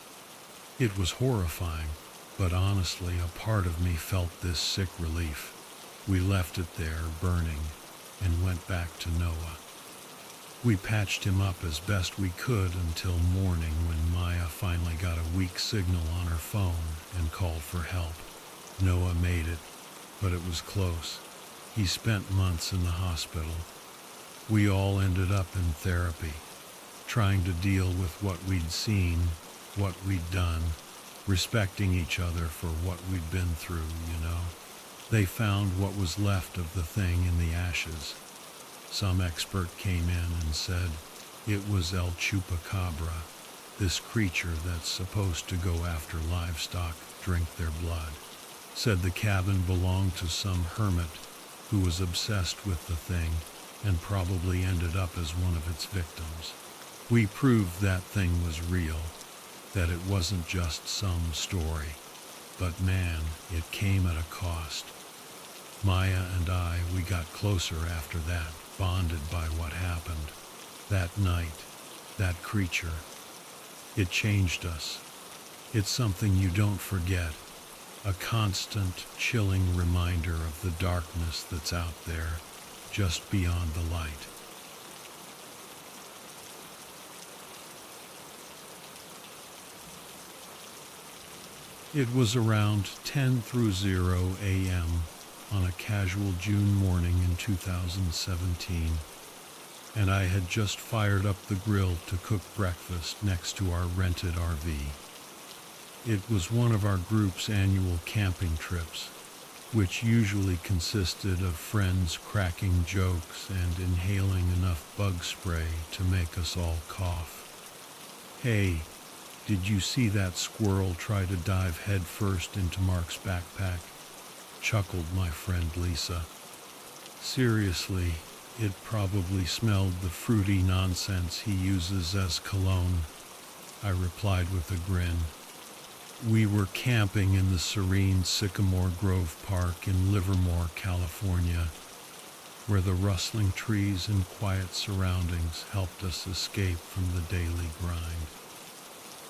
It was horrifying, but honestly, a part of me felt this sick relief. We left it there, burning, and went back to Noah. We patched him up as best we could until morning, when Maya finally got a weak signal on her phone and called for help. Noah made it, but it was close. He spent months in the hospital. We all ended up in therapy, trying to deal with what we'd seen, what we'd done, respecting each other for what we'd been through, you know. They found what was left of the thing in the ashes. Some expert came in and said it was El Chupacabra, this creature that's supposed to go after livestock, drink their blood. Said the cabin belonged to some hermit who was obsessed with the thing and probably ended up as one of its victims. We proved that thing was real, that it wasn't just some story. But man, it came at a cost. Maya and I, we got closer after that, bonded by what happened. That night, that creature, it changed us. It's something you don't forget, a constant, chilling reminder of the darkness that's out there, just beyond the light. It was around 10:00 a.m. on a casual June morning in 2017, and I had just fired up the grill to cook breakfast next to our rented RV. It was one of our group's annual camping trips, which usually consisted of friends cracking jokes and inhaling enough bug spray to make us all cough. "Hey, did you see that squirrel try to dive headfirst into Mark's backpack?" chuckled my friend Lisa. "Seriously, it probably smelled the fruity nonsense he uses as cologne," I replied with a grin. We were camping in the serene Sycamore Grove Park in Livermore, California, where the rustling trees and quiet surroundings helped us escape from the daily grind.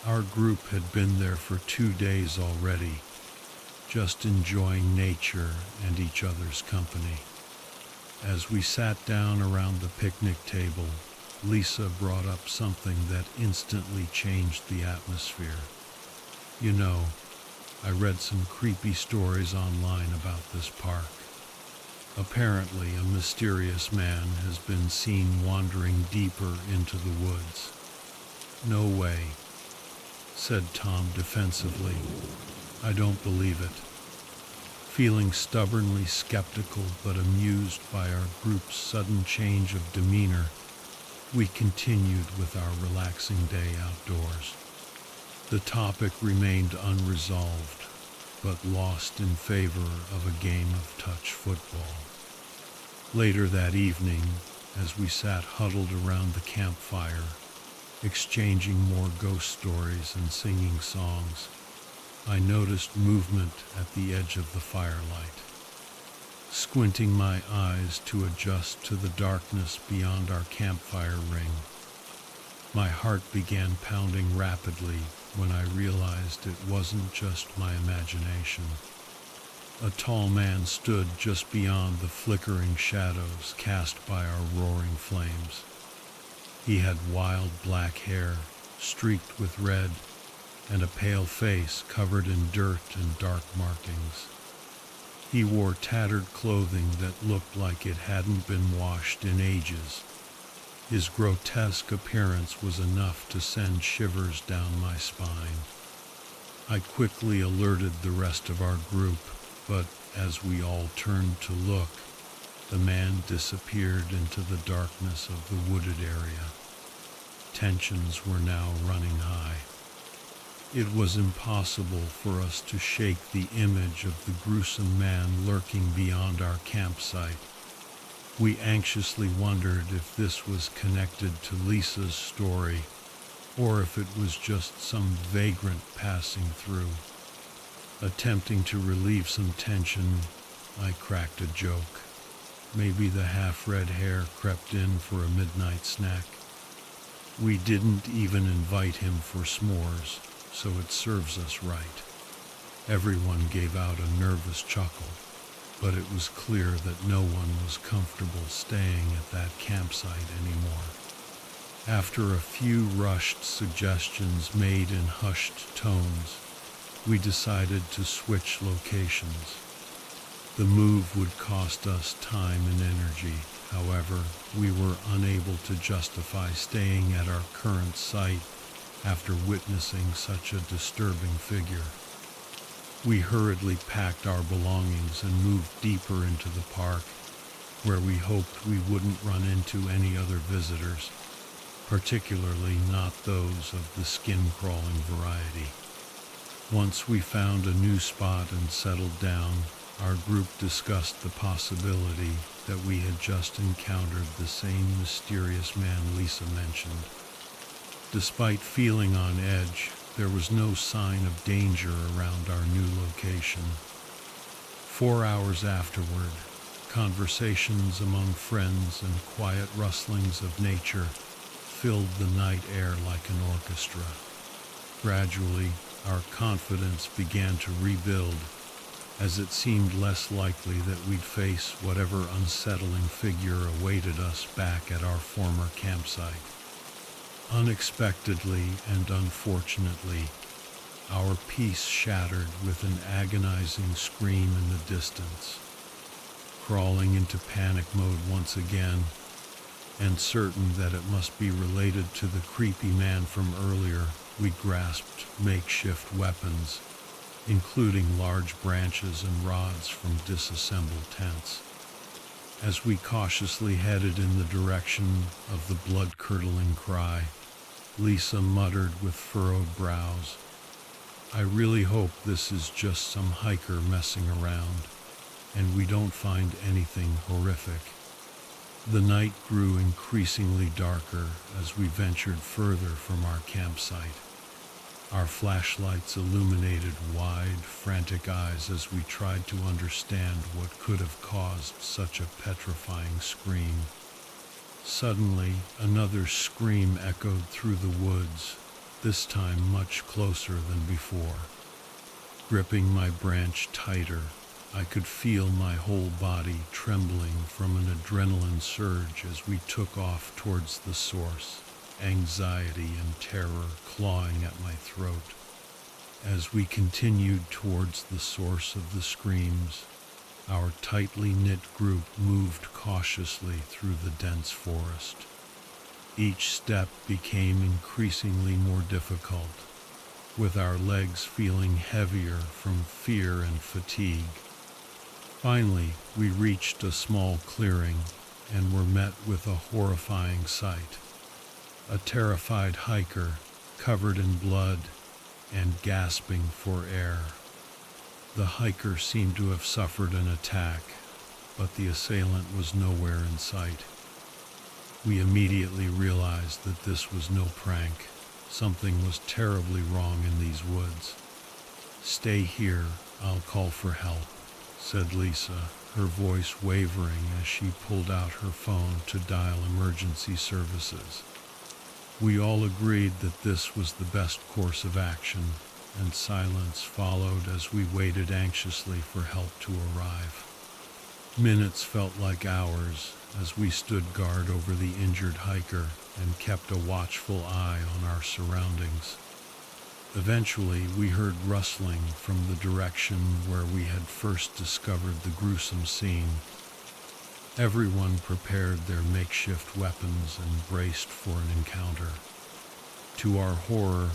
Our group had been there for 2 days already, just enjoying nature and each other's company. As we sat down around the picnic table, Lisa brought up something that instantly changed the atmosphere. You know, I read some creepy stories online about this park. Apparently, a mysterious man has been seen wandering deeper into the woods. No way, said Tom defensively. I don't believe it. Feeling stubbornly skeptical but amused by our group's sudden change of demeanor, we continued with our relaxing day outdoors. The topic remained unresolved, but lost in favor of a game of touch football. Later that evening, as we sat huddled around the campfire, exchanging more ghost stories and singing songs, I noticed movement at the edge of the firelight. Squinting my eyes to adjust to the darkness beyond our campfire ring, my heart began pounding rapidly when I realized it wasn't just my imagination. A tall man stood just beyond the flickering shadows cast by our roaring flames. He had wild black hair, streaked with red, and a pale face covered in dirt and dark markings. He wore tattered clothing that looked like it hadn't been washed in ages. His grotesque appearance was enough to send shivers down my spine. I quickly alerted the rest of our group, but as we all turned to look, the man disappeared into the darkness of the wooded area. Tensions were now running high. It was impossible for us to shake the image of the gruesome man lurking beyond our campsite. We anxiously wondered if this was connected to Lisa's story, or if it was just some vagrant passing through. Attempting to relieve some tension, I cracked a joke. Maybe the half-red hair crept in for a midnight snack. We didn't even invite him for s'mores, so it serves us right. Everyone gave out a nervous chuckle, but it was clear that no one was comfortable staying at that campsite anymore. After a few rushed suggestions made in hushed tones, we decided to switch locations. The move would cost us time and energy. However, we were unable to justify staying at our current site after witnessing such a disturbing figure. We hurriedly packed our belongings and moved deeper into the park, where we hoped we wouldn't run into any other visitors, particularly not those of the skin-crawling variety. Once we found a new spot and settled down, our group discussed the possibility that we had just encountered the same mysterious man Lisa mentioned. Despite feeling on edge, there was no sign of danger around our new location. 4 hours afterward, conversations among friends and quiet rustlings of nature filled the night air like an orchestra. Gradually, our confidence began to rebuild, as it seemed less likely that we'd face whatever unsettling figure awaited us back at our former campsite. Unexpectedly and unfortunately, our peace shattered with an agonizing scream in the distance. Crawling into panic mode once again, and certain that it must be related to the creepy man from earlier, we grasped makeshift weapons, including large branches and rods from disassembled tents. As we cautiously headed in the direction of the blood-curdling cry, Lisa muttered with furrowed brows, "I really hope this is just some hiker messing around, and we don't find anything horrific." The night grew increasingly darker as we ventured further from our campsite. Our flashlights illuminated wide, frantic eyes as we tried to understand what could have caused such a petrifying scream. Suddenly, another scream echoed through the woods, this time much closer than before. Gripping my branch tighter, I could feel my whole body trembling from an adrenaline surge as we took off towards the source, anxiety and terror clawing at my throat. As we continued towards the source of the screams, our tightly knit group moved cautiously through the dense forest. Each step became increasingly more difficult, with our legs feeling heavier from fear and fatigue. Finally, we reached a small clearing and were met with a horrifying sight. A terrified hiker, covered in blood and gasping for air. The hiker seemed to have suffered an attack, but the assailant was nowhere in sight. We immediately realized that this was no prank. Something was terribly wrong in these woods. "Stay here, I'll call for help," said Lisa, her voice wavering as she pulled out her phone to dial emergency services. We all agreed that this was the best course of action, and silence followed as we waited anxiously for help to arrive. Minutes felt like hours as we stood guard over the injured hiker and kept a watchful eye on our surroundings. Eventually, we heard rustling from the direction where we had first discovered the gruesome scene. Everyone prepared their makeshift weapons and braced for an encounter. To our horror,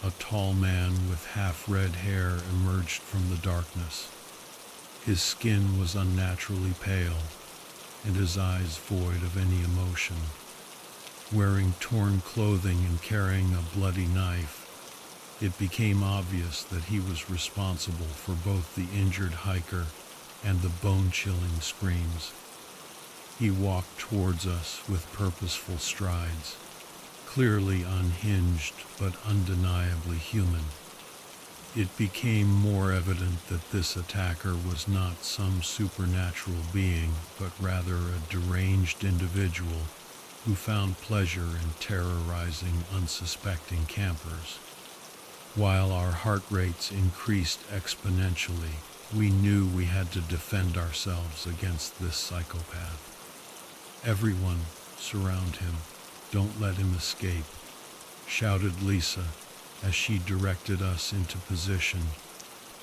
a tall man with half-red hair emerged from the darkness. His skin was unnaturally pale, and his eyes void of any emotion. Wearing torn clothing and carrying a bloody knife, it became obvious that he was responsible for both the injured hiker and the bone-chilling screams. He walked towards us with purposeful strides, clearly unhinged but undeniably human. It became more evident that this attacker was not some supernatural being, but rather a deranged individual who found pleasure in terrorizing unsuspecting campers. While our heart rates increased exponentially, we knew we had to defend ourselves against this psychopath. "Everyone, surround him. Don't let him escape," shouted Lisa as she directed us into position,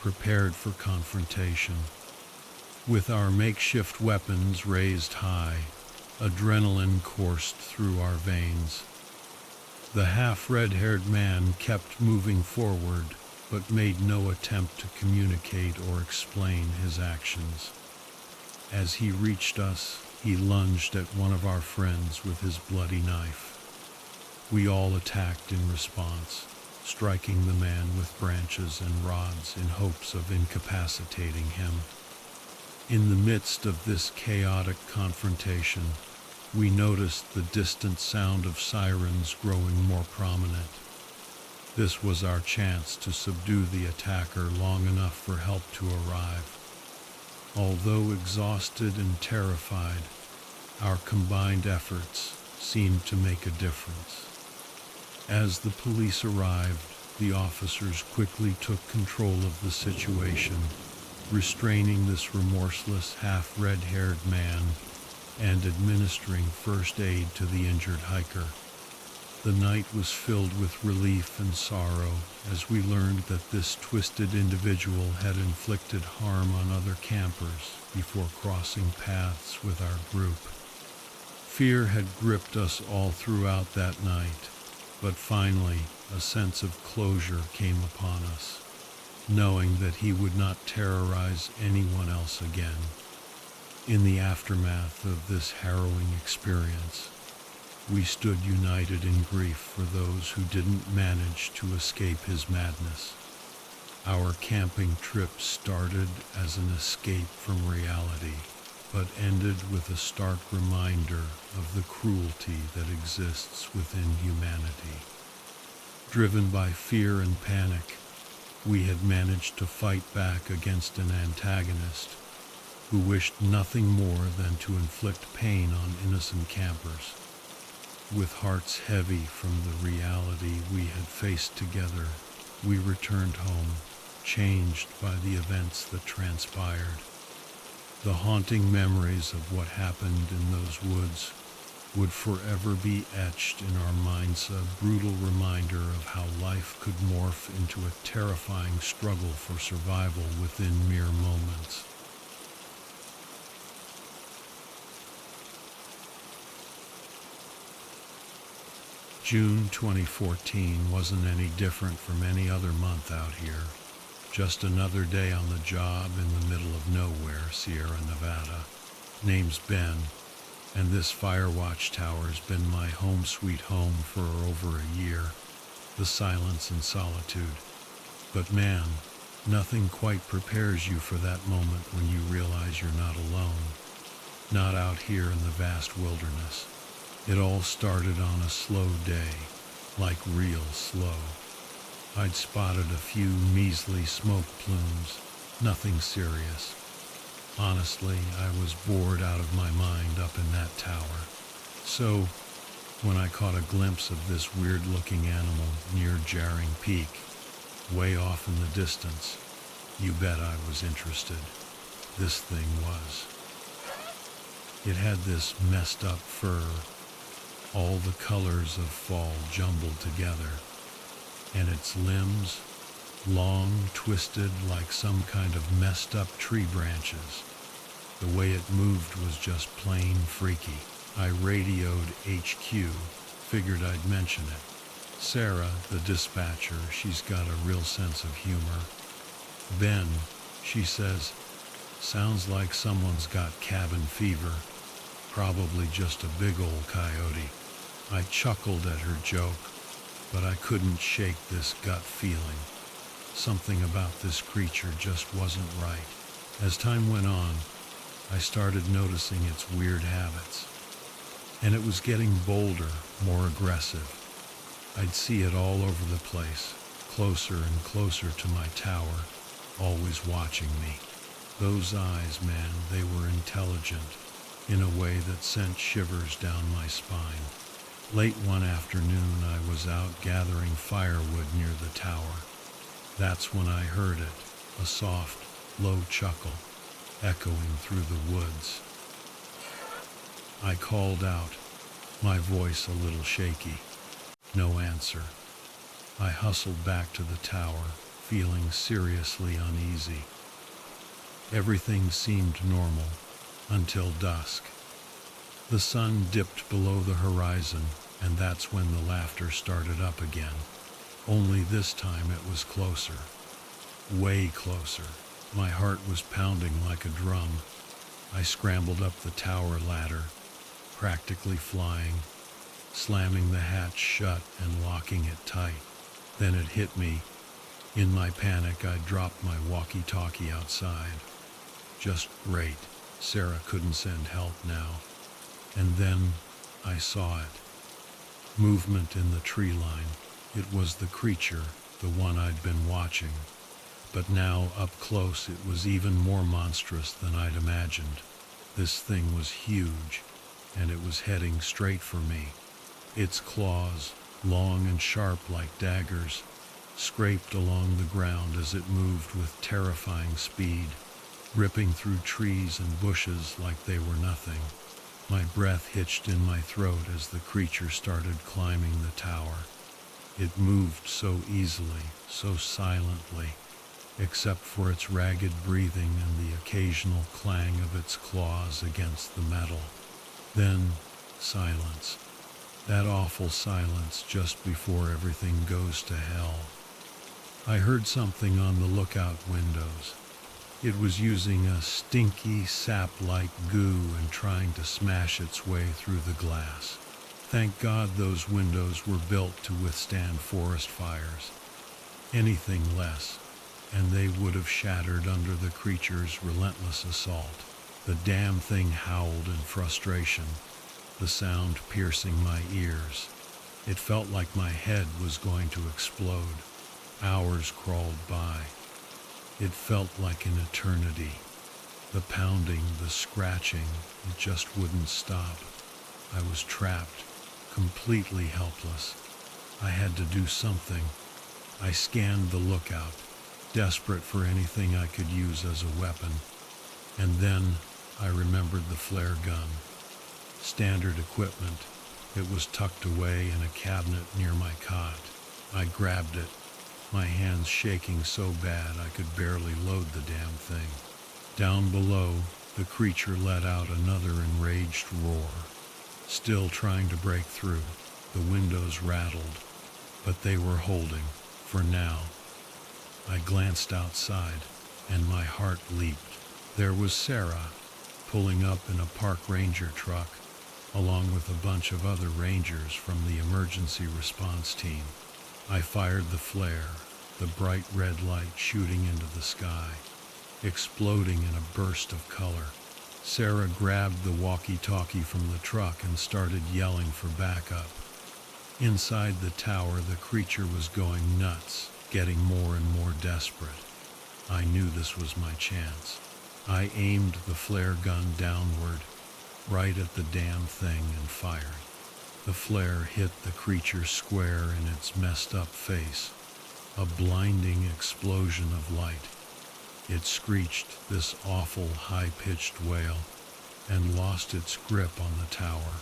prepared for confrontation. With our makeshift weapons raised high, adrenaline coursed through our veins. The half-red-haired man kept moving forward, but made no attempt to communicate or explain his actions. As he reached us, he lunged at one of our friends with his bloody knife. We all attacked in response, striking the man with branches and rods in hopes of incapacitating him. In the midst of this chaotic confrontation, we noticed the distant sound of sirens growing more prominent. This was our chance to subdue the attacker long enough for help to arrive. Although exhausted and terrified, our combined efforts seemed to make a difference. As the police arrived, the officers quickly took control of the situation, restraining this remorseless half-red-haired man and administering first aid to the injured hiker. The night was filled with relief and sorrow as we learned that this twisted individual had inflicted harm on other campers before crossing paths with our group. Fear had gripped us all throughout that night, but finally a sense of closure came upon us, knowing that he would not terrorize anyone else again. In the aftermath of this harrowing experience, we stood united in grief for those who didn't manage to escape his madness. Our camping trip started as an escape from reality, but ended with a stark reminder of the cruelty that exists within humanity. Driven by fear and panic, we had managed to fight back against an antagonist who wished nothing more than to inflict pain on innocent campers. With hearts heavy from the reality we had faced together, we returned home, changed by the events that transpired. The haunting memories of what happened in those woods would forever be etched in our minds, a brutal reminder of how life could morph into a terrifying struggle for survival within mere moments. June 2014 wasn't any different from any other month out here. Just another day on the job in the middle of nowhere, Sierra Nevada. Name's Ben, and this fire watch tower's been my home sweet home for over a year. The silence and solitude. But man, nothing quite prepares you for that moment when you realize you're not alone. Not out here in the vast wilderness. It all started on a slow day, like real slow. I'd spotted a few measly smoke plumes, nothing serious. Honestly, I was bored out of my mind up in that tower. So, when I caught a glimpse of this weird-looking animal near Jarring Peak, way off in the distance, you bet I was interested. This thing was. It had this messed up fur, all the colors of fall jumbled together, and its limbs, long, twisted like some kind of messed up tree branches. The way it moved was just plain freaky. I radioed HQ, figured I'd mention it. Sarah, the dispatcher, she's got a real sense of humor. Ben, she says, sounds like someone's got cabin fever. Probably just a big old coyote. I chuckled at her joke, but I couldn't shake this gut feeling. Something about this creature just wasn't right. As time went on, I started noticing its weird habits. And it was getting bolder, more aggressive. I'd see it all over the place, closer and closer to my tower, always watching me. Those eyes, man, they were intelligent, in a way that sent shivers down my spine. Late one afternoon, I was out gathering firewood near the tower. That's when I heard it, a soft, low chuckle, echoing through the woods. I called out, my voice a little shaky. No answer. I hustled back to the tower, feeling seriously uneasy. Everything seemed normal until dusk. The sun dipped below the horizon, and that's when the laughter started up again. Only this time it was closer. Way closer. My heart was pounding like a drum. I scrambled up the tower ladder, practically flying, slamming the hatch shut and locking it tight. Then it hit me. In my panic, I dropped my walkie-talkie outside. Just great. Sarah couldn't send help now. And then I saw it. Movement in the tree line. It was the creature, the one I'd been watching. But now, up close, it was even more monstrous than I'd imagined. This thing was huge, and it was heading straight for me. Its claws, long and sharp like daggers, scraped along the ground as it moved with terrifying speed, ripping through trees and bushes like they were nothing. My breath hitched in my throat as the creature started climbing the tower. It moved so easily, so silently, except for its ragged breathing and the occasional clang of its claws against the metal. Then, silence. That awful silence just before everything goes to hell. I heard something on the lookout windows. It was using a stinky, sap-like goo and trying to smash its way through the glass. Thank God those windows were built to withstand forest fires. Anything less, and they would have shattered under the creature's relentless assault. The damn thing howled in frustration, the sound piercing my ears. It felt like my head was going to explode. Hours crawled by. It felt like an eternity. The pounding, the scratching, it just wouldn't stop. I was trapped, completely helpless. I had to do something. I scanned the lookout, desperate for anything I could use as a weapon. And then I remembered the flare gun. Standard equipment. It was tucked away in a cabinet near my cot. I grabbed it, my hands shaking so bad I could barely load the damn thing. Down below, the creature let out another enraged roar. Still trying to break through, the windows rattled, but they were holding, for now. I glanced outside, and my heart leaped. There was Sarah, pulling up in a park ranger truck, along with a bunch of other rangers from the emergency response team. I fired the flare, the bright red light shooting into the sky, exploding in a burst of color. Sarah grabbed the walkie-talkie from the truck and started yelling for backup. Inside the tower, the creature was going nuts, getting more and more desperate. I knew this was my chance. I aimed the flare gun downward, right at the damn thing, and fired. The flare hit the creature square in its messed up face, a blinding explosion of light. It screeched this awful high-pitched wail and lost its grip on the tower.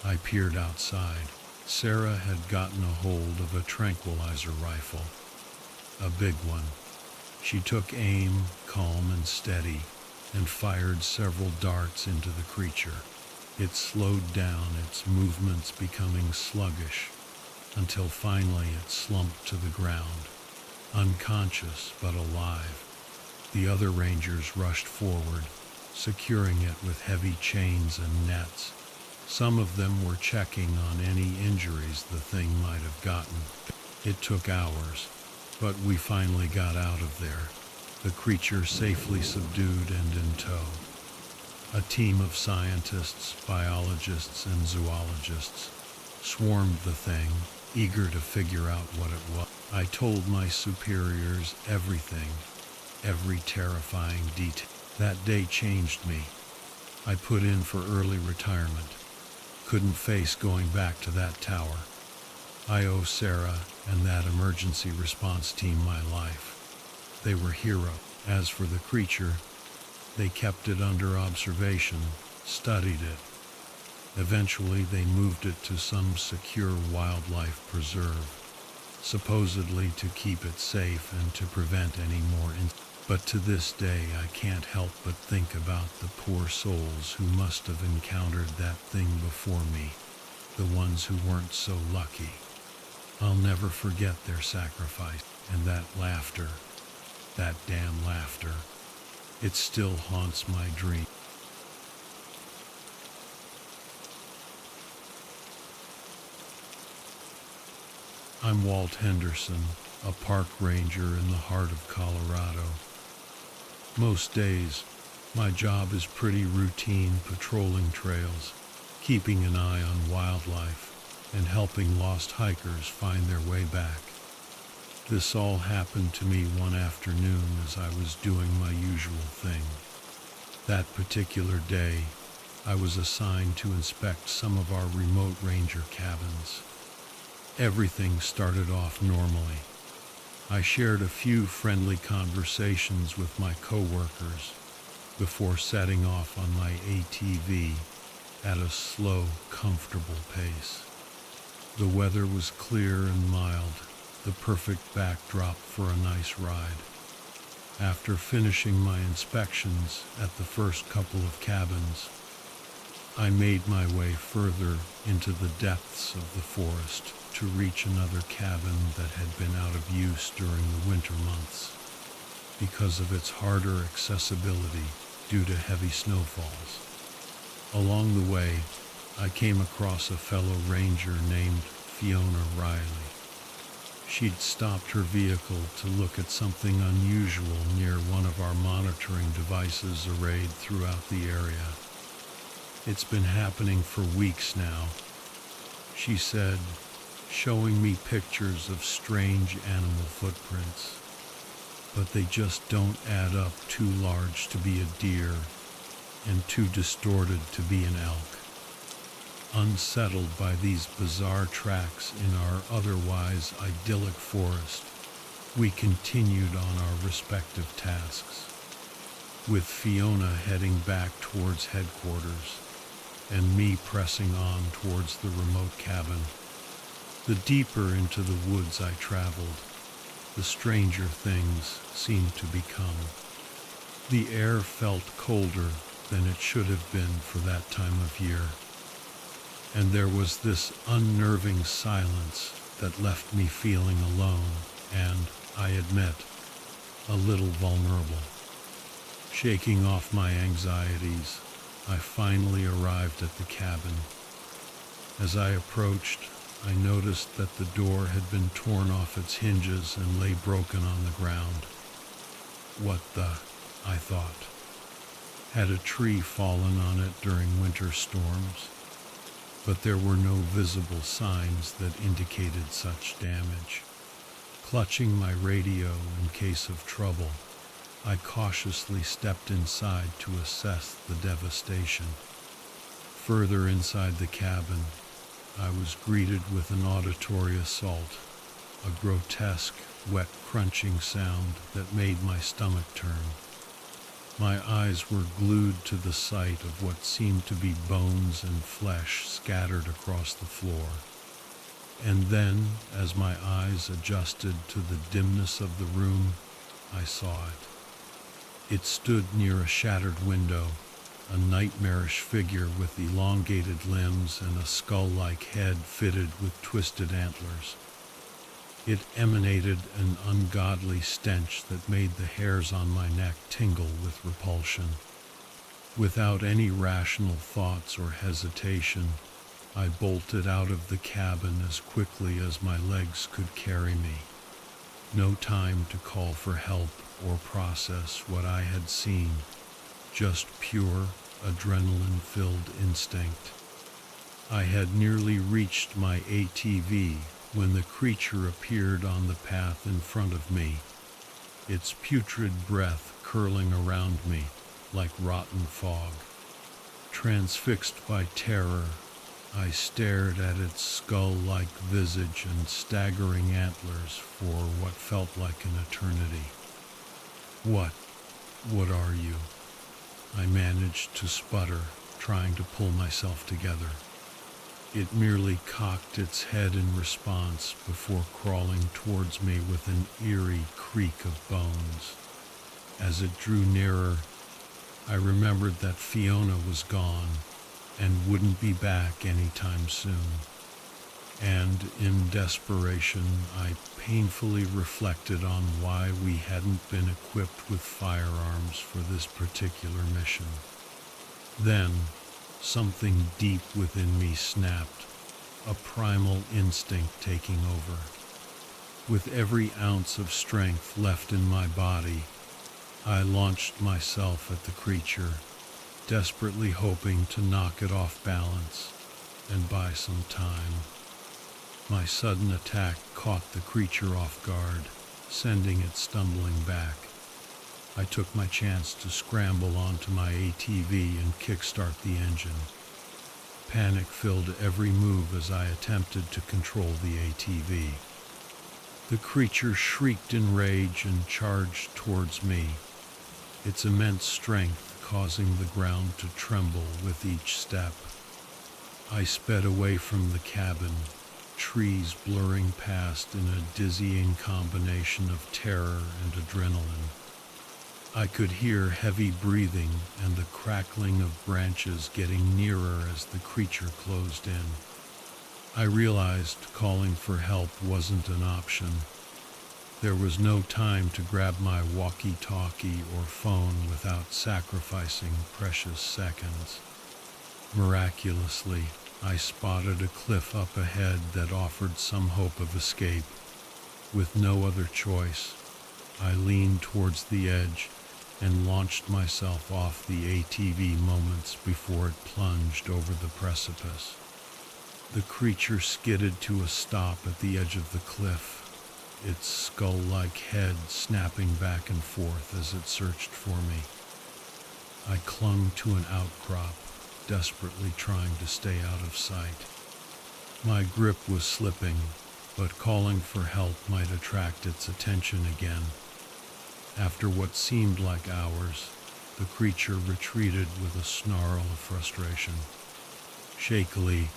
I peered outside. Sarah had gotten a hold of a tranquilizer rifle, a big one. She took aim, calm and steady, and fired several darts into the creature. It slowed down, its movements becoming sluggish, until finally it slumped to the ground, unconscious but alive. The other rangers rushed forward, securing it with heavy chains and nets. Some of them were checking on any injuries the thing might have gotten. It took hours, but we finally got out of there, the creature safely subdued and in tow. A team of scientists, biologists, and zoologists swarmed the thing, eager to figure out what it was. I told my superiors everything, every terrifying detail. That day changed me. I put in for early retirement. Couldn't face going back to that tower. I owe Sarah and that emergency response team my life. They were heroes. As for the creature, they kept it under observation, studied it. Eventually, they moved it to some secure wildlife preserve, supposedly to keep it safe and to prevent any more incidents. But to this day, I can't help but think about the poor souls who must have encountered that thing before me, the ones who weren't so lucky. I'll never forget their sacrifice, and that laughter, that damn laughter. It still haunts my dream. I'm Walt Henderson, a park ranger in the heart of Colorado. Most days, my job is pretty routine, patrolling trails, keeping an eye on wildlife, and helping lost hikers find their way back. This all happened to me one afternoon as I was doing my usual thing. That particular day, I was assigned to inspect some of our remote ranger cabins. Everything started off normally. I shared a few friendly conversations with my coworkers before setting off on my ATV at a slow, comfortable pace. The weather was clear and mild, the perfect backdrop for a nice ride. After finishing my inspections at the first couple of cabins, I made my way further into the depths of the forest to reach another cabin that had been out of use during the winter months because of its harder accessibility due to heavy snowfalls. Along the way, I came across a fellow ranger named Fiona Riley. She'd stopped her vehicle to look at something unusual near one of our monitoring devices arrayed throughout the area. It's been happening for weeks now, she said, showing me pictures of strange animal footprints. But they just don't add up, too large to be a deer and too distorted to be an elk. Unsettled by these bizarre tracks in our otherwise idyllic forest, we continued on our respective tasks. with Fiona heading back towards headquarters and me pressing on towards the remote cabin. The deeper into the woods I traveled, the stranger things seemed to become. The air felt colder than it should have been for that time of year, and there was this unnerving silence that left me feeling alone and, I admit, a little vulnerable. Shaking off my anxieties, I finally arrived at the cabin. As I approached, I noticed that the door had been torn off its hinges and lay broken on the ground. What the, I thought. Had a tree fallen on it during winter storms? But there were no visible signs that indicated such damage. Clutching my radio in case of trouble, I cautiously stepped inside to assess the devastation. Further inside the cabin, I was greeted with an auditory assault, a grotesque, wet crunching sound that made my stomach turn. My eyes were glued to the sight of what seemed to be bones and flesh scattered across the floor. And then, as my eyes adjusted to the dimness of the room, I saw it. It stood near a shattered window, a nightmarish figure with elongated limbs and a skull-like head fitted with twisted antlers. It emanated an ungodly stench that made the hairs on my neck tingle with repulsion. Without any rational thoughts or hesitation, I bolted out of the cabin as quickly as my legs could carry me. No time to call for help or process what I had seen, just pure, adrenaline-filled instinct. I had nearly reached my ATV when the creature appeared on the path in front of me, its putrid breath curling around me like rotten fog. Transfixed by terror, I stared at its skull-like visage and staggering antlers for what felt like an eternity. What are you? I managed to sputter, trying to pull myself together. It merely cocked its head in response before crawling towards me with an eerie creak of bones. As it drew nearer, I remembered that Fiona was gone and wouldn't be back anytime soon. And in desperation, I painfully reflected on why we hadn't been equipped with firearms for this particular mission. Then, something deep within me snapped, a primal instinct taking over. With every ounce of strength left in my body, I launched myself at the creature, desperately hoping to knock it off balance and buy some time. My sudden attack caught the creature off guard, sending it stumbling back. I took my chance to scramble onto my ATV and kickstart the engine. Panic filled every move as I attempted to control the ATV. The creature shrieked in rage and charged towards me, its immense strength causing the ground to tremble with each step. I sped away from the cabin, trees blurring past in a dizzying combination of terror and adrenaline. I could hear heavy breathing and the crackling of branches getting nearer as the creature closed in. I realized calling for help wasn't an option. There was no time to grab my walkie-talkie or phone without sacrificing precious seconds. Miraculously, I spotted a cliff up ahead that offered some hope of escape. With no other choice, I leaned towards the edge and launched myself off the ATV moments before it plunged over the precipice. The creature skidded to a stop at the edge of the cliff, its skull-like head snapping back and forth as it searched for me. I clung to an outcrop, desperately trying to stay out of sight. My grip was slipping, but calling for help might attract its attention again. After what seemed like hours, the creature retreated with a snarl of frustration. Shakily,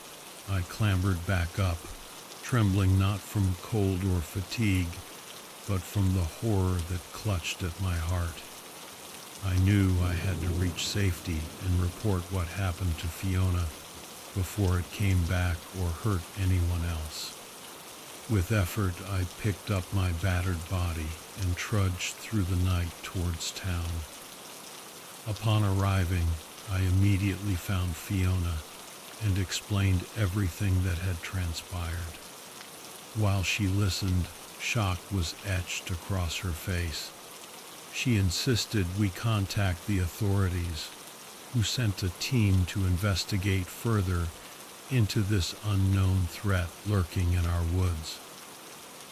I clambered back up, trembling not from cold or fatigue, but from the horror that clutched at my heart. I knew I had to reach safety and report what happened to Fiona before it came back or hurt anyone else. With effort, I picked up my battered body and trudged through the night towards town. Upon arriving, I immediately found Fiona and explained everything that had transpired. While she listened, shock was etched across her face. She insisted we contact the authorities, who sent a team to investigate further into this unknown threat lurking in our woods.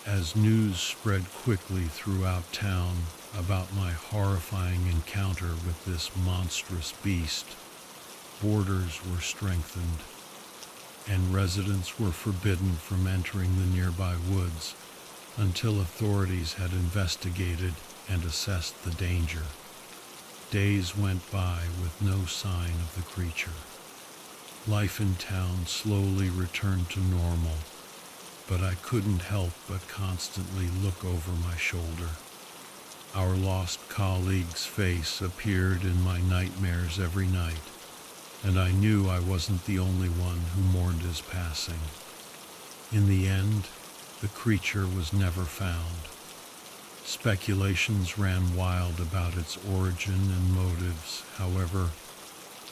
As news spread quickly throughout town about my horrifying encounter with this monstrous beast, borders were strengthened, and residents were forbidden from entering the nearby woods until authorities had investigated and assessed the danger. Days went by with no sign of the creature. Life in town slowly returned to normal, but I couldn't help but constantly look over my shoulder. Our lost colleague's face appeared in my nightmares every night, and I knew I wasn't the only one who mourned his passing. In the end, the creature was never found. Speculations ran wild about its origin and motives. However,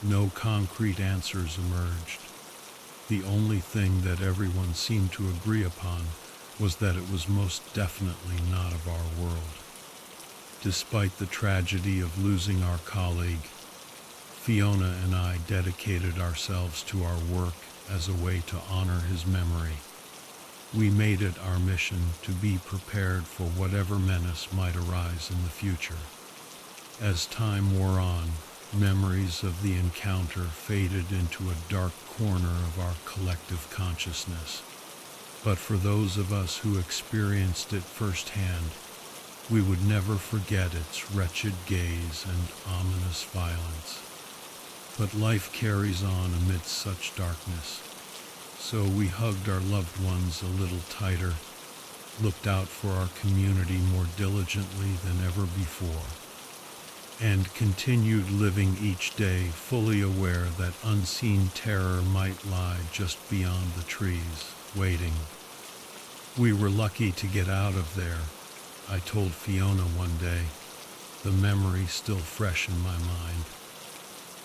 no concrete answers emerged. The only thing that everyone seemed to agree upon was that it was most definitely not of our world. Despite the tragedy of losing our colleague, Fiona and I dedicated ourselves to our work as a way to honor his memory. We made it our mission to be prepared for whatever menace might arise in the future. As time wore on, memories of the encounter faded into a dark corner of our collective consciousness. But for those of us who experienced it firsthand, we would never forget its wretched gaze and ominous violence. But life carries on amidst such darkness. So we hugged our loved ones a little tighter, looked out for our community more diligently than ever before, and continued living each day fully aware that unseen terror might lie just beyond the trees, waiting. We were lucky to get out of there, I told Fiona one day, the memory still fresh in my mind.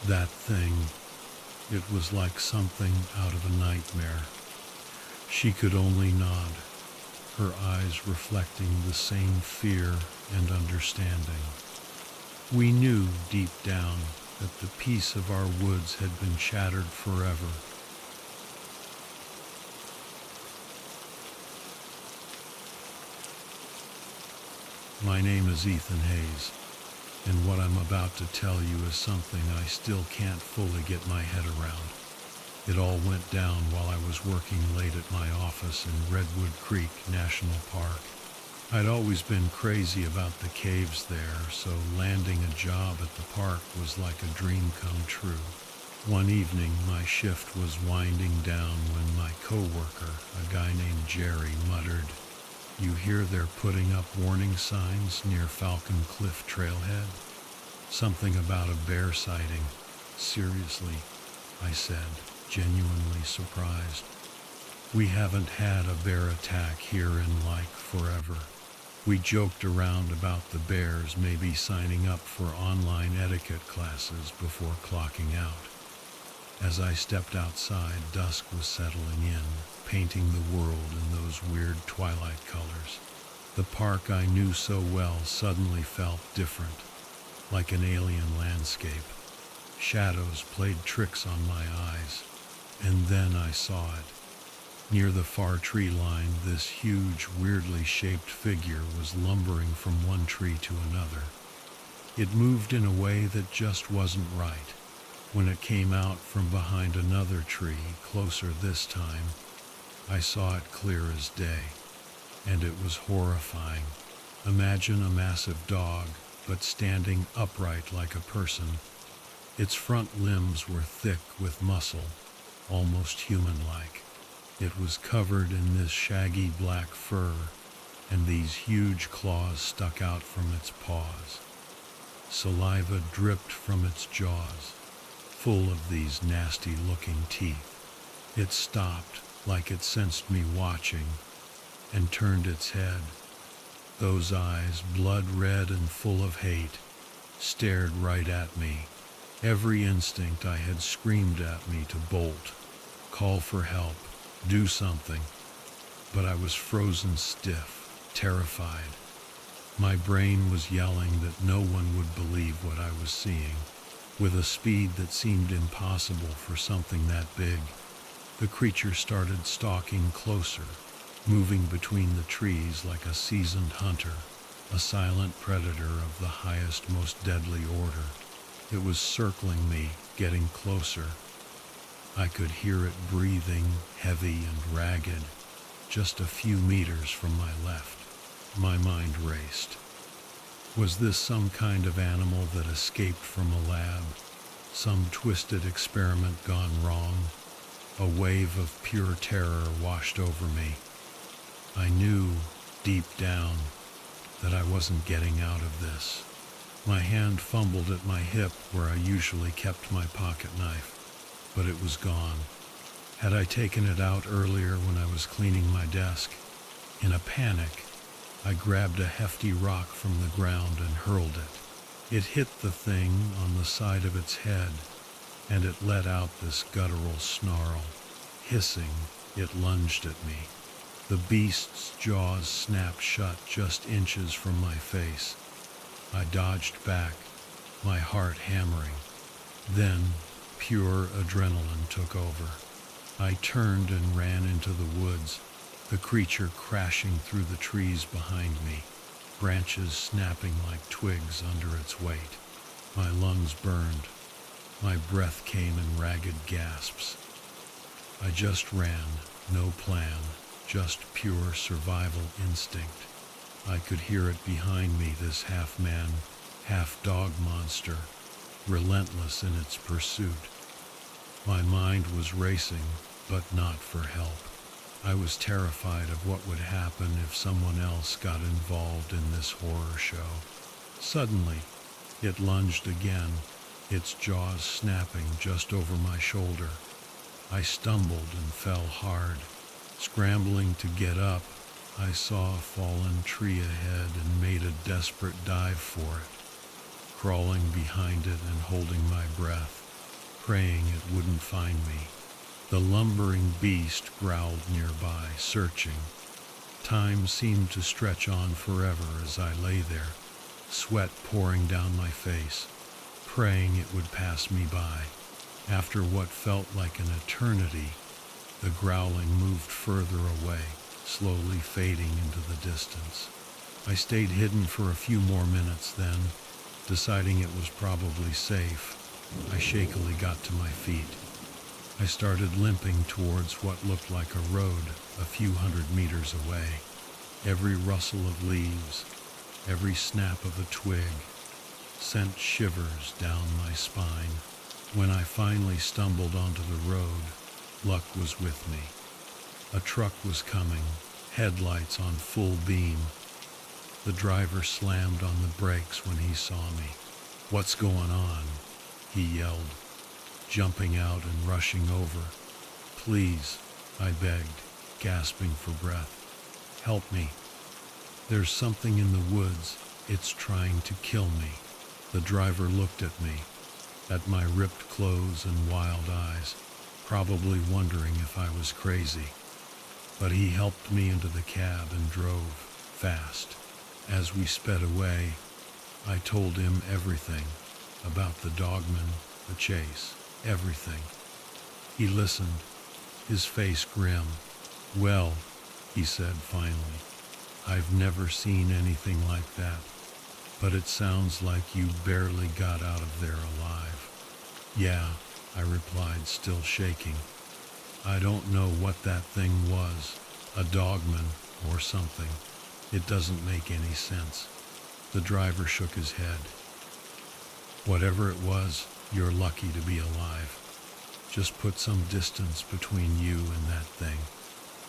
That thing, it was like something out of a nightmare. She could only nod, her eyes reflecting the same fear and understanding. We knew deep down that the peace of our woods had been shattered forever. My name is Ethan Hayes, and what I'm about to tell you is something I still can't fully get my head around. It all went down while I was working late at my office in Redwood Creek National Park. I'd always been crazy about the caves there, so landing a job at the park was like a dream come true. One evening, my shift was winding down when my coworker, a guy named Jerry, muttered, "You hear they're putting up warning signs near Falcon Cliff Trailhead? Something about a bear sighting." "Seriously," I said, genuinely surprised. "We haven't had a bear attack here in like forever." We joked around about the bears maybe signing up for online etiquette classes before clocking out. As I stepped outside, dusk was settling in, painting the world in those weird twilight colors. The park I knew so well suddenly felt different, like an alien landscape. Shadows played tricks on my eyes, and then I saw it. Near the far tree line, this huge, weirdly shaped figure was lumbering from one tree to another. It moved in a way that just wasn't right. When it came out from behind another tree, closer this time, I saw it clear as day, and it was horrifying. Imagine a massive dog, but standing upright like a person. Its front limbs were thick with muscle, almost human-like. It was covered in this shaggy black fur, and these huge claws stuck out from its paws. Saliva dripped from its jaws, full of these nasty-looking teeth. It stopped, like it sensed me watching, and turned its head. Those eyes, blood red and full of hate, stared right at me. Every instinct I had screamed at me to bolt, call for help, do something. But I was frozen stiff, terrified. My brain was yelling that no one would believe what I was seeing. With a speed that seemed impossible for something that big, the creature started stalking closer, moving between the trees like a seasoned hunter, a silent predator of the highest, most deadly order. It was circling me, getting closer. I could hear it breathing, heavy and ragged, just a few meters from my left. My mind raced. Was this some kind of animal that escaped from a lab? Some twisted experiment gone wrong? A wave of pure terror washed over me. I knew, deep down, that I wasn't getting out of this. My hand fumbled at my hip where I usually kept my pocket knife, but it was gone. Had I taken it out earlier when I was cleaning my desk? In a panic, I grabbed a hefty rock from the ground and hurled it. It hit the thing on the side of its head, and it let out this guttural snarl. Hissing, it lunged at me. The beast's jaws snapped shut just inches from my face. I dodged back, my heart hammering. Then, pure adrenaline took over. I turned and ran into the woods, the creature crashing through the trees behind me, branches snapping like twigs under its weight. My lungs burned. My breath came in ragged gasps. I just ran, no plan, just pure survival instinct. I could hear it behind me, this half-man, half-dog monster, relentless in its pursuit. My mind was racing, but not for help. I was terrified of what would happen if someone else got involved in this horror show. Suddenly, it lunged again, its jaws snapping just over my shoulder. I stumbled and fell hard. Scrambling to get up, I saw a fallen tree ahead and made a desperate dive for it, crawling behind it and holding my breath, praying it wouldn't find me. The lumbering beast growled nearby, searching. Time seemed to stretch on forever as I lay there, sweat pouring down my face, praying it would pass me by. After what felt like an eternity, the growling moved further away, slowly fading into the distance. I stayed hidden for a few more minutes then, deciding it was probably safe. I shakily got to my feet. I started limping towards what looked like a road a few hundred meters away. Every rustle of leaves, every snap of a twig, sent shivers down my spine. When I finally stumbled onto the road, luck was with me. A truck was coming, headlights on full beam. The driver slammed on the brakes when he saw me. "What's going on?" he yelled, jumping out and rushing over. "Please," I begged, gasping for breath. "Help me. There's something in the woods. It's trying to kill me." The driver looked at me, at my ripped clothes and wild eyes, probably wondering if I was crazy. But he helped me into the cab and drove fast. As we sped away, I told him everything about the dogman, the chase, everything. He listened, his face grim. "Well," he said finally, "I've never seen anything like that, but it sounds like you barely got out of there alive." "Yeah," I replied, still shaking. "I don't know what that thing was, a dogman or something. It doesn't make any sense." The driver shook his head. Whatever it was, you're lucky to be alive. Just put some distance between you and that thing.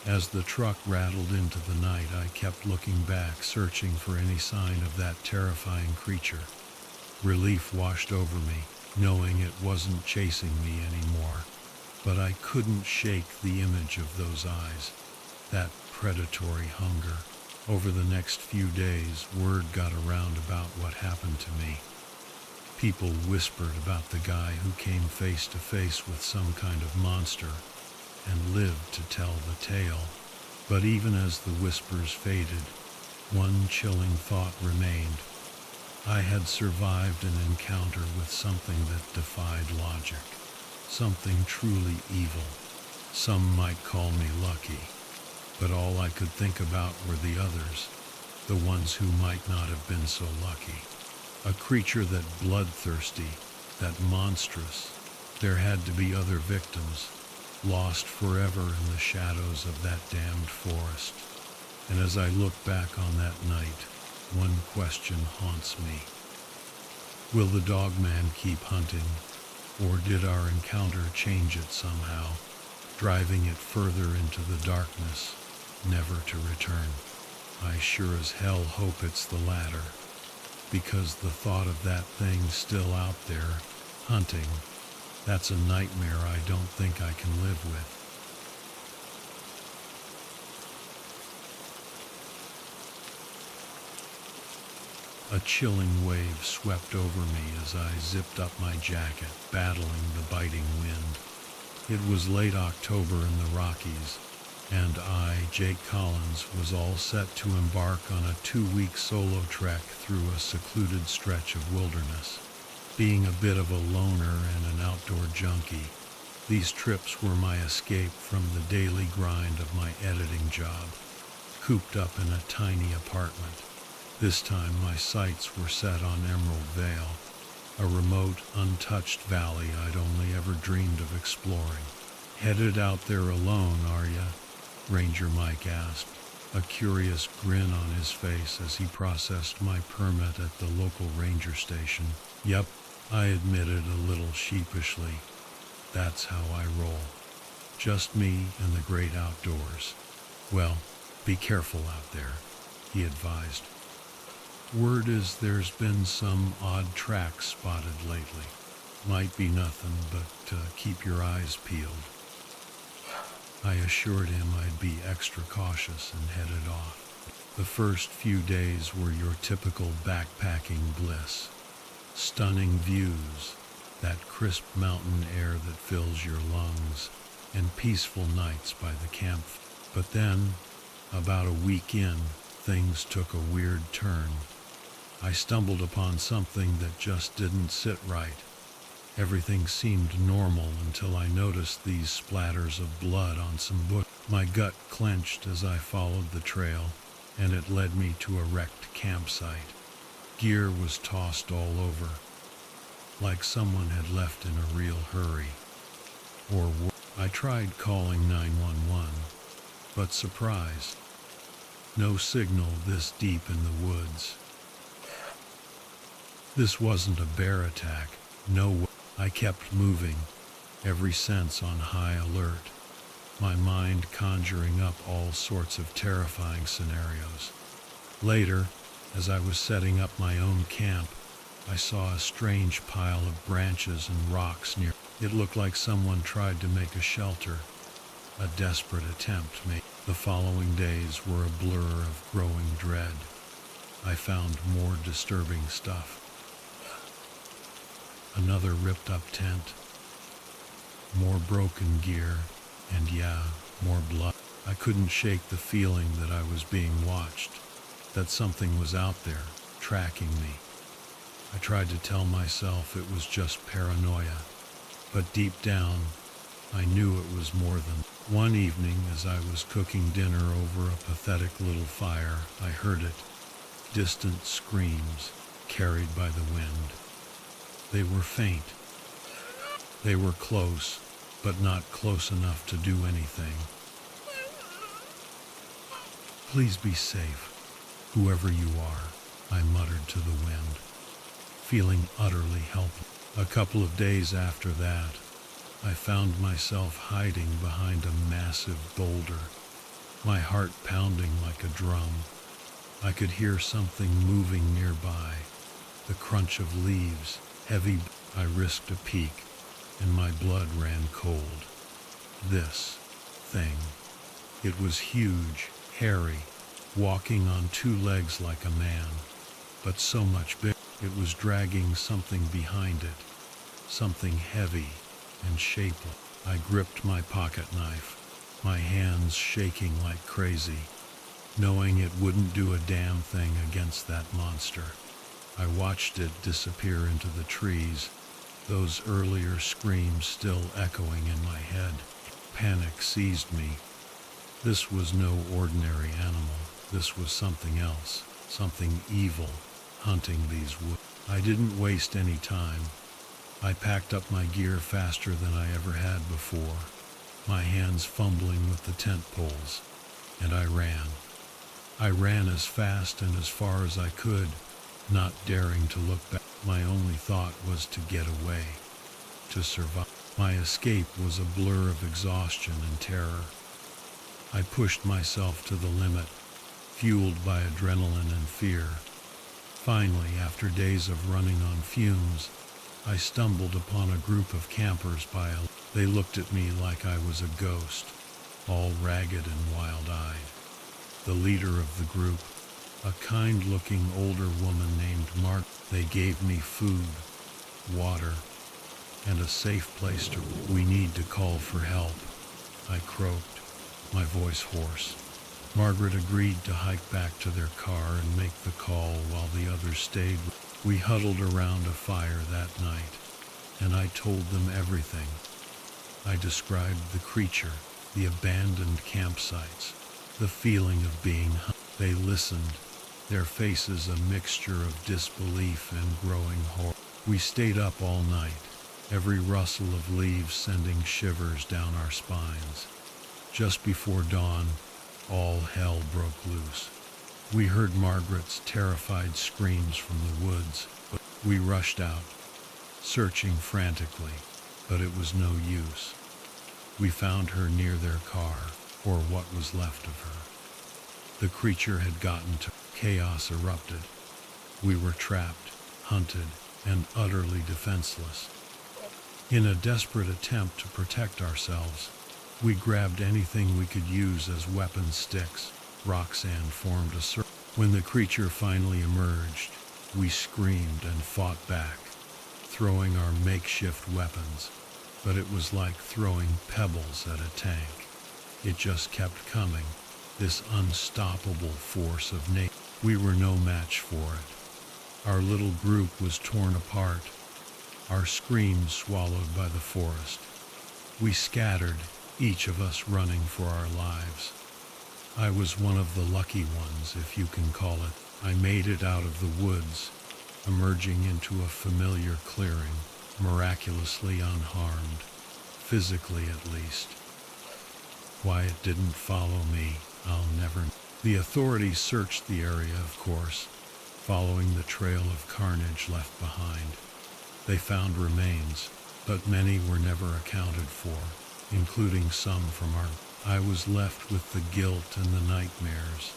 As the truck rattled into the night, I kept looking back, searching for any sign of that terrifying creature. Relief washed over me, knowing it wasn't chasing me anymore. But I couldn't shake the image of those eyes, that predatory hunger. Over the next few days, word got around about what happened to me. People whispered about the guy who came face to face with some kind of monster and lived to tell the tale. But even as the whispers faded, one chilling thought remained. I had survived an encounter with something that defied logic, something truly evil. Some might call me lucky, but all I could think about were the others, the ones who might not have been so lucky. A creature that bloodthirsty, that monstrous. There had to be other victims, lost forever in the shadows of that damned forest. And as I look back on that night, one question haunts me. Will the dogman keep hunting, or did our encounter change it somehow, driving it further into the darkness, never to return? I sure as hell hope it's the latter, because the thought of that thing still out there, hunting, that's a nightmare I don't think I can live with. A chilling wave swept over me as I zipped up my jacket, battling the biting wind. It was late October in the Rockies, and I, Jake Collins, was all set to embark on a 2-week solo trek through a secluded stretch of wilderness. Being a bit of a loner and an outdoor junkie, these trips were my escape from the daily grind of my editing job, cooped up in a tiny apartment. This time my sights were set on Emerald Vale, a remote, untouched valley I'd only ever dreamed of exploring. "Headed out there alone, are ya?" Ranger Mike asked, a curious grin on his face as he processed my permit at the local ranger station. "Yep," I admitted a little sheepishly. "That's how I roll. Just me and the great outdoors." "Well, be careful out there," he advised. "Word is there's been some odd tracks spotted lately. Might be nothing, but keep your eyes peeled." I assured him I'd be extra cautious and headed off. The first few days were your typical backpacking bliss. Stunning views, that crisp mountain air that fills your lungs, and peaceful nights by the camp. But then, about a week in, things took a weird turn. I stumbled upon something that just didn't sit right. Everything seemed normal until I noticed these splatters of blood on some bush. My gut clenched as I followed the trail, and it led me to a wrecked campsite. Gear was tossed all over, like someone had left in a real hurry. I tried calling 911, but surprise, no signal this deep in the woods. This wasn't a bear attack, no way. I kept moving, every sense on high alert, my mind conjuring up all sorts of terrifying scenarios. Later, as I was setting up my own camp, I saw a strange pile of branches and rocks near. It looked like someone tried to make a shelter, a desperate attempt made. The following days were a blur of growing dread. I found more disturbing stuff. Another ripped-up tent, more broken gear, and more blood. I couldn't shake the feeling that I was being watched, that something was out there, tracking me. I tried to tell myself it was just paranoia, but deep down, I knew it was more than. One evening, as I was cooking dinner over a pathetic little fire, I heard it, distant screams carried by the wind. They were faint. They were close, but not close enough to do anything. "Please be safe, whoever you are," I muttered to the wind, feeling utterly helpless. A couple of days after that, I found myself hiding behind a massive boulder, my heart pounding like a drum. I could hear something moving nearby, the crunch of leaves, heavy. I risked a peek, and my blood ran cold. This thing. It was huge, hairy, walking on two legs like a man, but so much bigger. It was dragging something behind it, something heavy and shapeless. I gripped my pocket knife, my hands shaking like crazy, knowing it wouldn't do a damn thing against that monster. I watched it disappear into the trees, those earlier screams still echoing in my head. Panic seized me. This was no ordinary animal. This was something else, something evil, hunting these woods. I didn't waste any time. I packed up my gear faster than I ever had before, my hands fumbling with the tent poles, and I ran. I ran as fast and as far as I could, not daring to look back. My only thought was to get away, to survive. My escape was a blur of exhaustion and terror. I pushed myself to the limit, fueled by adrenaline and fear. Finally, after days of running on fumes, I stumbled upon a group of campers They looked at me like I was a ghost, all ragged and wild-eyed. The leader of the group, a kind-looking older woman named Mark, they gave me food, water, and a safe place to. We need to call for help, I croaked, my voice hoarse. Margaret agreed to hike back to their car and make the call while the others stayed. We huddled around a fire that night, and I told them everything. I described the creature, the abandoned campsites, the feeling of being hunted. They listened, their faces a mixture of disbelief and growing horror. We stayed up all night, every rustle of leaves sending shivers down our spines. Just before dawn, all hell broke loose. We heard Margaret's terrified screams from the woods. We rushed out, searching frantically, but it was no use. We found her near their car, or what was left of her. The creature had gotten to. Chaos erupted. We were trapped, hunted, and utterly defenseless. In a desperate attempt to protect ourselves, we grabbed anything we could use as weapon sticks. Roxanne formed a circle. When the creature finally emerged, we screamed and fought back, throwing our makeshift weapons, but it was like throwing pebbles at a tank. It just kept coming, this unstoppable force of nature. We were no match for it. Our little group was torn apart, our screams swallowed by the forest. We scattered, each of us running for our lives. I was one of the lucky ones, if you can call it. I made it out of the woods, emerging into a familiar clearing, miraculously unharmed, physically at least. Why it didn't follow me, I'll never know. The authorities searched the area, of course, following the trail of carnage left behind. They found remains, but many were never accounted for, including some from our. I was left with the guilt and the nightmares,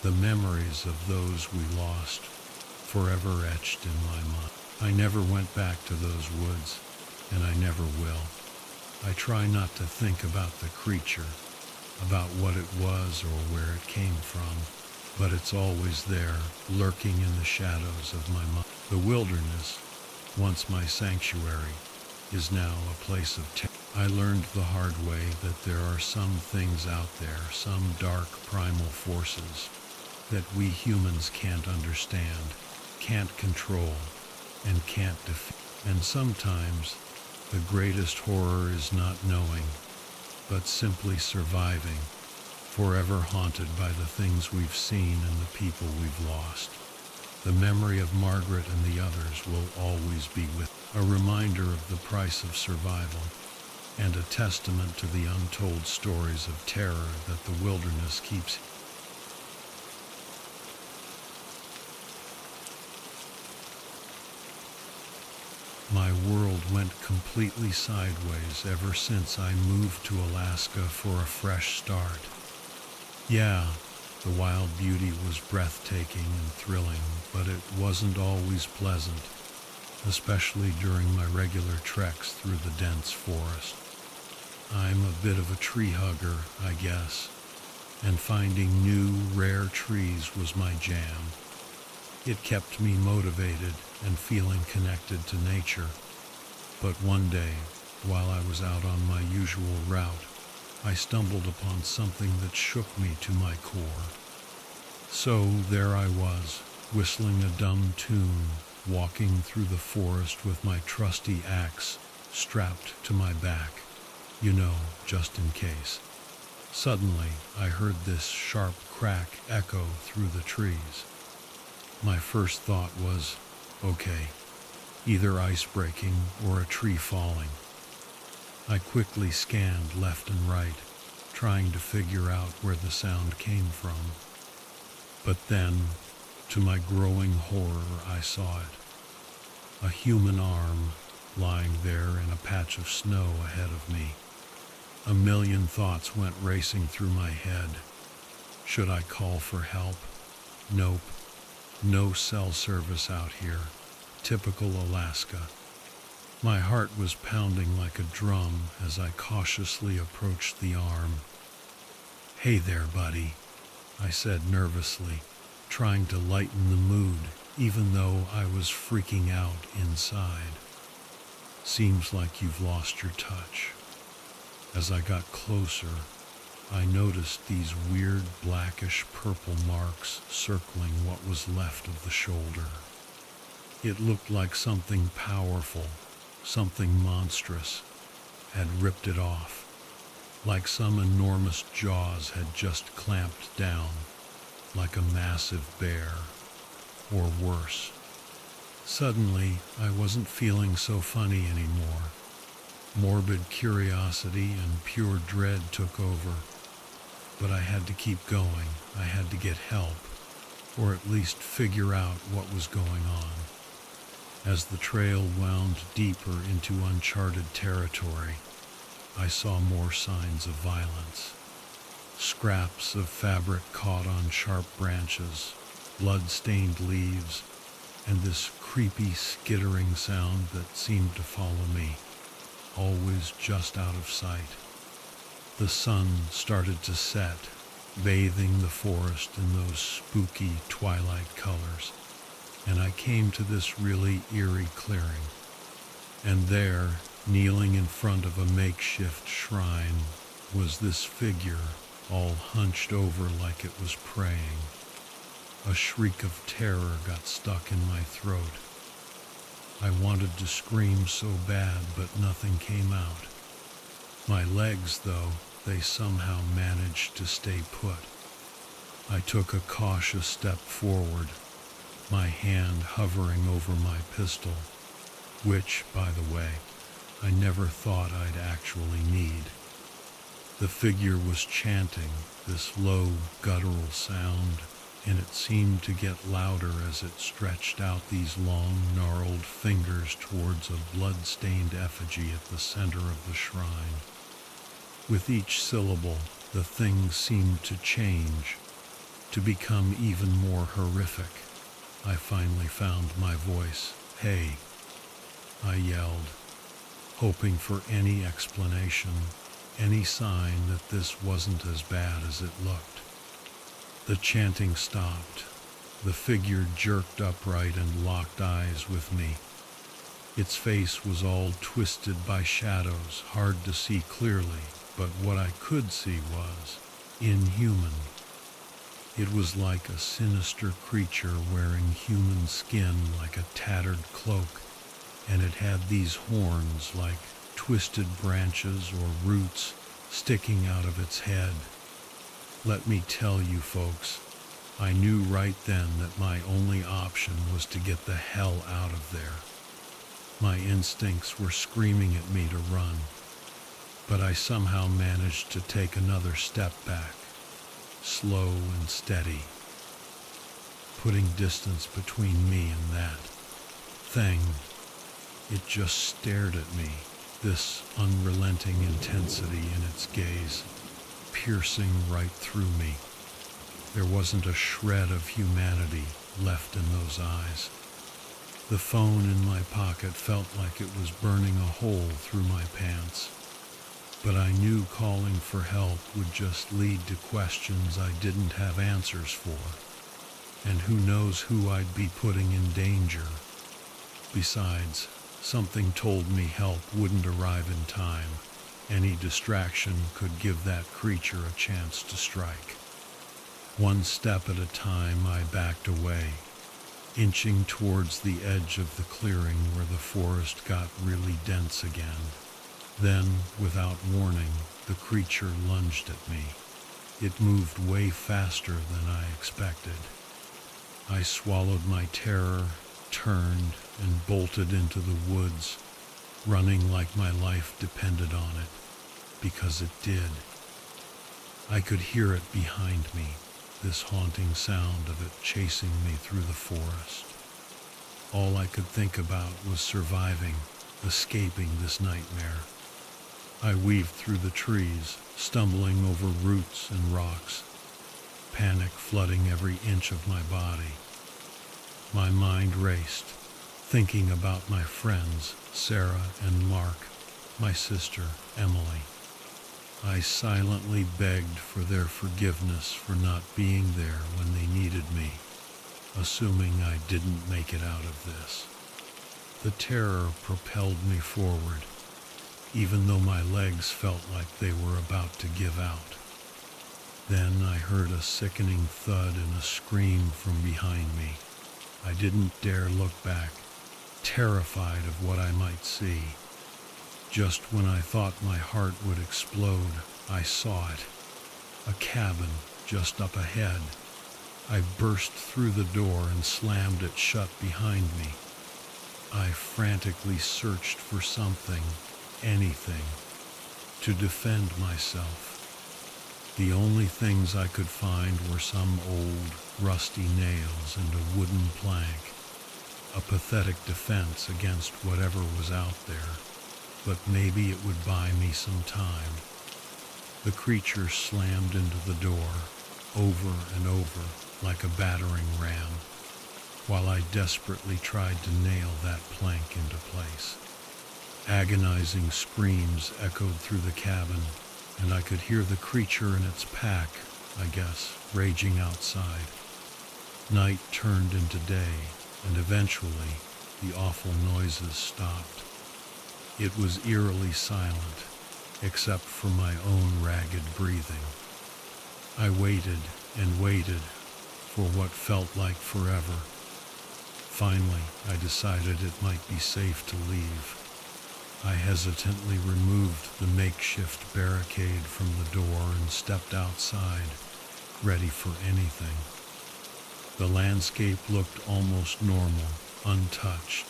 the memories of those we lost, forever etched in my mind. I never went back to those woods, and I never will. I try not to think about the creature, about what it was or where it came from, but it's always there, lurking in the shadows of my mind. The wilderness, once my sanctuary, is now a place of terror. I learned the hard way that there are some things out there, some dark primal forces, that we humans can't understand, can't control, and can't defeat. And sometimes, the greatest horror is not knowing, but simply surviving, forever haunted by the things we've seen and the people we've lost. The memory of Margaret and the others will always be with, a reminder of the price of survival, and a testament to the untold stories of terror that the wilderness keeps. My world went completely sideways ever since I moved to Alaska for a fresh start. Yeah, the wild beauty was breathtaking and thrilling, but it wasn't always pleasant, especially during my regular treks through the dense forest. I'm a bit of a tree hugger, I guess, and finding new, rare trees was my jam. It kept me motivated and feeling connected to nature. But one day, while I was out on my usual route, I stumbled upon something that shook me to my core. So there I was, whistling a dumb tune, walking through the forest with my trusty axe strapped to my back, just in case. Suddenly, I heard this sharp crack echo through the trees. My first thought was, okay, either ice breaking or a tree falling. I quickly scanned left and right, trying to figure out where the sound came from. But then, to my growing horror, I saw it. A human arm lying there in a patch of snow ahead of me. A million thoughts went racing through my head. Should I call for help? Nope. No cell service out here. Typical Alaska. My heart was pounding like a drum as I cautiously approached the arm. "Hey there, buddy," I said nervously, trying to lighten the mood, even though I was freaking out inside. "Seems like you've lost your touch." As I got closer, I noticed these weird blackish purple marks circling what was left of the shoulder. It looked like something powerful, something monstrous, had ripped it off, like some enormous jaws had just clamped down, like a massive bear, or worse. Suddenly, I wasn't feeling so funny anymore. Morbid curiosity and pure dread took over. But I had to keep going. I had to get help, or at least figure out what was going on. As the trail wound deeper into uncharted territory, I saw more signs of violence. Scraps of fabric caught on sharp branches, blood-stained leaves, and this creepy skittering sound that seemed to follow me, always just out of sight. The sun started to set, bathing the forest in those spooky twilight colors, and I came to this really eerie clearing. And there, kneeling in front of a makeshift shrine, was this figure, all hunched over like it was praying. A shriek of terror got stuck in my throat. I wanted to scream so bad, but nothing came out. My legs, though, they somehow managed to stay put. I took a cautious step forward, my hand hovering over my pistol, which, by the way, I never thought I'd actually need. The figure was chanting this low, guttural sound, and it seemed to get louder as it stretched out these long, gnarled fingers towards a blood-stained effigy at the center of the shrine. With each syllable, the thing seemed to change, to become even more horrific. I finally found my voice. "Hey," I yelled, hoping for any explanation, any sign that this wasn't as bad as it looked. The chanting stopped. The figure jerked upright and locked eyes with me. Its face was all twisted by shadows, hard to see clearly, but what I could see was inhuman. It was like a sinister creature wearing human skin like a tattered cloak, and it had these horns like twisted branches or roots sticking out of its head. Let me tell you folks, I knew right then that my only option was to get the hell out of there. My instincts were screaming at me to run, but I somehow managed to take another step back, slow and steady, putting distance between me and that thing. It just stared at me, this unrelenting intensity in its gaze, piercing right through me. There wasn't a shred of humanity left in those eyes. The phone in my pocket felt like it was burning a hole through my pants. But I knew calling for help would just lead to questions I didn't have answers for. And who knows who I'd be putting in danger. Besides, something told me help wouldn't arrive in time. Any distraction could give that creature a chance to strike. One step at a time, I backed away, inching towards the edge of the clearing where the forest got really dense again. Then, without warning, the creature lunged at me. It moved way faster than I expected. I swallowed my terror, turned, and bolted into the woods, running like my life depended on it, because it did. I could hear it behind me, this haunting sound of it chasing me through the forest. All I could think about was surviving, escaping this nightmare. I weaved through the trees, stumbling over roots and rocks, panic flooding every inch of my body. My mind raced, thinking about my friends, Sarah and Mark, my sister, Emily. I silently begged for their forgiveness for not being there when they needed me, assuming I didn't make it out of this. The terror propelled me forward, even though my legs felt like they were about to give out. Then I heard a sickening thud and a scream from behind me. I didn't dare look back, terrified of what I might see. Just when I thought my heart would explode, I saw it. A cabin just up ahead. I burst through the door and slammed it shut behind me. I frantically searched for something, anything, to defend myself. The only things I could find were some old, rusty nails and a wooden plank, a pathetic defense against whatever was out there, but maybe it would buy me some time. The creature slammed into the door, over and over, like a battering ram, while I desperately tried to nail that plank into place. Agonizing screams echoed through the cabin, and I could hear the creature and its pack, I guess, raging outside. Night turned into day, and eventually the awful noises stopped. It was eerily silent, except for my own ragged breathing. I waited and waited for what felt like forever. Finally, I decided it might be safe to leave. I hesitantly removed the makeshift barricade from the door and stepped outside, ready for anything. The landscape looked almost normal, untouched,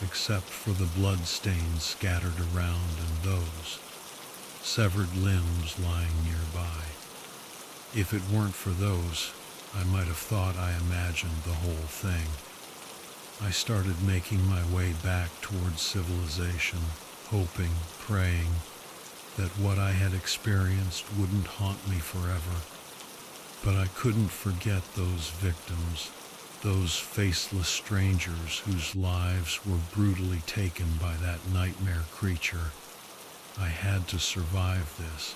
except for the bloodstains scattered around and those severed limbs lying nearby. If it weren't for those, I might have thought I imagined the whole thing. I started making my way back towards civilization, hoping, praying, that what I had experienced wouldn't haunt me forever. But I couldn't forget those victims, those faceless strangers whose lives were brutally taken by that nightmare creature. I had to survive this,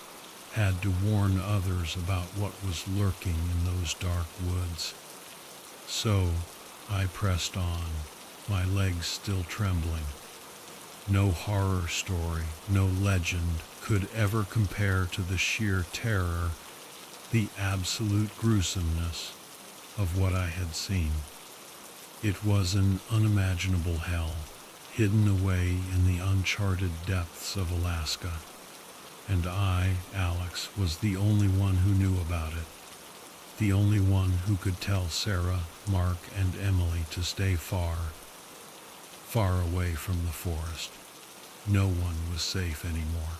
had to warn others about what was lurking in those dark woods. So I pressed on, my legs still trembling. No horror story, no legend could ever compare to the sheer terror, the absolute gruesomeness of what I had seen. It was an unimaginable hell, hidden away in the uncharted depths of Alaska. And I, Alex, was the only one who knew about it. The only one who could tell Sarah, Mark, and Emily to stay far away from the forest. No one was safe anymore.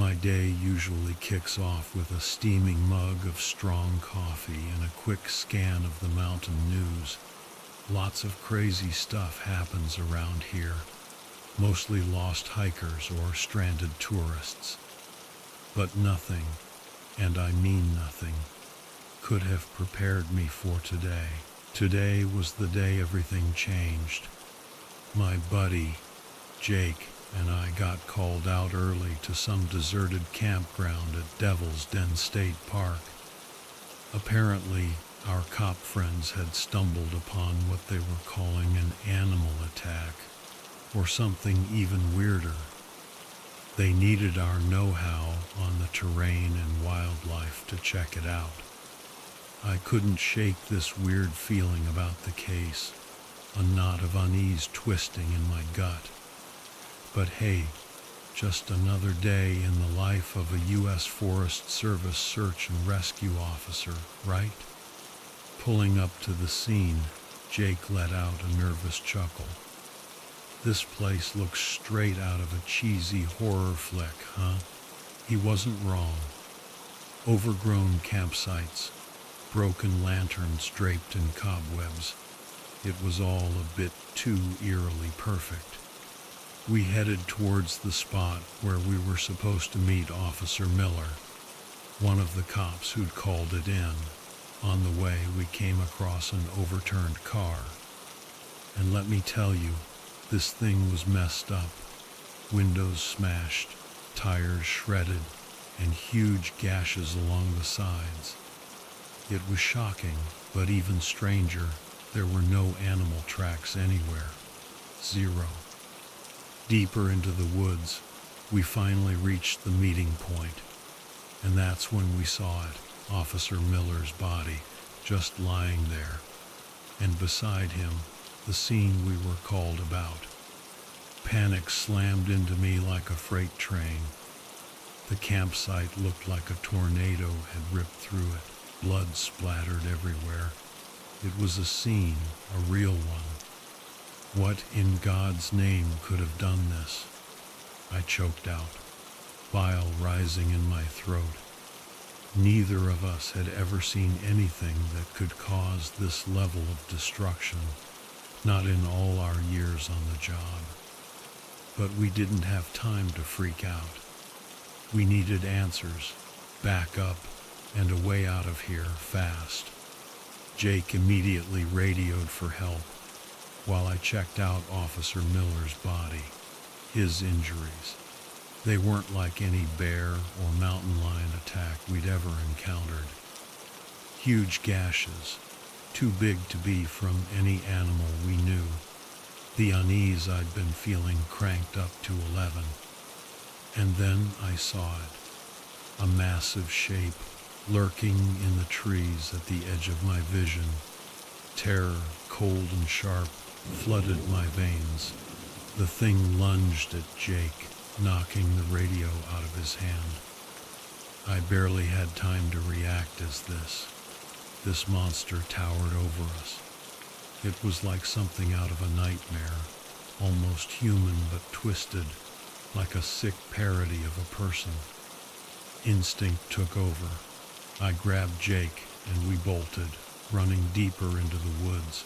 My day usually kicks off with a steaming mug of strong coffee and a quick scan of the mountain news. Lots of crazy stuff happens around here, mostly lost hikers or stranded tourists. But nothing, and I mean nothing, could have prepared me for today. Today was the day everything changed. My buddy, Jake, and I got called out early to some deserted campground at Devil's Den State Park. Apparently, our cop friends had stumbled upon what they were calling an animal attack, or something even weirder. They needed our know-how on the terrain and wildlife to check it out. I couldn't shake this weird feeling about the case, a knot of unease twisting in my gut. But hey, just another day in the life of a U.S. Forest Service search and rescue officer, right? Pulling up to the scene, Jake let out a nervous chuckle. This place looks straight out of a cheesy horror flick, huh? He wasn't wrong. Overgrown campsites, broken lanterns draped in cobwebs. It was all a bit too eerily perfect. We headed towards the spot where we were supposed to meet Officer Miller, one of the cops who'd called it in. On the way, we came across an overturned car. And let me tell you, this thing was messed up. Windows smashed, tires shredded, and huge gashes along the sides. It was shocking, but even stranger, there were no animal tracks anywhere. Zero. Deeper into the woods, we finally reached the meeting point, and that's when we saw it, Officer Miller's body, just lying there, and beside him, the scene we were called about. Panic slammed into me like a freight train. The campsite looked like a tornado had ripped through it, blood splattered everywhere. It was a scene, a real one. What in God's name could have done this? I choked out, bile rising in my throat. Neither of us had ever seen anything that could cause this level of destruction, not in all our years on the job. But we didn't have time to freak out. We needed answers, backup, and a way out of here fast. Jake immediately radioed for help, while I checked out Officer Miller's body. His injuries. They weren't like any bear or mountain lion attack we'd ever encountered. Huge gashes, too big to be from any animal we knew. The unease I'd been feeling cranked up to 11. And then I saw it. A massive shape lurking in the trees at the edge of my vision. Terror, cold and sharp, flooded my veins. The thing lunged at Jake, knocking the radio out of his hand. I barely had time to react as this monster towered over us. It was like something out of a nightmare, almost human but twisted, like a sick parody of a person. Instinct took over. I grabbed Jake and we bolted, running deeper into the woods.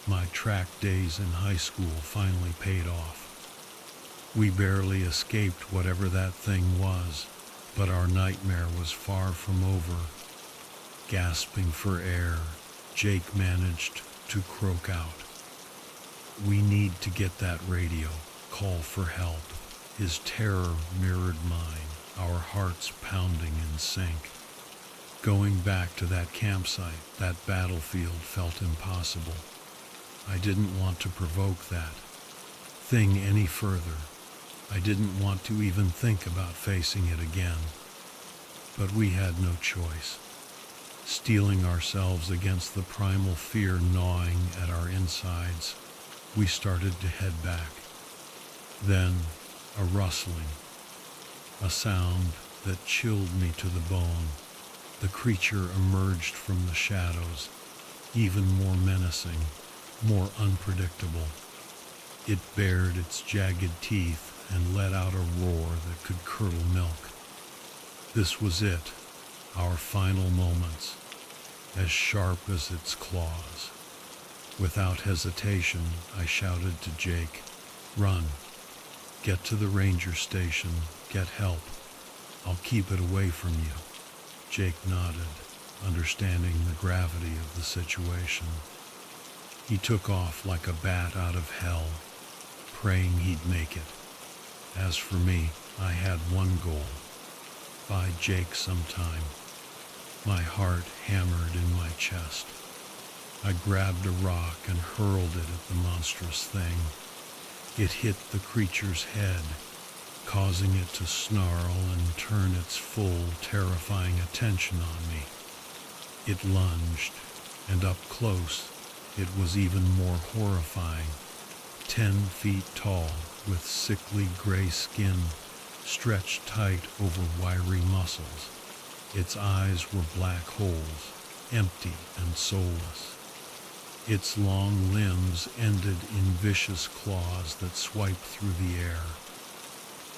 My track days in high school finally paid off. We barely escaped whatever that thing was, but our nightmare was far from over. Gasping for air, Jake managed to croak out. "We need to get that radio. Call for help." His terror mirrored mine, our hearts pounding in sync. Going back to that campsite, that battlefield felt impossible. I didn't want to provoke that thing any further. I didn't want to even think about facing it again. But we had no choice. Steeling ourselves against the primal fear gnawing at our insides, we started to head back. Then, a rustling, a sound that chilled me to the bone. The creature emerged from the shadows, even more menacing, more unpredictable. It bared its jagged teeth and let out a roar that could curdle milk. This was it, our final moments, as sharp as its claws. Without hesitation, I shouted to Jake, "Run! Get to the ranger station, get help. I'll keep it away from you." Jake nodded, understanding the gravity of the situation. He took off like a bat out of hell, praying he'd make it. As for me, I had one goal: find Jake sometime. My heart hammered in my chest. I grabbed a rock and hurled it at the monstrous thing. It hit the creature's head, causing it to snarl and turn its full, terrifying attention on me. It lunged, and up close, it was even more horrifying. 10 feet tall, with sickly gray skin stretched tight over wiry muscles. Its eyes were black holes, empty and soulless. Its long limbs ended in vicious claws that swiped through the air.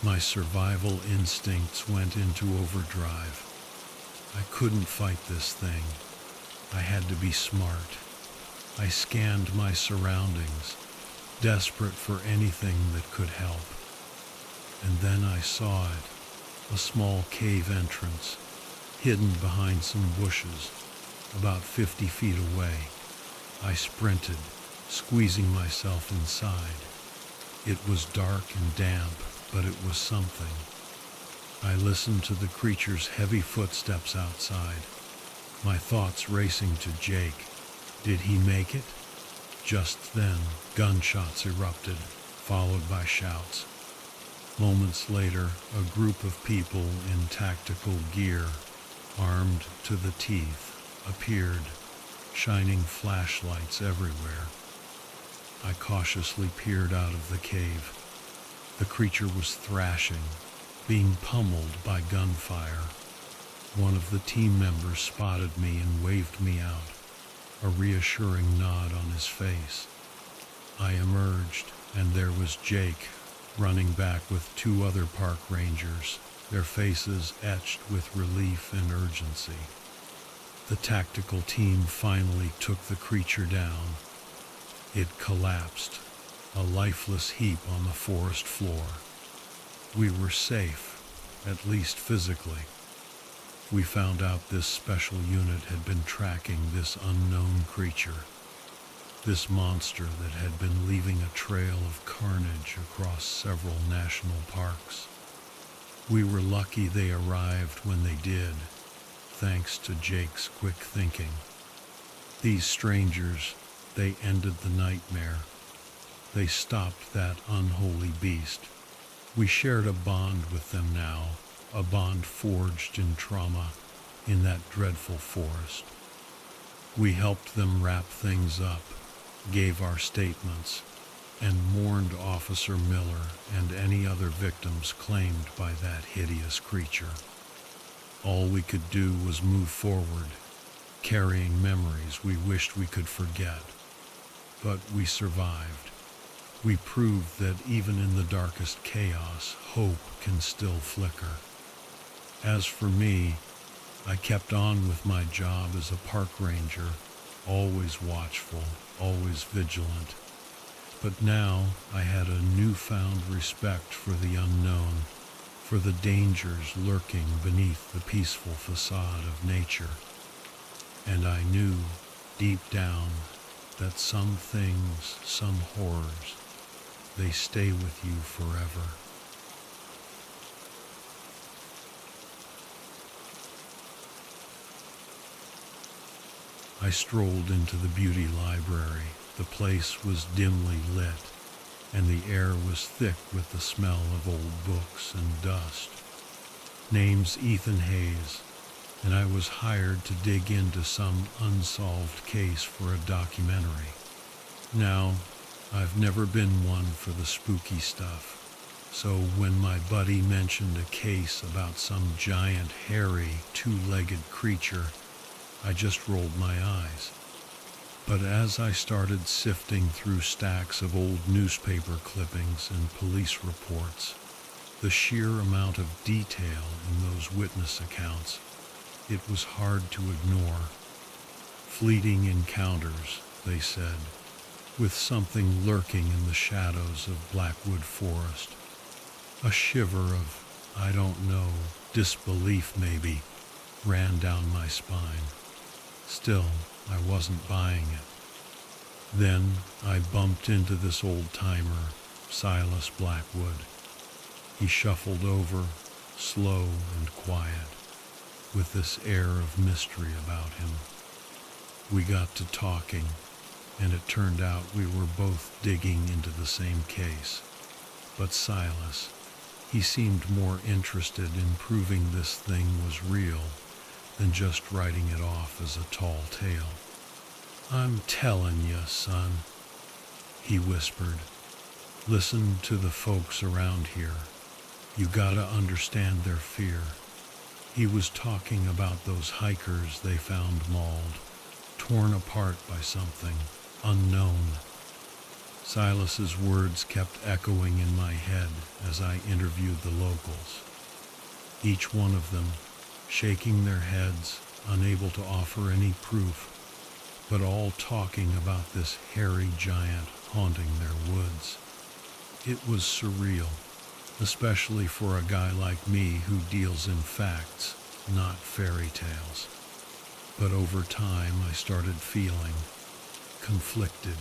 My survival instincts went into overdrive. I couldn't fight this thing. I had to be smart. I scanned my surroundings, desperate for anything that could help. And then I saw it, a small cave entrance, hidden behind some bushes, about 50 feet away. I sprinted, squeezing myself inside. It was dark and damp, but it was something. I listened to the creature's heavy footsteps outside, my thoughts racing to Jake. Did he make it? Just then, gunshots erupted, followed by shouts. Moments later, a group of people in tactical gear, armed to the teeth, appeared, shining flashlights everywhere. I cautiously peered out of the cave. The creature was thrashing, being pummeled by gunfire. One of the team members spotted me and waved me out, a reassuring nod on his face. I emerged, and there was Jake, running back with 2 other park rangers, their faces etched with relief and urgency. The tactical team finally took the creature down. It collapsed, a lifeless heap on the forest floor. We were safe, at least physically. We found out this special unit had been tracking this unknown creature, this monster that had been leaving a trail of carnage across several national parks. We were lucky they arrived when they did, thanks to Jake's quick thinking. These strangers, they ended the nightmare. They stopped that unholy beast. We shared a bond with them now, a bond forged in trauma, in that dreadful forest. We helped them wrap things up, gave our statements, and mourned Officer Miller and any other victims claimed by that hideous creature. All we could do was move forward, carrying memories we wished we could forget. But we survived. We proved that even in the darkest chaos, hope can still flicker. As for me, I kept on with my job as a park ranger, always watchful, always vigilant. But now I had a newfound respect for the unknown, for the dangers lurking beneath the peaceful facade of nature. And I knew, deep down, that some things, some horrors, they stay with you forever. I strolled into the beauty library. The place was dimly lit, and the air was thick with the smell of old books and dust. Name's Ethan Hayes, and I was hired to dig into some unsolved case for a documentary. Now, I've never been one for the spooky stuff, so when my buddy mentioned a case about some giant, hairy, 2-legged creature, I just rolled my eyes. But as I started sifting through stacks of old newspaper clippings and police reports, The sheer amount of detail in those witness accounts, it was hard to ignore. Fleeting encounters, they said, with something lurking in the shadows of Blackwood Forest. A shiver of, I don't know, disbelief maybe, ran down my spine. Still, I wasn't buying it. Then I bumped into this old-timer, Silas Blackwood. He shuffled over, slow and quiet, with this air of mystery about him. We got to talking, and it turned out we were both digging into the same case. But Silas, he seemed more interested in proving this thing was real than just writing it off as a tall tale. I'm tellin' you, son, he whispered. Listen to the folks around here. You gotta understand their fear. He was talking about those hikers they found mauled, torn apart by something unknown. Silas's words kept echoing in my head as I interviewed the locals. Each one of them shaking their heads, unable to offer any proof, but all talking about this hairy giant haunting their woods. It was surreal, especially for a guy like me who deals in facts, not fairy tales. But over time I started feeling conflicted.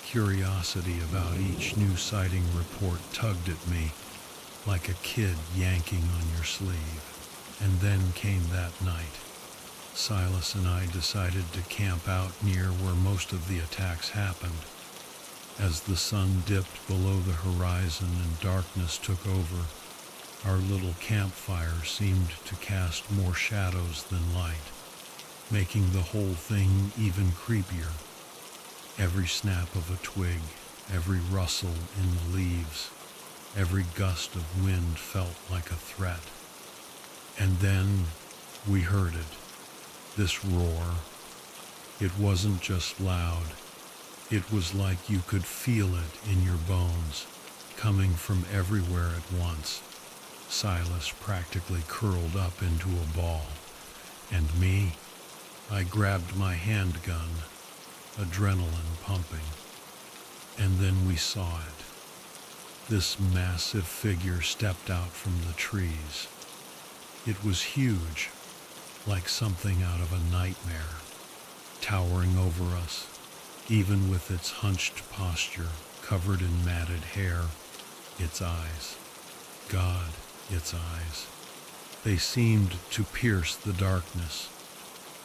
Curiosity about each new sighting report tugged at me like a kid yanking on your sleeve. And then came that night. Silas and I decided to camp out near where most of the attacks happened. As the sun dipped below the horizon and darkness took over, our little campfire seemed to cast more shadows than light, making the whole thing even creepier. Every snap of a twig, every rustle in the leaves, every gust of wind felt like a threat. And then we heard it, this roar. It wasn't just loud. It was like you could feel it in your bones, coming from everywhere at once. Silas practically curled up into a ball. And me, I grabbed my handgun, adrenaline pumping. And then we saw it. This massive figure stepped out from the trees. It was huge, like something out of a nightmare, towering over us, even with its hunched posture covered in matted hair. Its eyes, God, its eyes, they seemed to pierce the darkness,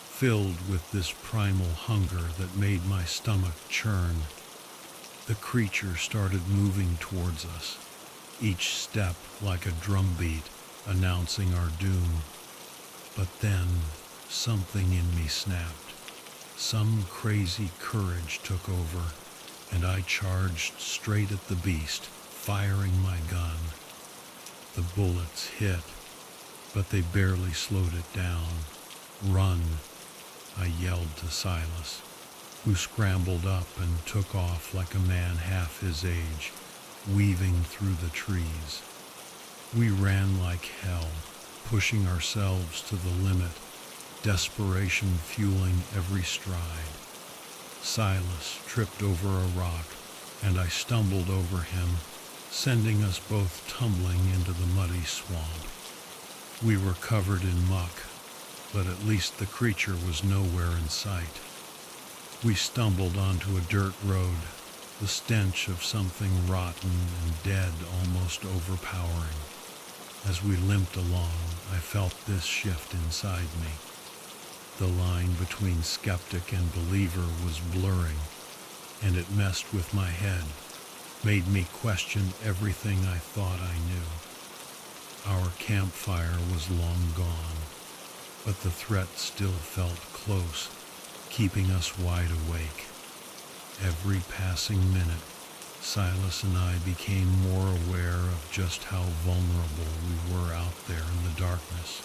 filled with this primal hunger that made my stomach churn. The creature started moving towards us, each step like a drumbeat announcing our doom. But then something in me snapped. Some crazy courage took over, and I charged straight at the beast, firing my gun. The bullets hit, but they barely slowed it down. Run, I yelled to Silas, who scrambled up and took off like a man half his age, weaving through the trees. We ran like hell, pushing ourselves to the limit, desperation fueling every stride. Silas tripped over a rock, and I stumbled over him, sending us both tumbling into the muddy swamp. We were covered in muck, but at least the creature was nowhere in sight. We stumbled onto a dirt road, the stench of something rotten and dead almost overpowering. As we limped along, I felt this shift inside me. The line between skeptic and believer was blurring, and it messed with my head, made me question everything I thought I knew. Our campfire was long gone, but the threat still felt close, keeping us wide awake. Every passing minute, Silas and I became more aware of just how vulnerable we were out there in the darkness.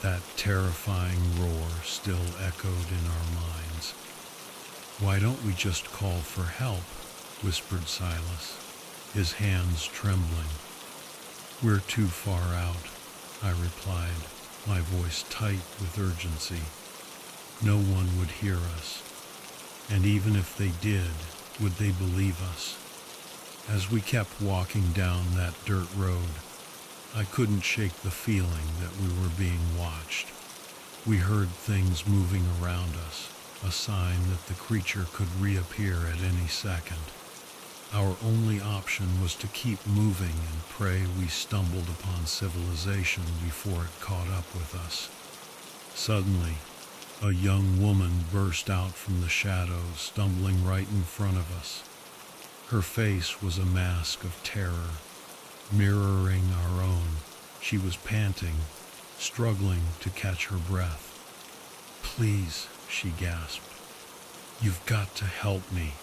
That terrifying roar still echoed in our minds. "Why don't we just call for help?" whispered Silas, his hands trembling. "We're too far out," I replied, my voice tight with urgency. "No one would hear us. And even if they did, would they believe us?" As we kept walking down that dirt road, I couldn't shake the feeling that we were being watched. We heard things moving around us, a sign that the creature could reappear at any second. Our only option was to keep moving and pray we stumbled upon civilization before it caught up with us. Suddenly, a young woman burst out from the shadows, stumbling right in front of us. Her face was a mask of terror, mirroring our own. She was panting, struggling to catch her breath. "Please," she gasped. "You've got to help me.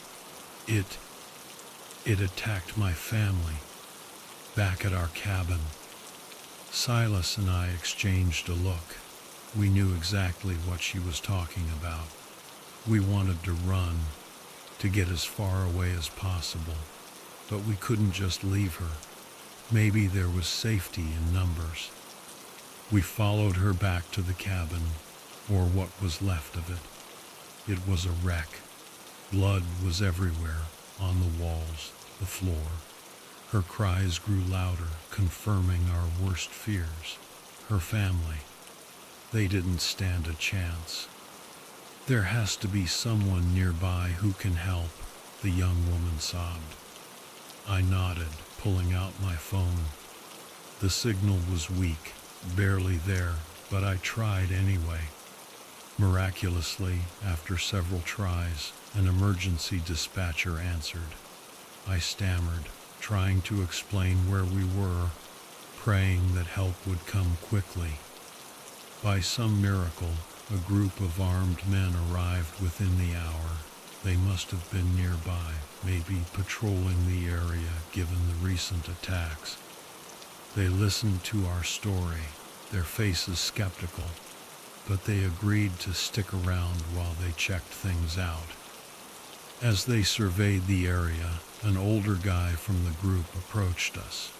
It attacked my family back at our cabin." Silas and I exchanged a look. We knew exactly what she was talking about. We wanted to run, to get as far away as possible, but we couldn't just leave her. Maybe there was safety in numbers. We followed her back to the cabin, or what was left of it. It was a wreck. Blood was everywhere, on the walls, the floor. Her cries grew louder, confirming our worst fears. Her family, they didn't stand a chance. "There has to be someone nearby who can help," the young woman sobbed. I nodded, pulling out my phone. The signal was weak, barely there, but I tried anyway. Miraculously, after several tries, an emergency dispatcher answered. I stammered, trying to explain where we were, praying that help would come quickly. By some miracle, a group of armed men arrived within the hour. They must have been nearby, maybe patrolling the area given the recent attacks. They listened to our story, their faces skeptical, but they agreed to stick around while they checked things out. As they surveyed the area, an older guy from the group approached us.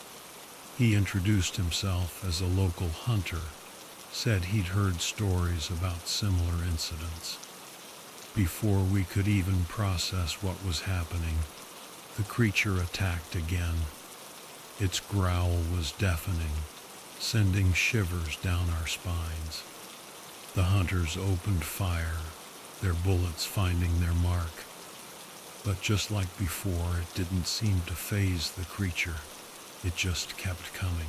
He introduced himself as a local hunter, said he'd heard stories about similar incidents. Before we could even process what was happening, the creature attacked again. Its growl was deafening, sending shivers down our spines. The hunters opened fire, their bullets finding their mark. But just like before, it didn't seem to faze the creature. It just kept coming.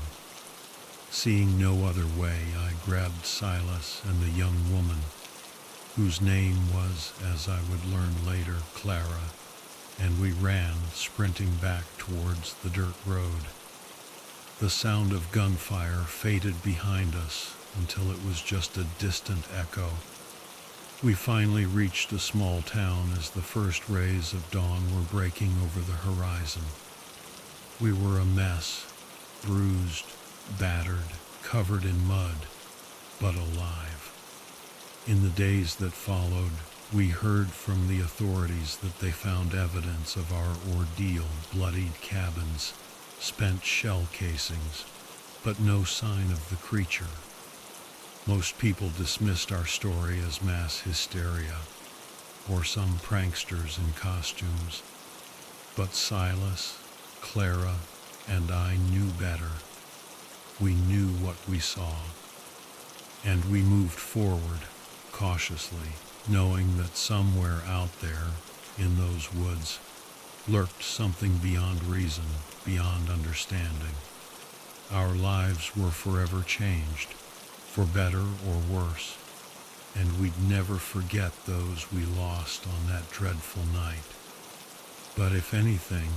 Seeing no other way, I grabbed Silas and the young woman, whose name was, as I would learn later, Clara, and we ran, sprinting back towards the dirt road. The sound of gunfire faded behind us until it was just a distant echo. We finally reached a small town as the first rays of dawn were breaking over the horizon. We were a mess, bruised, battered, covered in mud, but alive. In the days that followed, we heard from the authorities that they found evidence of our ordeal: bloodied cabins, spent shell casings, but no sign of the creature. Most people dismissed our story as mass hysteria, or some pranksters in costumes. But Silas, Clara, and I knew better. We knew what we saw. And we moved forward, cautiously, knowing that somewhere out there, in those woods, lurked something beyond reason, beyond understanding. Our lives were forever changed, for better or worse, and we'd never forget those we lost on that dreadful night. But if anything,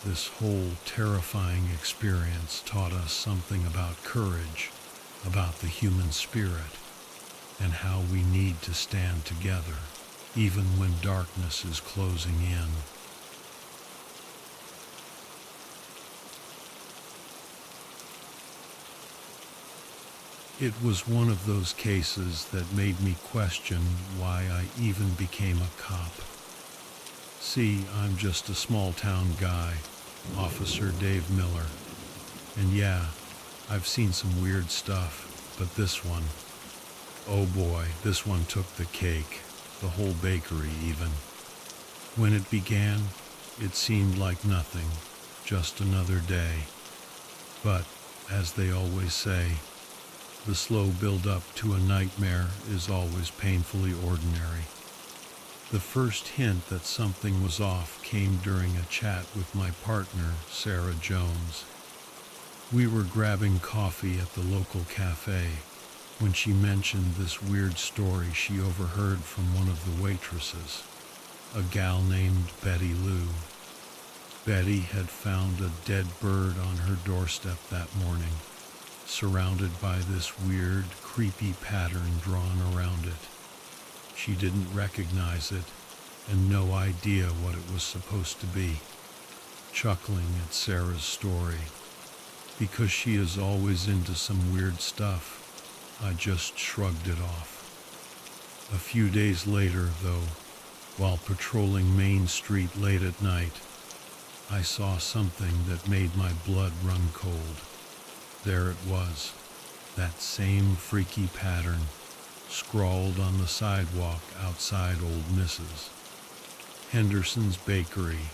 this whole terrifying experience taught us something about courage, about the human spirit, and how we need to stand together, even when darkness is closing in. It was one of those cases that made me question why I even became a cop. See, I'm just a small town guy, Officer Dave Miller. And yeah, I've seen some weird stuff, but this one, oh boy, this one took the cake, the whole bakery even. When it began, it seemed like nothing, just another day. But, as they always say, the slow build-up to a nightmare is always painfully ordinary. The first hint that something was off came during a chat with my partner, Sarah Jones. We were grabbing coffee at the local cafe when she mentioned this weird story she overheard from one of the waitresses, a gal named Betty Lou. Betty had found a dead bird on her doorstep that morning, surrounded by this weird, creepy pattern drawn around it. She didn't recognize it and no idea what it was supposed to be. Chuckling at Sarah's story, because she is always into some weird stuff, I just shrugged it off. A few days later, though, while patrolling Main Street late at night, I saw something that made my blood run cold. There it was, that same freaky pattern, scrawled on the sidewalk outside old Mrs. Henderson's bakery,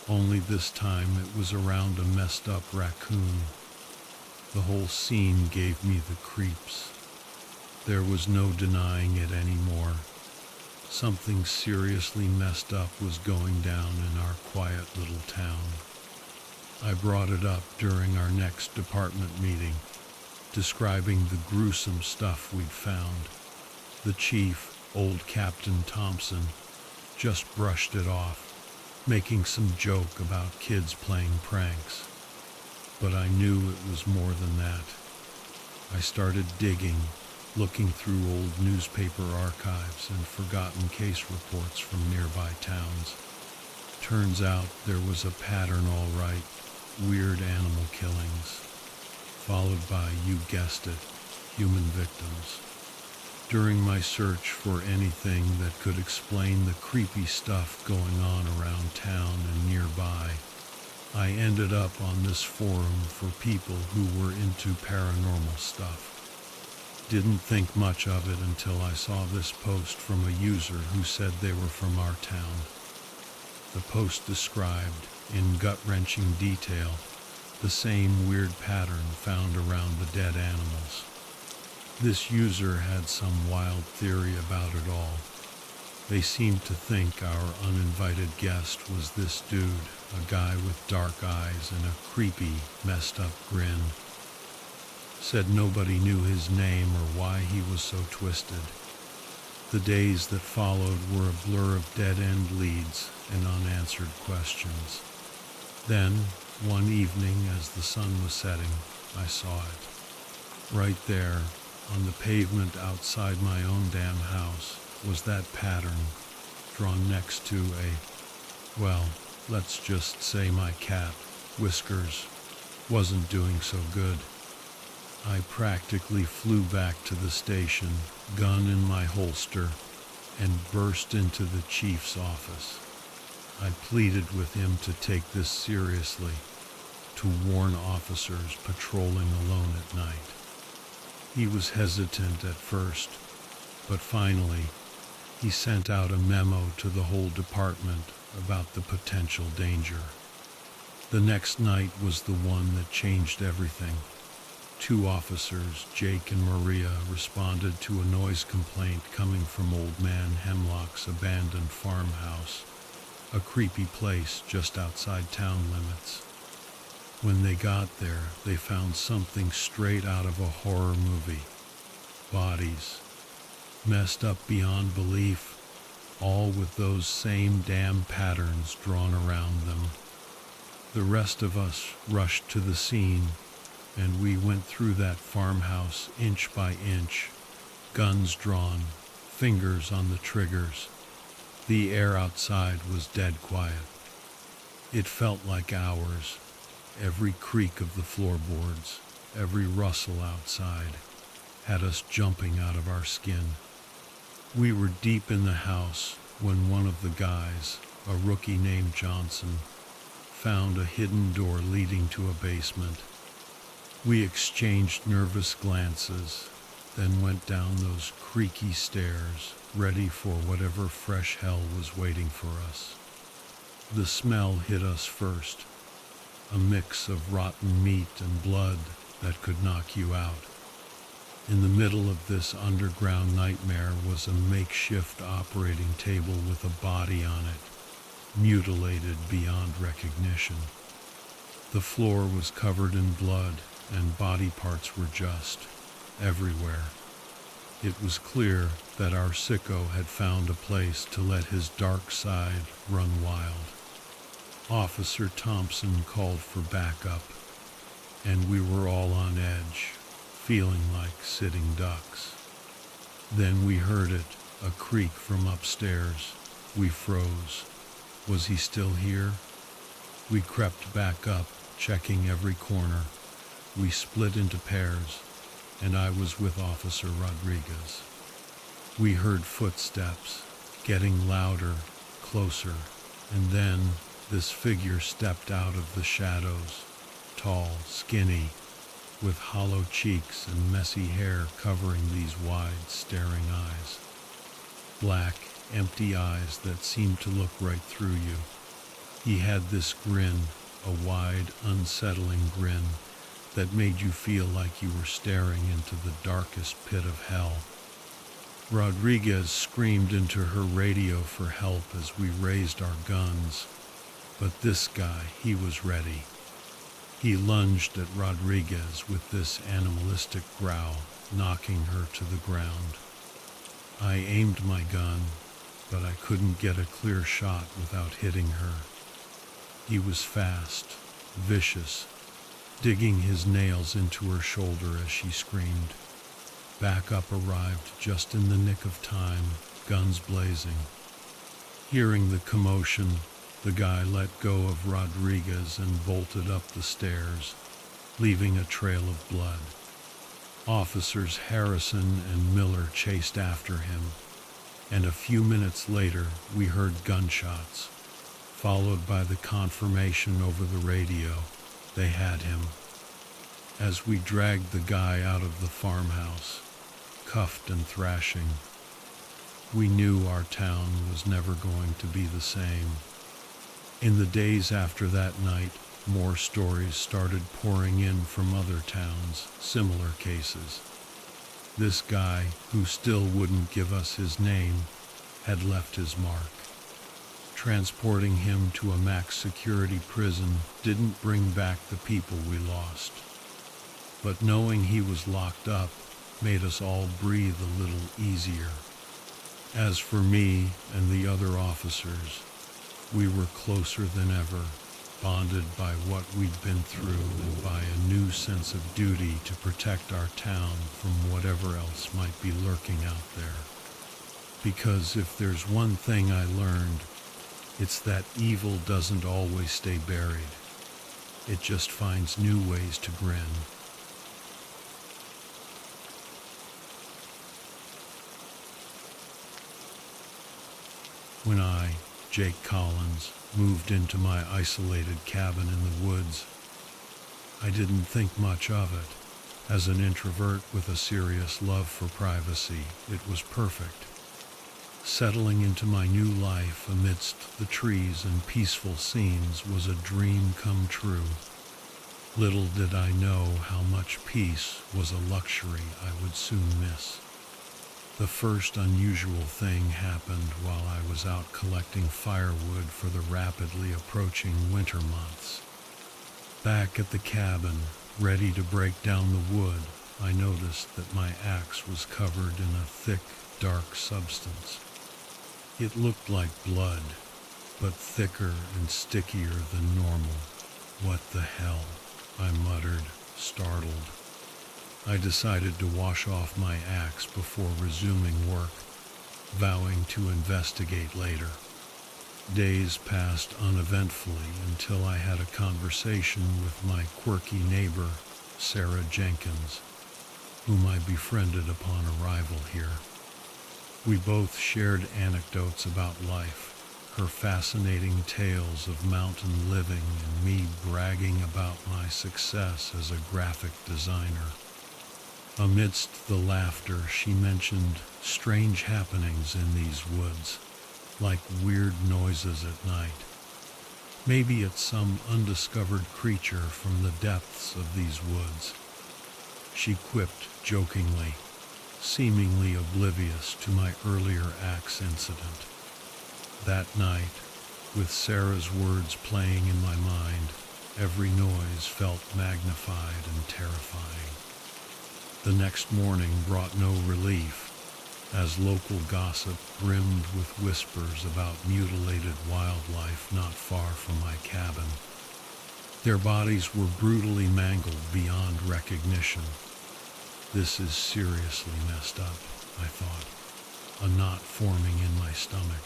only this time it was around a messed up raccoon. The whole scene gave me the creeps. There was no denying it anymore. Something seriously messed up was going down in our quiet little town. I brought it up during our next department meeting, describing the gruesome stuff we'd found. The chief, old Captain Thompson, just brushed it off, making some joke about kids playing pranks. But I knew it was more than that. I started digging, looking through old newspaper archives and forgotten case reports from nearby towns. Turns out there was a pattern all right, weird animal killings, followed by, you guessed it, human victims. During my search for anything that could explain the creepy stuff going on around town and nearby, I ended up on this forum for people who were into paranormal stuff. Didn't think much of it until I saw this post from a user who said they were from our town. The post described, in gut-wrenching detail, the same weird pattern found around the dead animals. This user had some wild theory about it all. They seemed to think our uninvited guest was this dude, a guy with dark eyes and a creepy, messed up grin. Said nobody knew his name or why he was so twisted. The days that followed were a blur of dead-end leads and unanswered questions. Then, one evening as the sun was setting, I saw it. Right there, on the pavement outside my own damn house, was that pattern, drawn next to well, let's just say my cat, Whiskers, wasn't doing so good. I practically flew back to the station, gun in my holster, and burst into the chief's office. I pleaded with him to take this seriously, to warn officers patrolling alone at night. He was hesitant at first, but finally, he sent out a memo to the whole department about the potential danger. The next night was the one that changed everything. 2 officers, Jake and Maria, responded to a noise complaint coming from Old Man Hemlock's abandoned farmhouse, a creepy place just outside town limits. When they got there, they found something straight out of a horror movie. Bodies, messed up beyond belief, all with those same damn patterns drawn around them. The rest of us rushed to the scene, and we went through that farmhouse inch by inch, guns drawn, fingers on the triggers. The air outside was dead quiet. It felt like hours. Every creak of the floorboards, every rustle outside, had us jumping out of our skin. We were deep in the house when one of the guys, a rookie named Johnson, found a hidden door leading to a basement. We exchanged nervous glances, then went down those creaky stairs, ready for whatever fresh hell was waiting for us. The smell hit us first, a mix of rotten meat and blood that could knock you out. In the middle of this underground nightmare was a makeshift operating table with a body on it, mutilated beyond recognition. The floor was covered in blood, and body parts were just everywhere. It was clear that our sicko had found a place to let his dark side run wild. Officer Thompson called for backup, and we were all on edge, feeling like sitting ducks. Then we heard it, a creak from upstairs. We froze. Was he still here? We crept back up, checking every corner. We split into pairs, and I was with Officer Rodriguez. We heard footsteps, getting louder, closer, and then this figure stepped out of the shadows, tall, skinny, with hollow cheeks and messy hair covering these wide, staring eyes. Black, empty eyes that seemed to look right through you. He had this grin, a wide, unsettling grin, that made you feel like you were staring into the darkest pit of hell. Rodriguez screamed into her radio for help as we raised our guns. But this guy, he was ready. He lunged at Rodriguez with this animalistic growl, knocking her to the ground. I aimed my gun, but I couldn't get a clear shot without hitting her. He was fast, vicious, digging his nails into her shoulder as she screamed. Backup arrived just in the nick of time, guns blazing. Hearing the commotion, the guy let go of Rodriguez and bolted up the stairs, leaving a trail of blood. Officers Harrison and Miller chased after him, and a few minutes later we heard gunshots, followed by the confirmation over the radio. They had him. As we dragged the guy out of the farmhouse, cuffed and thrashing, we knew our town was never going to be the same. In the days after that night, more stories started pouring in from other towns, similar cases. This guy, who still wouldn't give us his name, had left his mark. Transporting him to a max security prison didn't bring back the people we lost. But knowing he was locked up made us all breathe a little easier. As for me and the other officers, we were closer than ever, bonded by what we'd been through and by a new sense of duty to protect our town from whatever else might be lurking out there. Because if there's one thing I learned, it's that evil doesn't always stay buried. It just finds new ways to grin. When I, Jake Collins, moved into my isolated cabin in the woods, I didn't think much of it. As an introvert with a serious love for privacy, it was perfect. Settling into my new life amidst the trees and peaceful scenes was a dream come true. Little did I know how much peace was a luxury I would soon miss. The first unusual thing happened while I was out collecting firewood for the rapidly approaching winter months. Back at the cabin, ready to break down the wood, I noticed that my axe was covered in a thick, dark substance. It looked like blood, but thicker and stickier than normal. What the hell? I muttered, startled. I decided to wash off my axe before resuming work, vowing to investigate later. Days passed uneventfully until I had a conversation with my quirky neighbor, Sarah Jenkins, whom I befriended upon arrival here. We both shared anecdotes about life, her fascinating tales of mountain living and me bragging about my success as a graphic designer. Amidst the laughter, she mentioned strange happenings in these woods, like weird noises at night. Maybe it's some undiscovered creature from the depths of these woods, she quipped jokingly, seemingly oblivious to my earlier axe incident. That night, with Sarah's words playing in my mind, every noise felt magnified and terrifying. The next morning brought no relief, as local gossip brimmed with whispers about mutilated wildlife not far from my cabin. Their bodies were brutally mangled beyond recognition. This is seriously messed up, I thought, a knot forming in my stomach.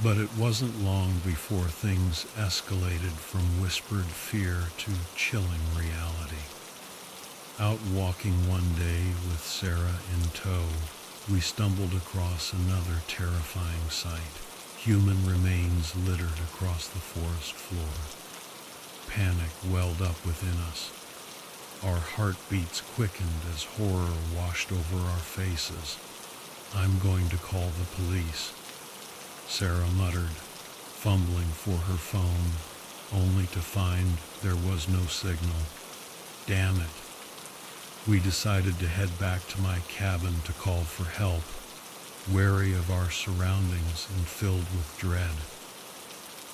But it wasn't long before things escalated from whispered fear to chilling reality. Out walking one day with Sarah in tow, we stumbled across another terrifying sight. Human remains littered across the forest floor. Panic welled up within us. Our heartbeats quickened as horror washed over our faces. "I'm going to call the police," Sarah muttered, fumbling for her phone, only to find there was no signal. Damn it. We decided to head back to my cabin to call for help, wary of our surroundings and filled with dread.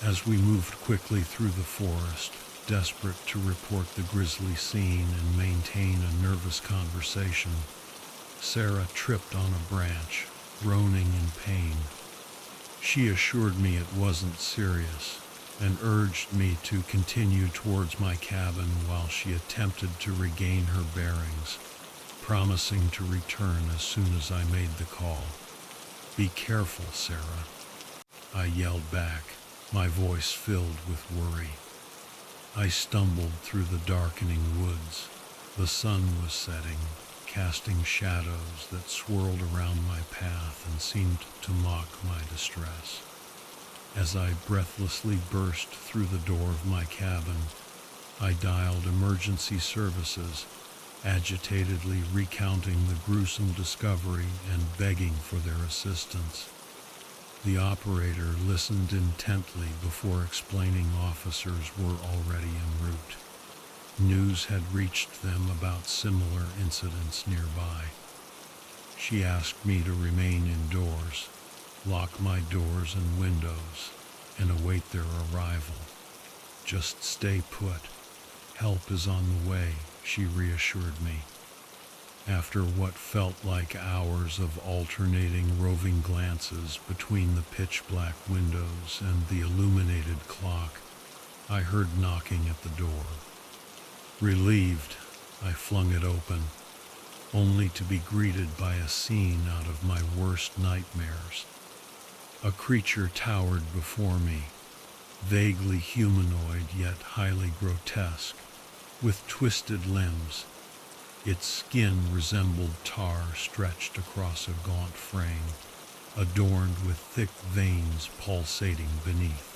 As we moved quickly through the forest, desperate to report the grisly scene and maintain a nervous conversation, Sarah tripped on a branch, groaning in pain. She assured me it wasn't serious and urged me to continue towards my cabin while she attempted to regain her bearings, promising to return as soon as I made the call. "Be careful, Sarah," I yelled back, my voice filled with worry. I stumbled through the darkening woods. The sun was setting, casting shadows that swirled around my path and seemed to mock my distress. As I breathlessly burst through the door of my cabin, I dialed emergency services, agitatedly recounting the gruesome discovery and begging for their assistance. The operator listened intently before explaining officers were already en route. News had reached them about similar incidents nearby. She asked me to remain indoors, lock my doors and windows, and await their arrival. "Just stay put. Help is on the way," she reassured me. After what felt like hours of alternating roving glances between the pitch-black windows and the illuminated clock, I heard knocking at the door. Relieved, I flung it open, only to be greeted by a scene out of my worst nightmares. A creature towered before me, vaguely humanoid yet highly grotesque, with twisted limbs. Its skin resembled tar stretched across a gaunt frame, adorned with thick veins pulsating beneath.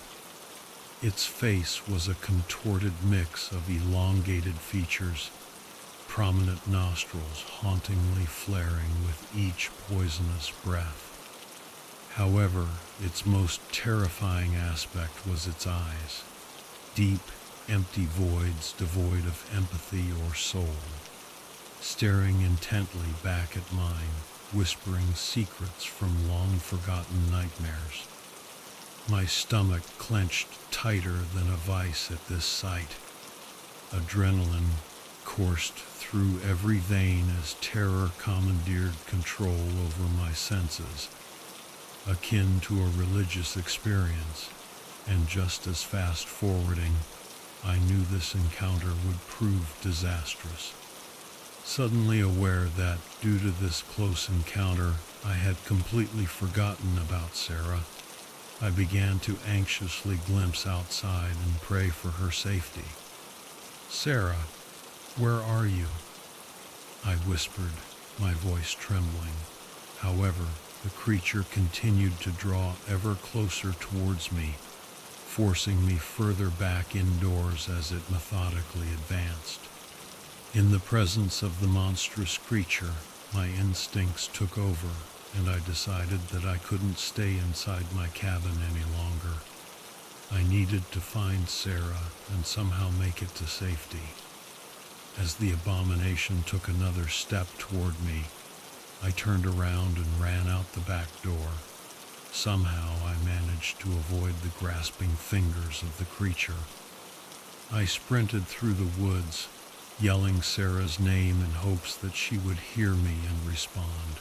Its face was a contorted mix of elongated features, prominent nostrils hauntingly flaring with each poisonous breath. However, its most terrifying aspect was its eyes, deep, empty voids devoid of empathy or soul, staring intently back at mine, whispering secrets from long-forgotten nightmares. My stomach clenched tighter than a vice at this sight. Adrenaline coursed through every vein as terror commandeered control over my senses, akin to a religious experience, and just as fast-forwarding, I knew this encounter would prove disastrous. Suddenly aware that, due to this close encounter, I had completely forgotten about Sarah, I began to anxiously glimpse outside and pray for her safety. "Sarah, where are you?" I whispered, my voice trembling. However, the creature continued to draw ever closer towards me, forcing me further back indoors as it methodically advanced. In the presence of the monstrous creature, my instincts took over, and I decided that I couldn't stay inside my cabin any longer. I needed to find Sarah and somehow make it to safety. As the abomination took another step toward me, I turned around and ran out the back door. Somehow I managed to avoid the grasping fingers of the creature. I sprinted through the woods, yelling Sarah's name in hopes that she would hear me and respond.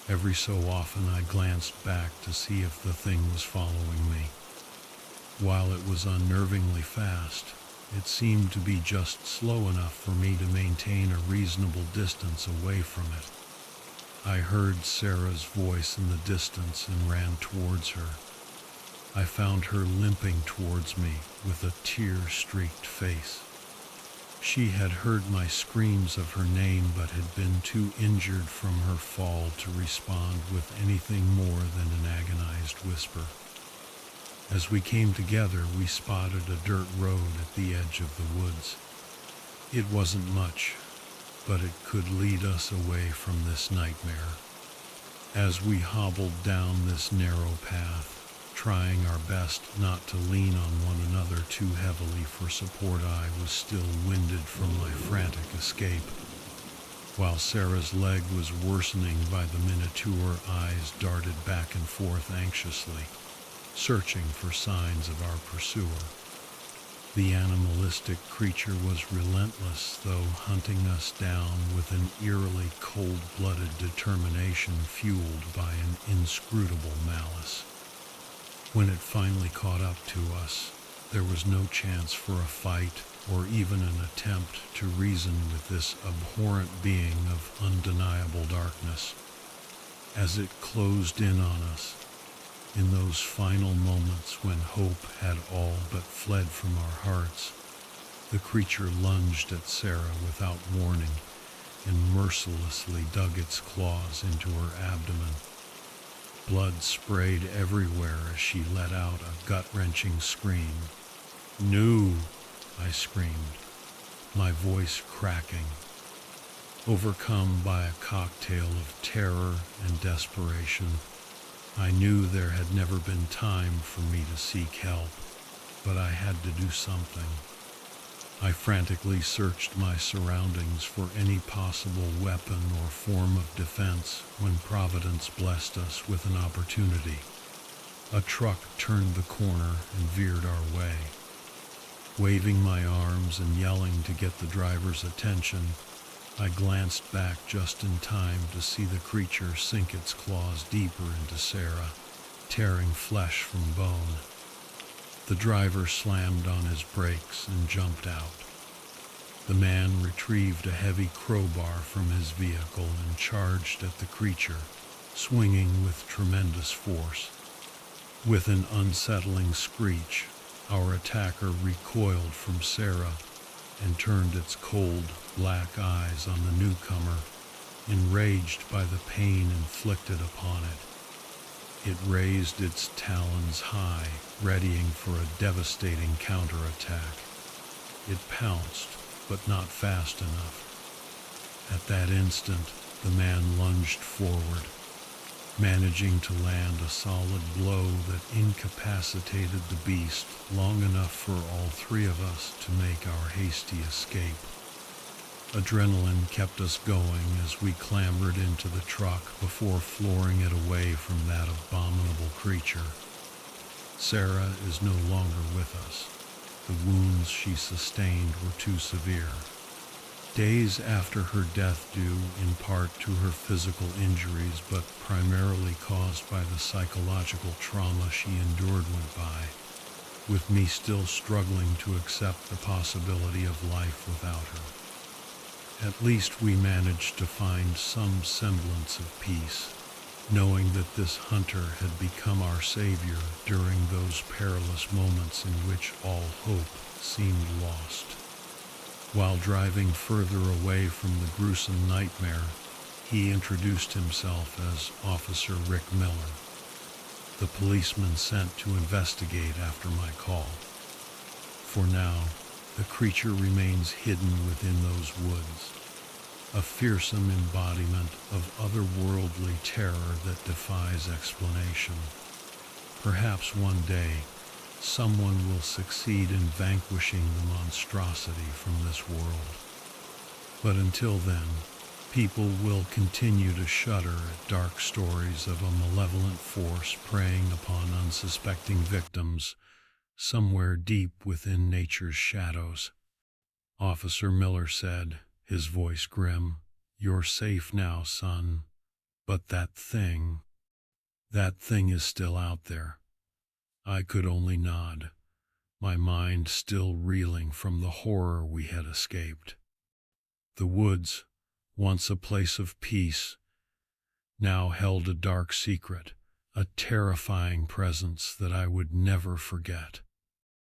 Every so often I glanced back to see if the thing was following me. While it was unnervingly fast, it seemed to be just slow enough for me to maintain a reasonable distance away from it. I heard Sarah's voice in the distance and ran towards her. I found her limping towards me with a tear-streaked face. She had heard my screams of her name but had been too injured from her fall to respond with anything more than an agonized whisper. As we came together, we spotted a dirt road at the edge of the woods. It wasn't much, but it could lead us away from this nightmare. As we hobbled down this narrow path, trying our best not to lean on one another too heavily for support, I was still winded from my frantic escape. While Sarah's leg was worsening by the minute, her eyes darted back and forth anxiously, searching for signs of our pursuer. The animalistic creature was relentless, though hunting us down with an eerily cold-blooded determination fueled by an inscrutable malice. When it finally caught up to us, there was no chance for a fight or even an attempt to reason with this abhorrent being of undeniable darkness. As it closed in on us, in those final moments when hope had all but fled from our hearts, the creature lunged at Sarah without warning and mercilessly dug its claws into her abdomen. Blood sprayed everywhere as she let out a gut-wrenching scream. "No!" I screamed, my voice cracking. Overcome by a cocktail of terror and desperation, I knew there had never been time for me to seek help, but I had to do something. I frantically searched my surroundings for any possible weapon or form of defense when Providence blessed us with an opportunity. A truck turned the corner and veered our way. Waving my arms and yelling to get the driver's attention, I glanced back just in time to see the creature sink its claws deeper into Sarah, tearing flesh from bone. The driver slammed on his brakes and jumped out. The man retrieved a heavy crowbar from his vehicle and charged at the creature, swinging with tremendous force. With an unsettling screech, our attacker recoiled from Sarah and turned its cold, black eyes on the newcomer, enraged by the pain inflicted upon it. It raised its talons high, readying for a devastating counterattack. It pounced, but not fast enough. At that instant, the man lunged forward, managing to land a solid blow that incapacitated the beast long enough for all three of us to make our hasty escape. Adrenaline kept us going as we clambered into the truck before flooring it away from that abominable creature. Sarah is no longer with us. The wounds she sustained were too severe. Days after her death, due in part to her physical injuries but primarily caused by the psychological trauma she endured, went by, with me still struggling to accept the possibility of life without her. At least we managed to find some semblance of peace, knowing that this hunter had become our savior during those perilous moments in which all hope seemed lost. While driving further away from the gruesome nightmare, He introduced himself as Officer Rick Miller, the policeman sent to investigate after my call. For now, the creature remains hidden within those woods, a fearsome embodiment of otherworldly terror that defies explanation. Perhaps one day, someone will succeed in vanquishing the monstrosity from this world. But until then, people will continue to shudder at dark stories of a malevolent force preying upon unsuspecting victims somewhere deep within nature's shadows. Officer Miller said, his voice grim, "You're safe now, son. But that thing is still out there." I could only nod, my mind still reeling from the horror we had escaped. The woods, once a place of peace, now held a dark secret, a terrifying presence that I would never forget.